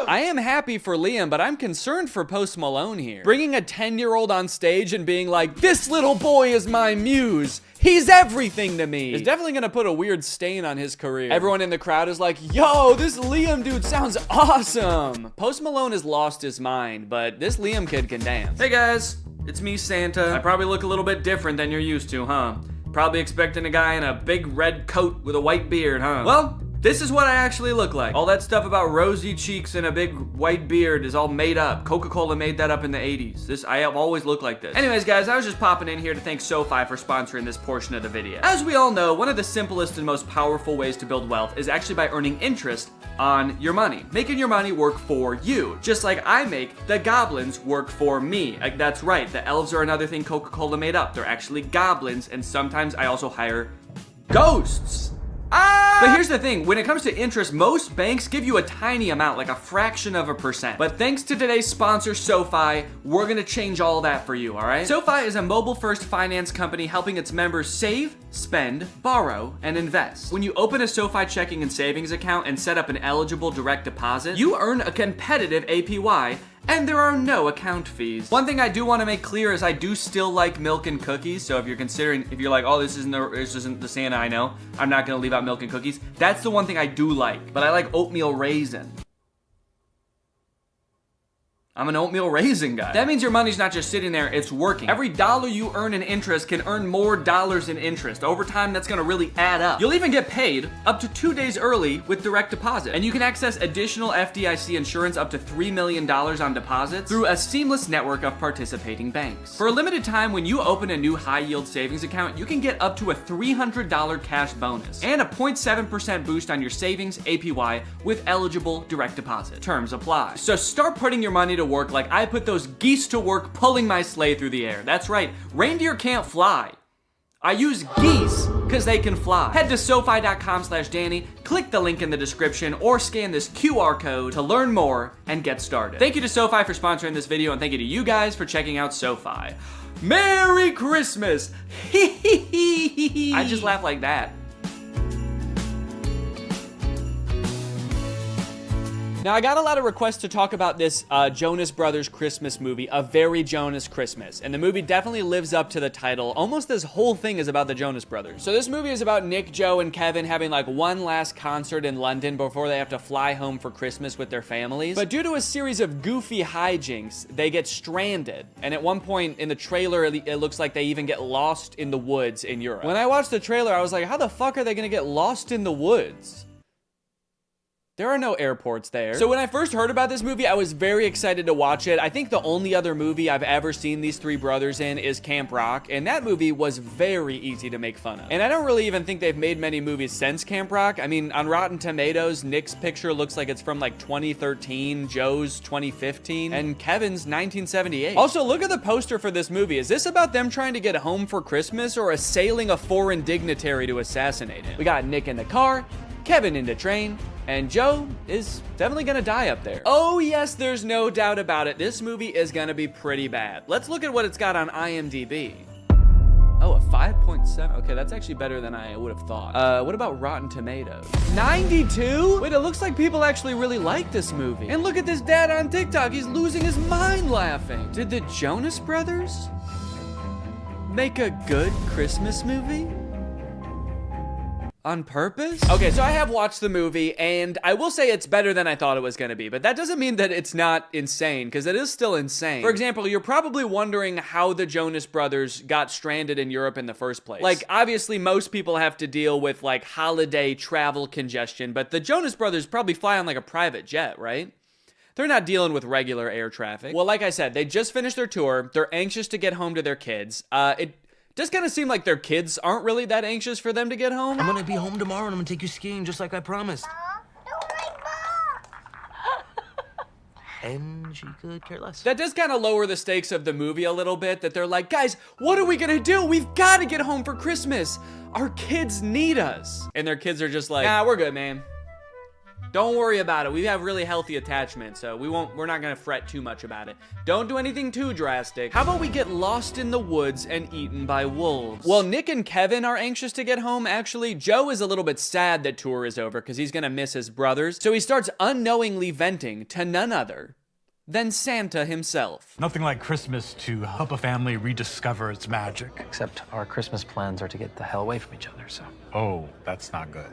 I am happy for Liam, but I'm concerned for Post Malone here. Bringing a 10-year-old on stage and being like, this little boy is my muse. He's everything to me. It's definitely gonna put a weird stain on his career. Everyone in the crowd is like, yo, this Liam dude sounds awesome. Post Malone has lost his mind, but this Liam kid can dance. Hey guys, it's me, Santa. I probably look a little bit different than you're used to, huh? Probably expecting a guy in a big red coat with a white beard, huh? Well, this is what I actually look like. All that stuff about rosy cheeks and a big white beard is all made up. Coca-Cola made that up in the 80s. I have always looked like this. Anyways, guys, I was just popping in here to thank SoFi for sponsoring this portion of the video. As we all know, one of the simplest and most powerful ways to build wealth is actually by earning interest on your money. Making your money work for you. Just like I make the goblins work for me. Like, that's right, the elves are another thing Coca-Cola made up. They're actually goblins, and sometimes I also hire ghosts. Ah! But here's the thing, when it comes to interest, most banks give you a tiny amount, like a fraction of a percent. But thanks to today's sponsor, SoFi, we're gonna change all that for you, all right? SoFi is a mobile-first finance company helping its members save, spend, borrow, and invest. When you open a SoFi checking and savings account and set up an eligible direct deposit, you earn a competitive APY, and there are no account fees. One thing I do want to make clear is I do still like milk and cookies. So if you're like, oh, this isn't the Santa I know, I'm not gonna leave out milk and cookies. That's the one thing I do like, but I like oatmeal raisin. I'm an oatmeal raisin guy. That means your money's not just sitting there, it's working. Every dollar you earn in interest can earn more dollars in interest. Over time, that's gonna really add up. You'll even get paid up to 2 days early with direct deposit. And you can access additional FDIC insurance up to $3 million on deposits through a seamless network of participating banks. For a limited time, when you open a new high-yield savings account, you can get up to a $300 cash bonus and a 0.7% boost on your savings APY with eligible direct deposit. Terms apply. So start putting your money to work like I put those geese to work pulling my sleigh through the air. That's right, reindeer can't fly. I use geese because they can fly. Head to SoFi.com/Danny, click the link in the description, or scan this QR code to learn more and get started. Thank you to SoFi for sponsoring this video, and thank you to you guys for checking out SoFi. Merry Christmas! I just laugh like that. Now, I got a lot of requests to talk about this Jonas Brothers Christmas movie, A Very Jonas Christmas. And the movie definitely lives up to the title. Almost this whole thing is about the Jonas Brothers. So this movie is about Nick, Joe, and Kevin having like one last concert in London before they have to fly home for Christmas with their families. But due to a series of goofy hijinks, they get stranded. And at one point in the trailer, it looks like they even get lost in the woods in Europe. When I watched the trailer, I was like, how the fuck are they gonna get lost in the woods? There are no airports there. So when I first heard about this movie, I was very excited to watch it. I think the only other movie I've ever seen these three brothers in is Camp Rock, and that movie was very easy to make fun of. And I don't really even think they've made many movies since Camp Rock. I mean, on Rotten Tomatoes, Nick's picture looks like it's from like 2013, Joe's 2015, and Kevin's 1978. Also, look at the poster for this movie. Is this about them trying to get home for Christmas or assailing a foreign dignitary to assassinate him? We got Nick in the car, Kevin in the train, and Joe is definitely gonna die up there. Oh yes, there's no doubt about it. This movie is gonna be pretty bad. Let's look at what it's got on IMDb. Oh, a 5.7. Okay, that's actually better than I would have thought. What about Rotten Tomatoes? 92? Wait, it looks like people actually really like this movie. And look at this dad on TikTok. He's losing his mind laughing. Did the Jonas Brothers make a good Christmas movie? On purpose? Okay, so I have watched the movie, and I will say it's better than I thought it was gonna be, but that doesn't mean that it's not insane, because it is still insane. For example, you're probably wondering how the Jonas Brothers got stranded in Europe in the first place. Like, obviously, most people have to deal with, like, holiday travel congestion, but the Jonas Brothers probably fly on, like, a private jet, right? They're not dealing with regular air traffic. Well, like I said, they just finished their tour. They're anxious to get home to their kids. It does kind of seem like their kids aren't really that anxious for them to get home. I'm gonna be home tomorrow and I'm gonna take you skiing just like I promised. And she could care less. That does kind of lower the stakes of the movie a little bit, that they're like, guys, what are we gonna do? We've gotta get home for Christmas. Our kids need us. And their kids are just like, nah, we're good, man. Don't worry about it. We have really healthy attachment, so we're not gonna fret too much about it. Don't do anything too drastic. How about we get lost in the woods and eaten by wolves? Well, Nick and Kevin are anxious to get home, actually. Joe is a little bit sad that tour is over because he's gonna miss his brothers. So he starts unknowingly venting to none other than Santa himself. Nothing like Christmas to help a family rediscover its magic. Except our Christmas plans are to get the hell away from each other, so. Oh, that's not good.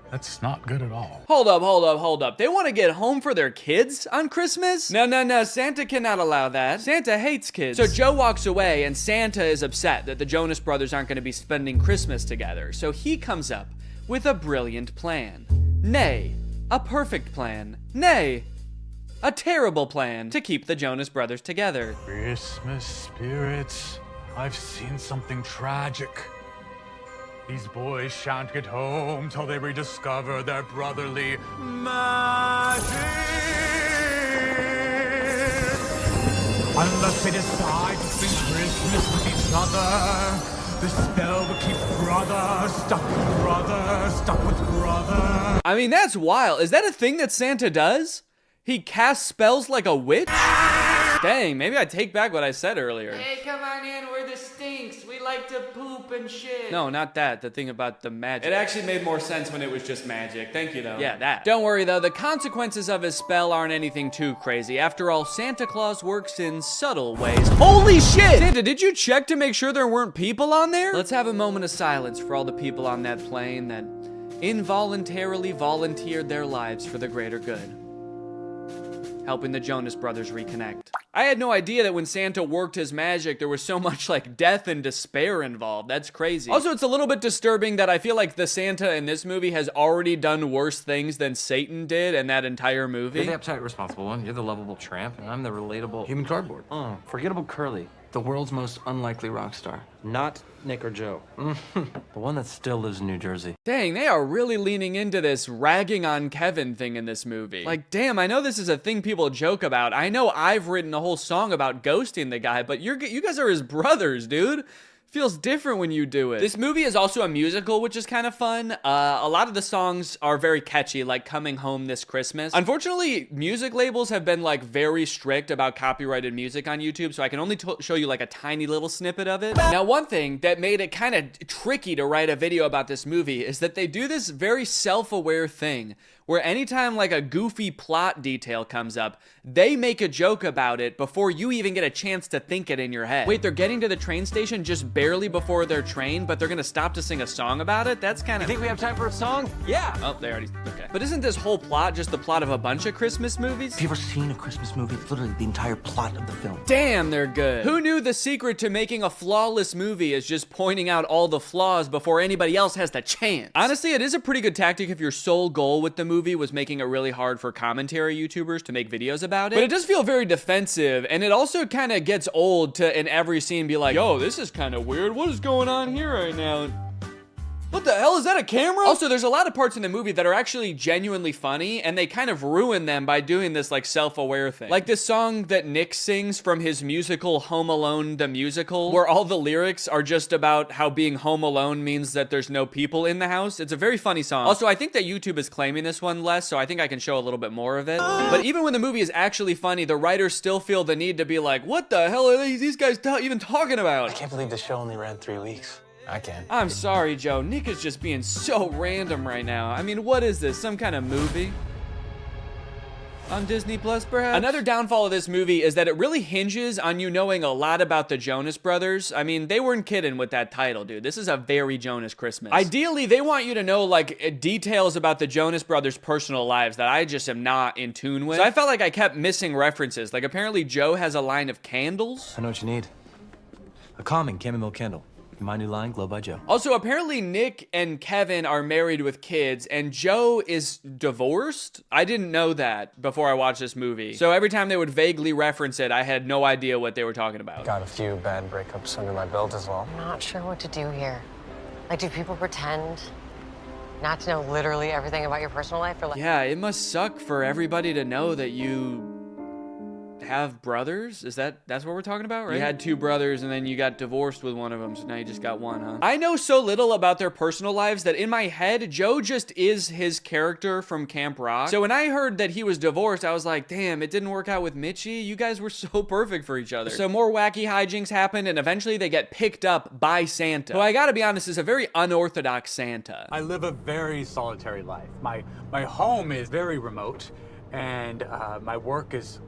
That's not good at all. Hold up. They want to get home for their kids on Christmas? No. Santa cannot allow that. Santa hates kids. So Joe walks away, and Santa is upset that the Jonas Brothers aren't going to be spending Christmas together. So he comes up with a brilliant plan. Nay, a perfect plan. Nay, a terrible plan to keep the Jonas Brothers together. Christmas spirits, I've seen something tragic. These boys shan't get home till they rediscover their brotherly magic. Unless they decide to spend Christmas with each other, the spell will keep brothers Stuck with brother, stuck with brother. I mean, that's wild. Is that a thing that Santa does? He casts spells like a witch? Dang, maybe I take back what I said earlier. Hey, come on in, we're the Stinks. We like to poop and shit. No, not that. The thing about the magic. It actually made more sense when it was just magic. Thank you, though. Yeah, that. Don't worry, though. The consequences of his spell aren't anything too crazy. After all, Santa Claus works in subtle ways. Holy shit! Santa, did you check to make sure there weren't people on there? Let's have a moment of silence for all the people on that plane that involuntarily volunteered their lives for the greater good. Helping the Jonas Brothers reconnect. I had no idea that when Santa worked his magic, there was so much like death and despair involved. That's crazy. Also, it's a little bit disturbing that I feel like the Santa in this movie has already done worse things than Satan did in that entire movie. You're the uptight, responsible one. You're the lovable tramp, and I'm the relatable human cardboard. Forgettable Curly, the world's most unlikely rock star. Not Nick or Joe. The one that still lives in New Jersey. Dang, they are really leaning into this ragging on Kevin thing in this movie. Like, damn, I know this is a thing people joke about. I know I've written a whole song about ghosting the guy, but you guys are his brothers, dude. Feels different when you do it. This movie is also a musical, which is kind of fun. A lot of the songs are very catchy, like Coming Home This Christmas. Unfortunately, music labels have been like very strict about copyrighted music on YouTube, so I can only show you like a tiny little snippet of it. Now, one thing that made it kind of tricky to write a video about this movie is that they do this very self-aware thing where anytime like a goofy plot detail comes up, they make a joke about it before you even get a chance to think it in your head. Wait, they're getting to the train station just barely before their train, but they're gonna stop to sing a song about it? That's kind of... You think we have time for a song? Yeah. Oh, they already... Okay. But isn't this whole plot just the plot of a bunch of Christmas movies? Have you ever seen a Christmas movie? It's literally the entire plot of the film. Damn, they're good. Who knew the secret to making a flawless movie is just pointing out all the flaws before anybody else has the chance? Honestly, it is a pretty good tactic if your sole goal with the movie was making it really hard for commentary YouTubers to make videos about it. But it does feel very defensive, and it also kind of gets old to, in every scene, be like, yo, this is kind of weird. What is going on here right now? What the hell, is that a camera? Also, there's a lot of parts in the movie that are actually genuinely funny, and they kind of ruin them by doing this like self-aware thing. Like this song that Nick sings from his musical Home Alone the Musical, where all the lyrics are just about how being home alone means that there's no people in the house. It's a very funny song. Also, I think that YouTube is claiming this one less, so I think I can show a little bit more of it. But even when the movie is actually funny, the writers still feel the need to be like, what the hell are these guys even talking about? I can't believe the show only ran 3 weeks. I can. I'm sorry, Joe. Nick is just being so random right now. I mean, what is this? Some kind of movie? On Disney Plus, perhaps? Another downfall of this movie is that it really hinges on you knowing a lot about the Jonas Brothers. I mean, they weren't kidding with that title, dude. This is a very Jonas Christmas. Ideally, they want you to know, like, details about the Jonas Brothers' personal lives that I just am not in tune with. So I felt like I kept missing references. Like, apparently Joe has a line of candles. I know what you need. A calming chamomile candle. My new line, Glow by Joe. Also, apparently Nick and Kevin are married with kids, and Joe is divorced? I didn't know that before I watched this movie. So every time they would vaguely reference it, I had no idea what they were talking about. Got a few bad breakups under my belt as well. I'm not sure what to do here. Like, do people pretend not to know literally everything about your personal life? Or like... Yeah, it must suck for everybody to know that you have brothers? That's what we're talking about, right? You had 2 brothers and then you got divorced with one of them, so now you just got one, huh? I know so little about their personal lives that in my head, Joe just is his character from Camp Rock. So when I heard that he was divorced, I was like, damn, it didn't work out with Mitchie. You guys were so perfect for each other. So more wacky hijinks happened, and eventually they get picked up by Santa, who I gotta be honest is a very unorthodox Santa. I live a very solitary life. My home is very remote, and my work is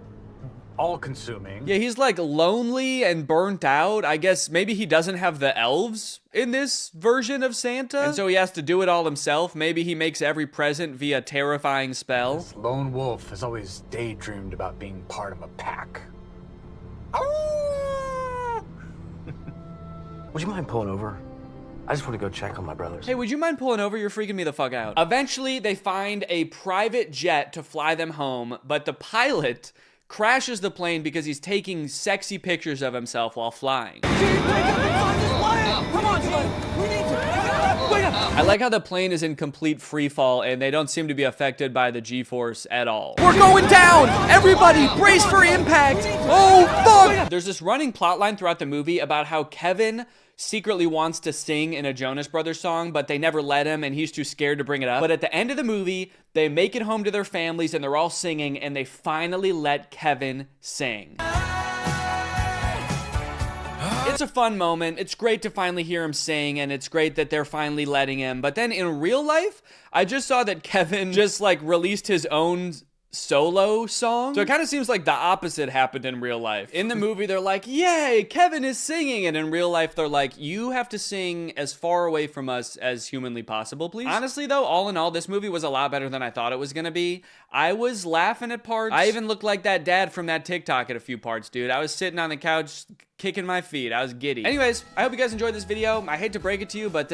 all-consuming. Yeah, he's like lonely and burnt out. I guess maybe he doesn't have the elves in this version of Santa, and so he has to do it all himself. Maybe he makes every present via terrifying spell. This lone wolf has always daydreamed about being part of a pack. Would you mind pulling over? I just want to go check on my brothers. Hey, would you mind pulling over? You're freaking me the fuck out. Eventually, they find a private jet to fly them home, but the pilot crashes the plane because he's taking sexy pictures of himself while flying. I like how the plane is in complete free fall and they don't seem to be affected by the G-force at all. We're going down! Everybody, brace for impact! Oh, fuck! There's this running plot line throughout the movie about how Kevin secretly wants to sing in a Jonas Brothers song, but they never let him and he's too scared to bring it up. But at the end of the movie, they make it home to their families and they're all singing and they finally let Kevin sing. It's a fun moment. It's great to finally hear him sing, and it's great that they're finally letting him. But then in real life, I just saw that Kevin just like released his own solo song. So it kind of seems like the opposite happened in real life. In the movie, they're like, yay, Kevin is singing. And in real life, they're like, you have to sing as far away from us as humanly possible, please. Honestly, though, all in all, this movie was a lot better than I thought it was gonna be. I was laughing at parts. I even looked like that dad from that TikTok at a few parts, dude. I was sitting on the couch kicking my feet. I was giddy. Anyways, I hope you guys enjoyed this video. I hate to break it to you, but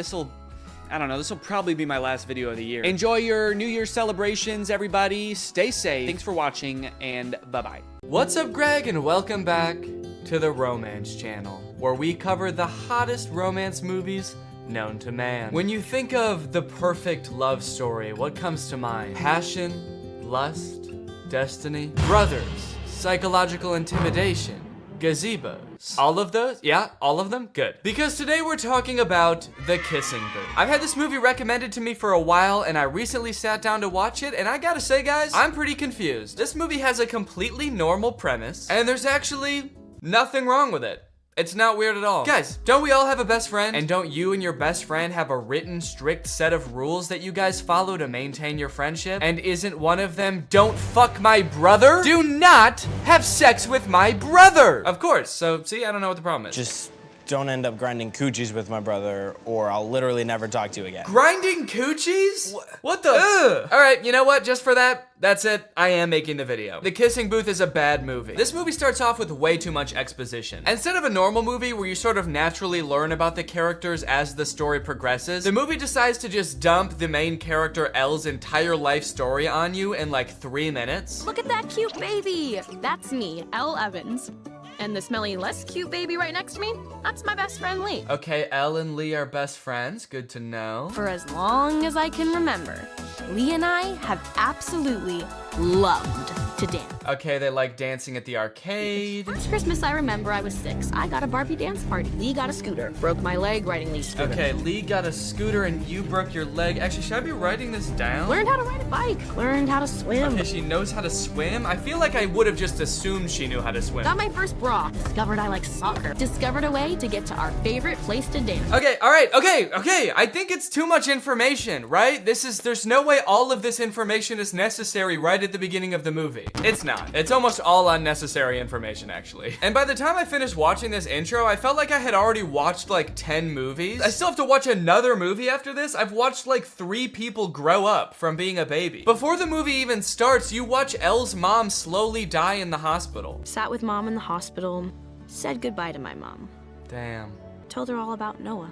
I don't know, this will probably be my last video of the year. Enjoy your New Year's celebrations, everybody. Stay safe. Thanks for watching, and bye-bye. What's up, Greg, and welcome back to the Romance Channel, where we cover the hottest romance movies known to man. When you think of the perfect love story, what comes to mind? Passion, lust, destiny, brothers, psychological intimidation, gazebos. All of those? Yeah, all of them? Good. Because today we're talking about The Kissing Booth. I've had this movie recommended to me for a while, and I recently sat down to watch it, and I gotta say, guys, I'm pretty confused. This movie has a completely normal premise, and there's actually nothing wrong with it. It's not weird at all. Guys, don't we all have a best friend? And don't you and your best friend have a written, strict set of rules that you guys follow to maintain your friendship? And isn't one of them, don't fuck my brother? Do not have sex with my brother! Of course, so see, I don't know what the problem is. Just don't end up grinding coochies with my brother, or I'll literally never talk to you again. Grinding coochies? What the? Ugh. All right, you know what? Just for that, that's it. I am making the video. The Kissing Booth is a bad movie. This movie starts off with way too much exposition. Instead of a normal movie where you sort of naturally learn about the characters as the story progresses, the movie decides to just dump the main character Elle's entire life story on you in like 3 minutes. Look at that cute baby. That's me, Elle Evans. And the smelly, less cute baby right next to me, that's my best friend, Lee. Okay, Elle and Lee are best friends. Good to know. For as long as I can remember, Lee and I have absolutely loved to dance. Okay, they like dancing at the arcade. Last Christmas, I remember I was 6. I got a Barbie dance party. Lee got a scooter. Broke my leg riding Lee's scooter. Okay, Lee got a scooter and you broke your leg. Actually, should I be writing this down? Learned how to ride a bike. Learned how to swim. Okay, she knows how to swim? I feel like I would have just assumed she knew how to swim. Got my first bra. Discovered I like soccer. Discovered a way to get to our favorite place to dance. Okay, all right, okay. I think it's too much information, right? There's no way all of this information is necessary right at the beginning of the movie. It's not. It's almost all unnecessary information, actually. And by the time I finished watching this intro, I felt like I had already watched like 10 movies. I still have to watch another movie after this. I've watched like 3 people grow up from being a baby. Before the movie even starts, you watch Elle's mom slowly die in the hospital. Sat with mom in the hospital, said goodbye to my mom. Damn. Told her all about Noah.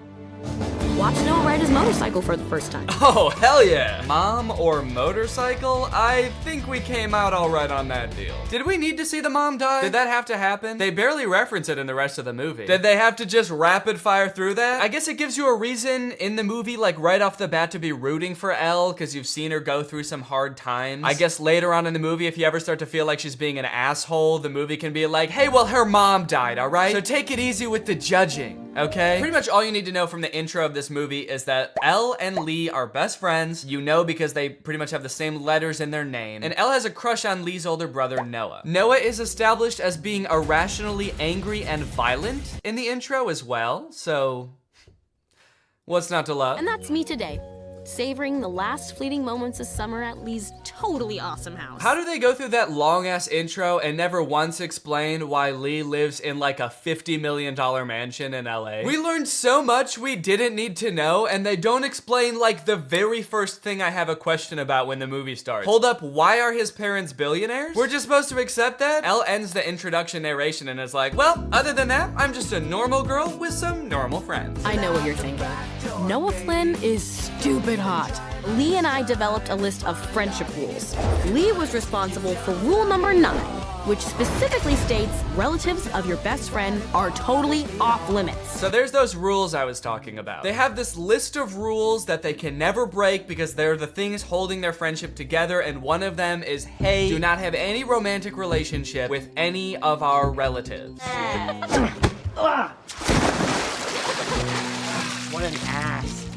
Watched Noah ride his motorcycle for the first time. Oh, hell yeah. Mom or motorcycle? I think we came out all right on that deal. Did we need to see the mom die? Did that have to happen? They barely reference it in the rest of the movie. Did they have to just rapid fire through that? I guess it gives you a reason in the movie, like right off the bat, to be rooting for Elle, because you've seen her go through some hard times. I guess later on in the movie, if you ever start to feel like she's being an asshole, the movie can be like, hey, well, her mom died, all right? So take it easy with the judging, okay? Pretty much all you need to know from the intro of this movie is that Elle and Lee are best friends. You know because they pretty much have the same letters in their name. And Elle has a crush on Lee's older brother, Noah. Noah is established as being irrationally angry and violent in the intro as well, so what's not to love? And that's me today. Savoring the last fleeting moments of summer at Lee's totally awesome house. How do they go through that long-ass intro and never once explain why Lee lives in like a $50 million mansion in LA? We learned so much we didn't need to know, and they don't explain like the very first thing I have a question about when the movie starts. Hold up, why are his parents billionaires? We're just supposed to accept that? Elle ends the introduction narration and is like, well, other than that, I'm just a normal girl with some normal friends. I know what you're thinking. Noah Flynn is stupid hot. Lee and I developed a list of friendship rules. Lee was responsible for rule number 9, which specifically states relatives of your best friend are totally off limits. So there's those rules I was talking about. They have this list of rules that they can never break because they're the things holding their friendship together, and one of them is, hey, do not have any romantic relationship with any of our relatives. What an ass.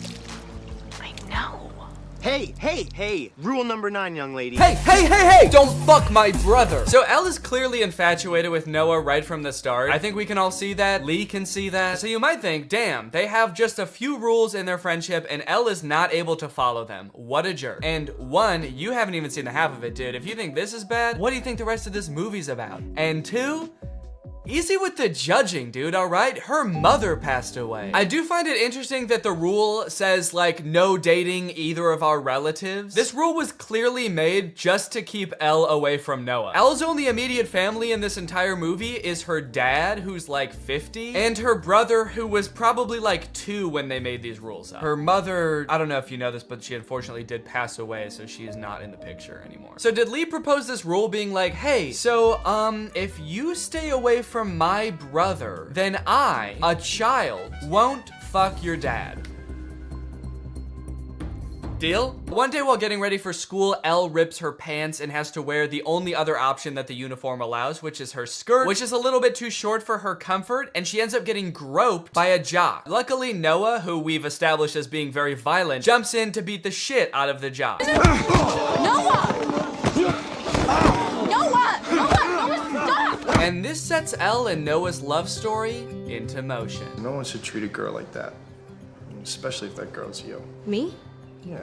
I know. Hey, rule number 9, young lady. Hey, don't fuck my brother. So Elle is clearly infatuated with Noah right from the start. I think we can all see that. Lee can see that. So you might think, damn, they have just a few rules in their friendship and Elle is not able to follow them. What a jerk. And one, you haven't even seen the half of it, dude. If you think this is bad, what do you think the rest of this movie's about? And two, easy with the judging, dude, all right? Her mother passed away. I do find it interesting that the rule says, like, no dating either of our relatives. This rule was clearly made just to keep Elle away from Noah. Elle's only immediate family in this entire movie is her dad, who's like 50, and her brother, who was probably like 2 when they made these rules up. Her mother, I don't know if you know this, but she unfortunately did pass away, so she is not in the picture anymore. So did Lee propose this rule being like, hey, so, if you stay away from my brother, then I, a child, won't fuck your dad. Deal? One day while getting ready for school, Elle rips her pants and has to wear the only other option that the uniform allows, which is her skirt, which is a little bit too short for her comfort, and she ends up getting groped by a jock. Luckily, Noah, who we've established as being very violent, jumps in to beat the shit out of the jock. And this sets Elle and Noah's love story into motion. No one should treat a girl like that, especially if that girl's you. Me? Yeah,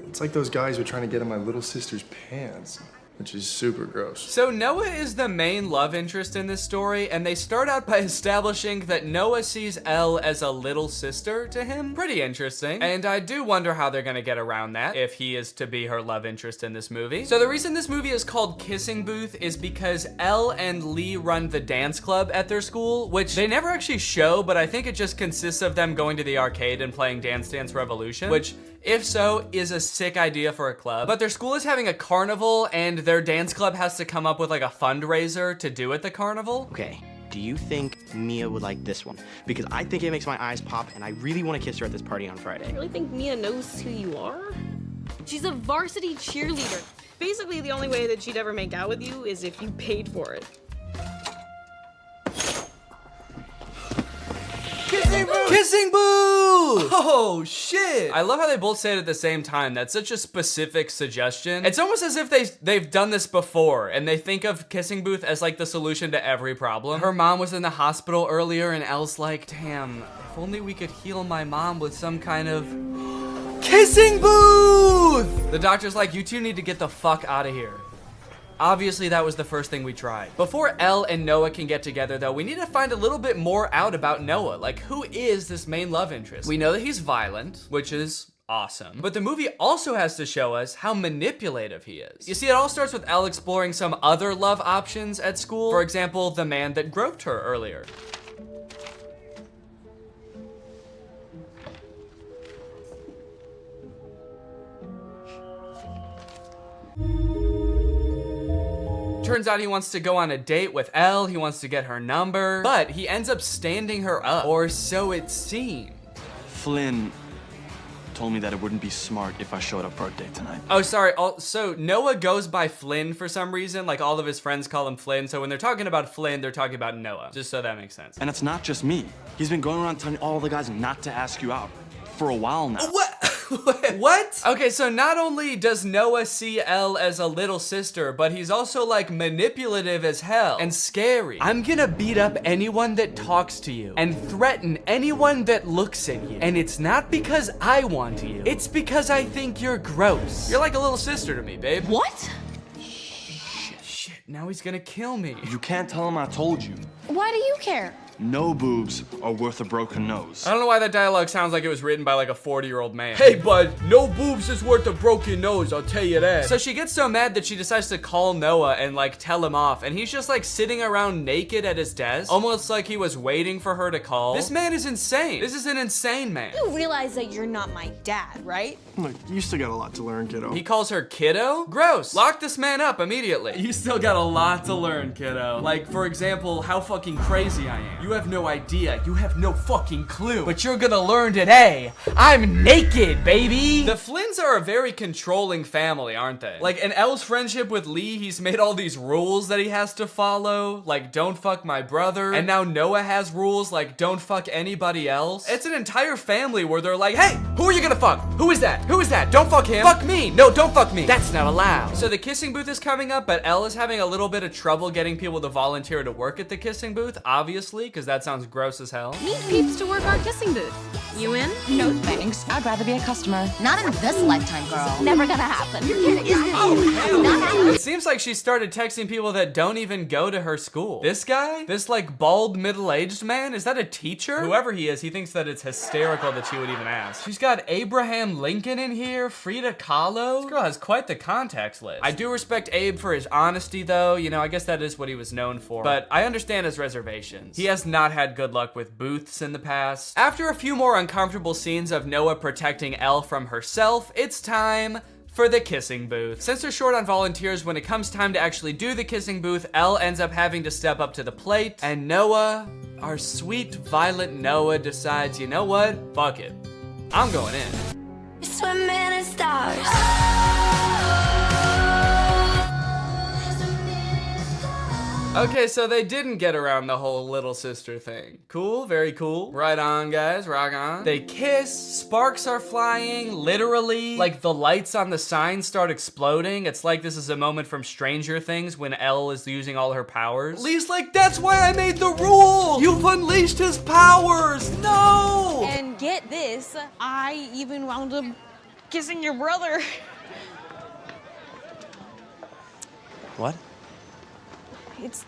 it's like those guys who are trying to get in my little sister's pants, which is super gross. So Noah is the main love interest in this story, and they start out by establishing that Noah sees Elle as a little sister to him. Pretty interesting. And I do wonder how they're gonna get around that if he is to be her love interest in this movie. So the reason this movie is called Kissing Booth is because Elle and Lee run the dance club at their school, which they never actually show, but I think it just consists of them going to the arcade and playing Dance Dance Revolution, which, if so, is a sick idea for a club. But their school is having a carnival and their dance club has to come up with like a fundraiser to do at the carnival. Okay, do you think Mia would like this one? Because I think it makes my eyes pop and I really want to kiss her at this party on Friday. You really think Mia knows who you are? She's a varsity cheerleader. Basically, the only way that she'd ever make out with you is if you paid for it. Kissing booth! Oh shit! I love how they both say it at the same time. That's such a specific suggestion. It's almost as if they've done this before and they think of kissing booth as like the solution to every problem. Her mom was in the hospital earlier and Elle's like, damn, if only we could heal my mom with some kind of kissing booth! The doctor's like, you two need to get the fuck out of here. Obviously, that was the first thing we tried. Before Elle and Noah can get together, though, we need to find a little bit more out about Noah. Like, who is this main love interest? We know that he's violent, which is awesome. But the movie also has to show us how manipulative he is. You see, it all starts with Elle exploring some other love options at school. For example, the man that groped her earlier. Turns out he wants to go on a date with Elle, he wants to get her number, but he ends up standing her up, or so it seemed. Flynn told me that it wouldn't be smart if I showed up for a date tonight. Oh, sorry. So Noah goes by Flynn for some reason. Like, all of his friends call him Flynn. So when they're talking about Flynn, they're talking about Noah. Just so that makes sense. And it's not just me. He's been going around telling all the guys not to ask you out for a while now. What? What? Okay, so not only does Noah see Elle as a little sister, but he's also like manipulative as hell and scary. I'm gonna beat up anyone that talks to you and threaten anyone that looks at you. And it's not because I want you. It's because I think you're gross. You're like a little sister to me, babe. What? Shit, now he's gonna kill me. You can't tell him I told you. Why do you care? No boobs are worth a broken nose. I don't know why that dialogue sounds like it was written by like a 40-year-old man. Hey bud, no boobs is worth a broken nose, I'll tell you that. So she gets so mad that she decides to call Noah and like tell him off, and he's just like sitting around naked at his desk, almost like he was waiting for her to call. This man is insane. This is an insane man. You realize that you're not my dad, right? Look, you still got a lot to learn, kiddo. He calls her kiddo? Gross. Lock this man up immediately. You still got a lot to learn, kiddo. Like, for example, how fucking crazy I am. You have no idea. You have no fucking clue. But you're gonna learn today. I'm naked, baby. The Flynns are a very controlling family, aren't they? Like, in Elle's friendship with Lee, he's made all these rules that he has to follow. Like, don't fuck my brother. And now Noah has rules like, don't fuck anybody else. It's an entire family where they're like, hey, who are you gonna fuck? Who is that? Who is that? Don't fuck him. Fuck me. No, don't fuck me. That's not allowed. So the kissing booth is coming up, but Elle is having a little bit of trouble getting people to volunteer to work at the kissing booth, obviously, because that sounds gross as hell. Need peeps to work our kissing booth. You in? No thanks. I'd rather be a customer. Not in this lifetime, girl. Never gonna happen. It seems like she started texting people that don't even go to her school. This guy? This like bald middle-aged man? Is that a teacher? Whoever he is, he thinks that it's hysterical that she would even ask. She's got Abraham Lincoln in here, Frida Kahlo. This girl has quite the contacts list. I do respect Abe for his honesty though. You know, I guess that is what he was known for. But I understand his reservations. He has not had good luck with booths in the past. After a few more uncomfortable scenes of Noah protecting Elle from herself, it's time for the kissing booth. Since they're short on volunteers, when it comes time to actually do the kissing booth, Elle ends up having to step up to the plate, and Noah, our sweet violet Noah, decides, you know what? Fuck it. I'm going in. Swimming in stars. Okay, so they didn't get around the whole little sister thing. Cool, very cool. Right on, guys, rock on. They kiss, sparks are flying, literally. Like, the lights on the sign start exploding. It's like this is a moment from Stranger Things when Elle is using all her powers. Lee's like, that's why I made the rule! You've unleashed his powers! No! And get this, I even wound up kissing your brother. What? It's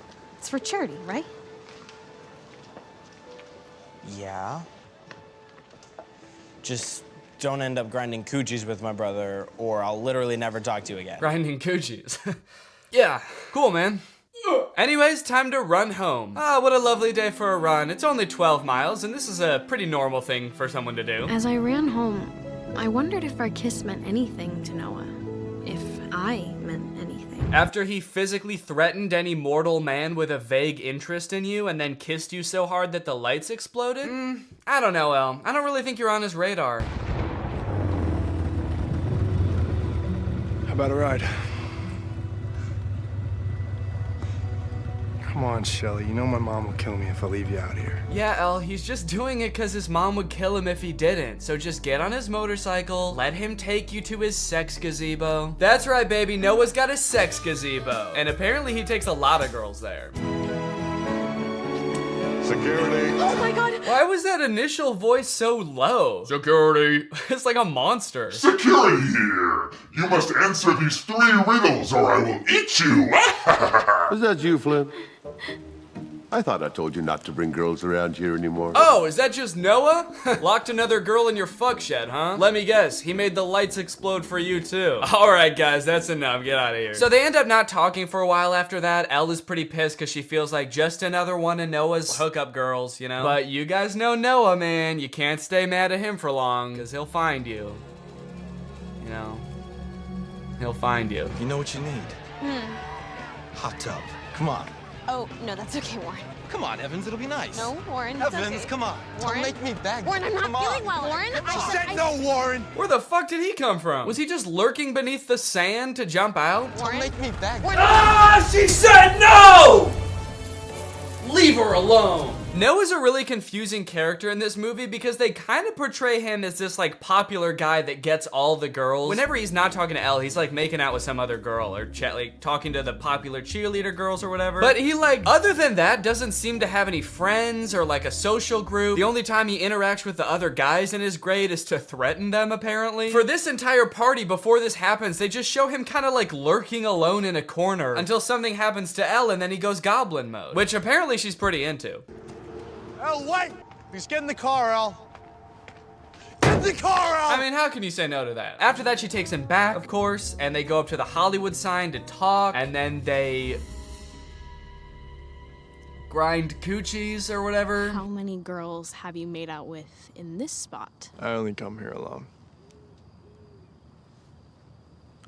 for charity, right? Yeah. Just don't end up grinding coochies with my brother, or I'll literally never talk to you again. Grinding coochies. Yeah, cool, man. Anyways, time to run home. Ah, what a lovely day for a run. It's only 12 miles, and this is a pretty normal thing for someone to do. As I ran home, I wondered if our kiss meant anything to Noah. If I meant anything. After he physically threatened any mortal man with a vague interest in you and then kissed you so hard that the lights exploded? I don't know, Elle. I don't really think you're on his radar. How about a ride? Come on, Shelly. You know my mom will kill me if I leave you out here. Yeah, Elle, he's just doing it because his mom would kill him if he didn't. So just get on his motorcycle, let him take you to his sex gazebo. That's right, baby. Noah's got a sex gazebo. And apparently he takes a lot of girls there. Security. Oh my god! Why was that initial voice so low? Security. It's like a monster. Security here. You must answer these 3 riddles or I will eat you. Is that you, Flynn? I thought I told you not to bring girls around here anymore. Oh, is that just Noah? Locked another girl in your fuck shed, huh? Let me guess, he made the lights explode for you too. All right, guys, that's enough. Get out of here. So they end up not talking for a while after that. Elle is pretty pissed because she feels like just another one of Noah's hookup girls, you know? But you guys know Noah, man. You can't stay mad at him for long because he'll find you. You know? He'll find you. You know what you need? Hot tub. Come on. Oh, no, that's okay, Warren. Come on, Evans, it'll be nice. No, Warren, it's Evans, okay. come on. Warren? Don't make me beg. Warren, I'm not Come on. feeling well, Warren. I said no, Warren. Where the fuck did he come from? Was he just lurking beneath the sand to jump out? Don't make me beg. Ah, she said no! Leave her alone. Noah's a really confusing character in this movie because they kind of portray him as this like popular guy that gets all the girls. Whenever he's not talking to Elle, he's like making out with some other girl or like talking to the popular cheerleader girls or whatever. But he like, other than that, doesn't seem to have any friends or like a social group. The only time he interacts with the other guys in his grade is to threaten them, apparently. For this entire party, before this happens, they just show him kind of like lurking alone in a corner until something happens to Elle and then he goes goblin mode, which apparently she's pretty into. Elle, wait! Please get in the car, Elle. Get in the car, Elle! I mean, how can you say no to that? After that, she takes him back, of course, and they go up to the Hollywood sign to talk, and then they grind coochies or whatever. How many girls have you made out with in this spot? I only come here alone.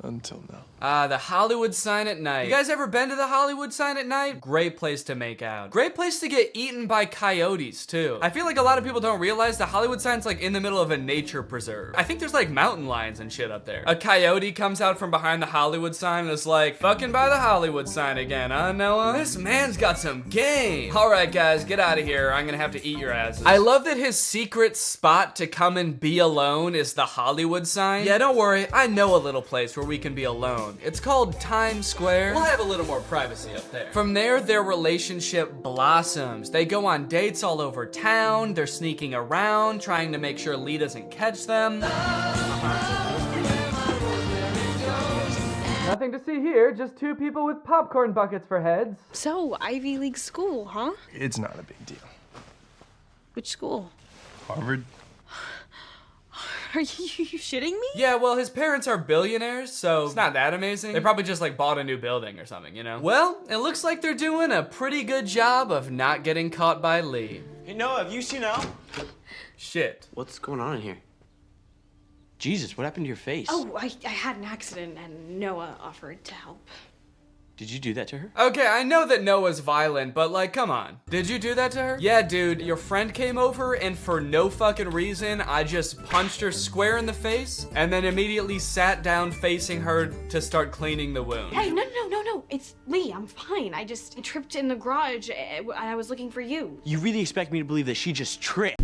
Until now. The Hollywood sign at night. You guys ever been to the Hollywood sign at night? Great place to make out. Great place to get eaten by coyotes, too. I feel like a lot of people don't realize the Hollywood sign's like in the middle of a nature preserve. I think there's like mountain lions and shit up there. A coyote comes out from behind the Hollywood sign and is like, fucking by the Hollywood sign again, huh, Noah? This man's got some game. All right, guys, get out of here. I'm gonna have to eat your asses. I love that his secret spot to come and be alone is the Hollywood sign. Yeah, don't worry. I know a little place where we can be alone. It's called Times Square. We'll have a little more privacy up there. From there, their relationship blossoms. They go on dates all over town. They're sneaking around, trying to make sure Lee doesn't catch them. Nothing to see here, just two people with popcorn buckets for heads. So, Ivy League school, huh? It's not a big deal. Which school? Harvard? Are you shitting me? Yeah, well, his parents are billionaires, so it's not that amazing. They probably just like bought a new building or something, you know? Well, it looks like they're doing a pretty good job of not getting caught by Lee. Hey, Noah, have you seen Al? Shit. What's going on in here? Jesus, what happened to your face? Oh, I had an accident and Noah offered to help. Did you do that to her? Okay, I know that Noah's violent, but like, come on. Did you do that to her? Yeah, dude, your friend came over and for no fucking reason, I just punched her square in the face and then immediately sat down facing her to start cleaning the wound. Hey, no. It's Lee, I'm fine. I tripped in the garage. I was looking for you. You really expect me to believe that she just tripped?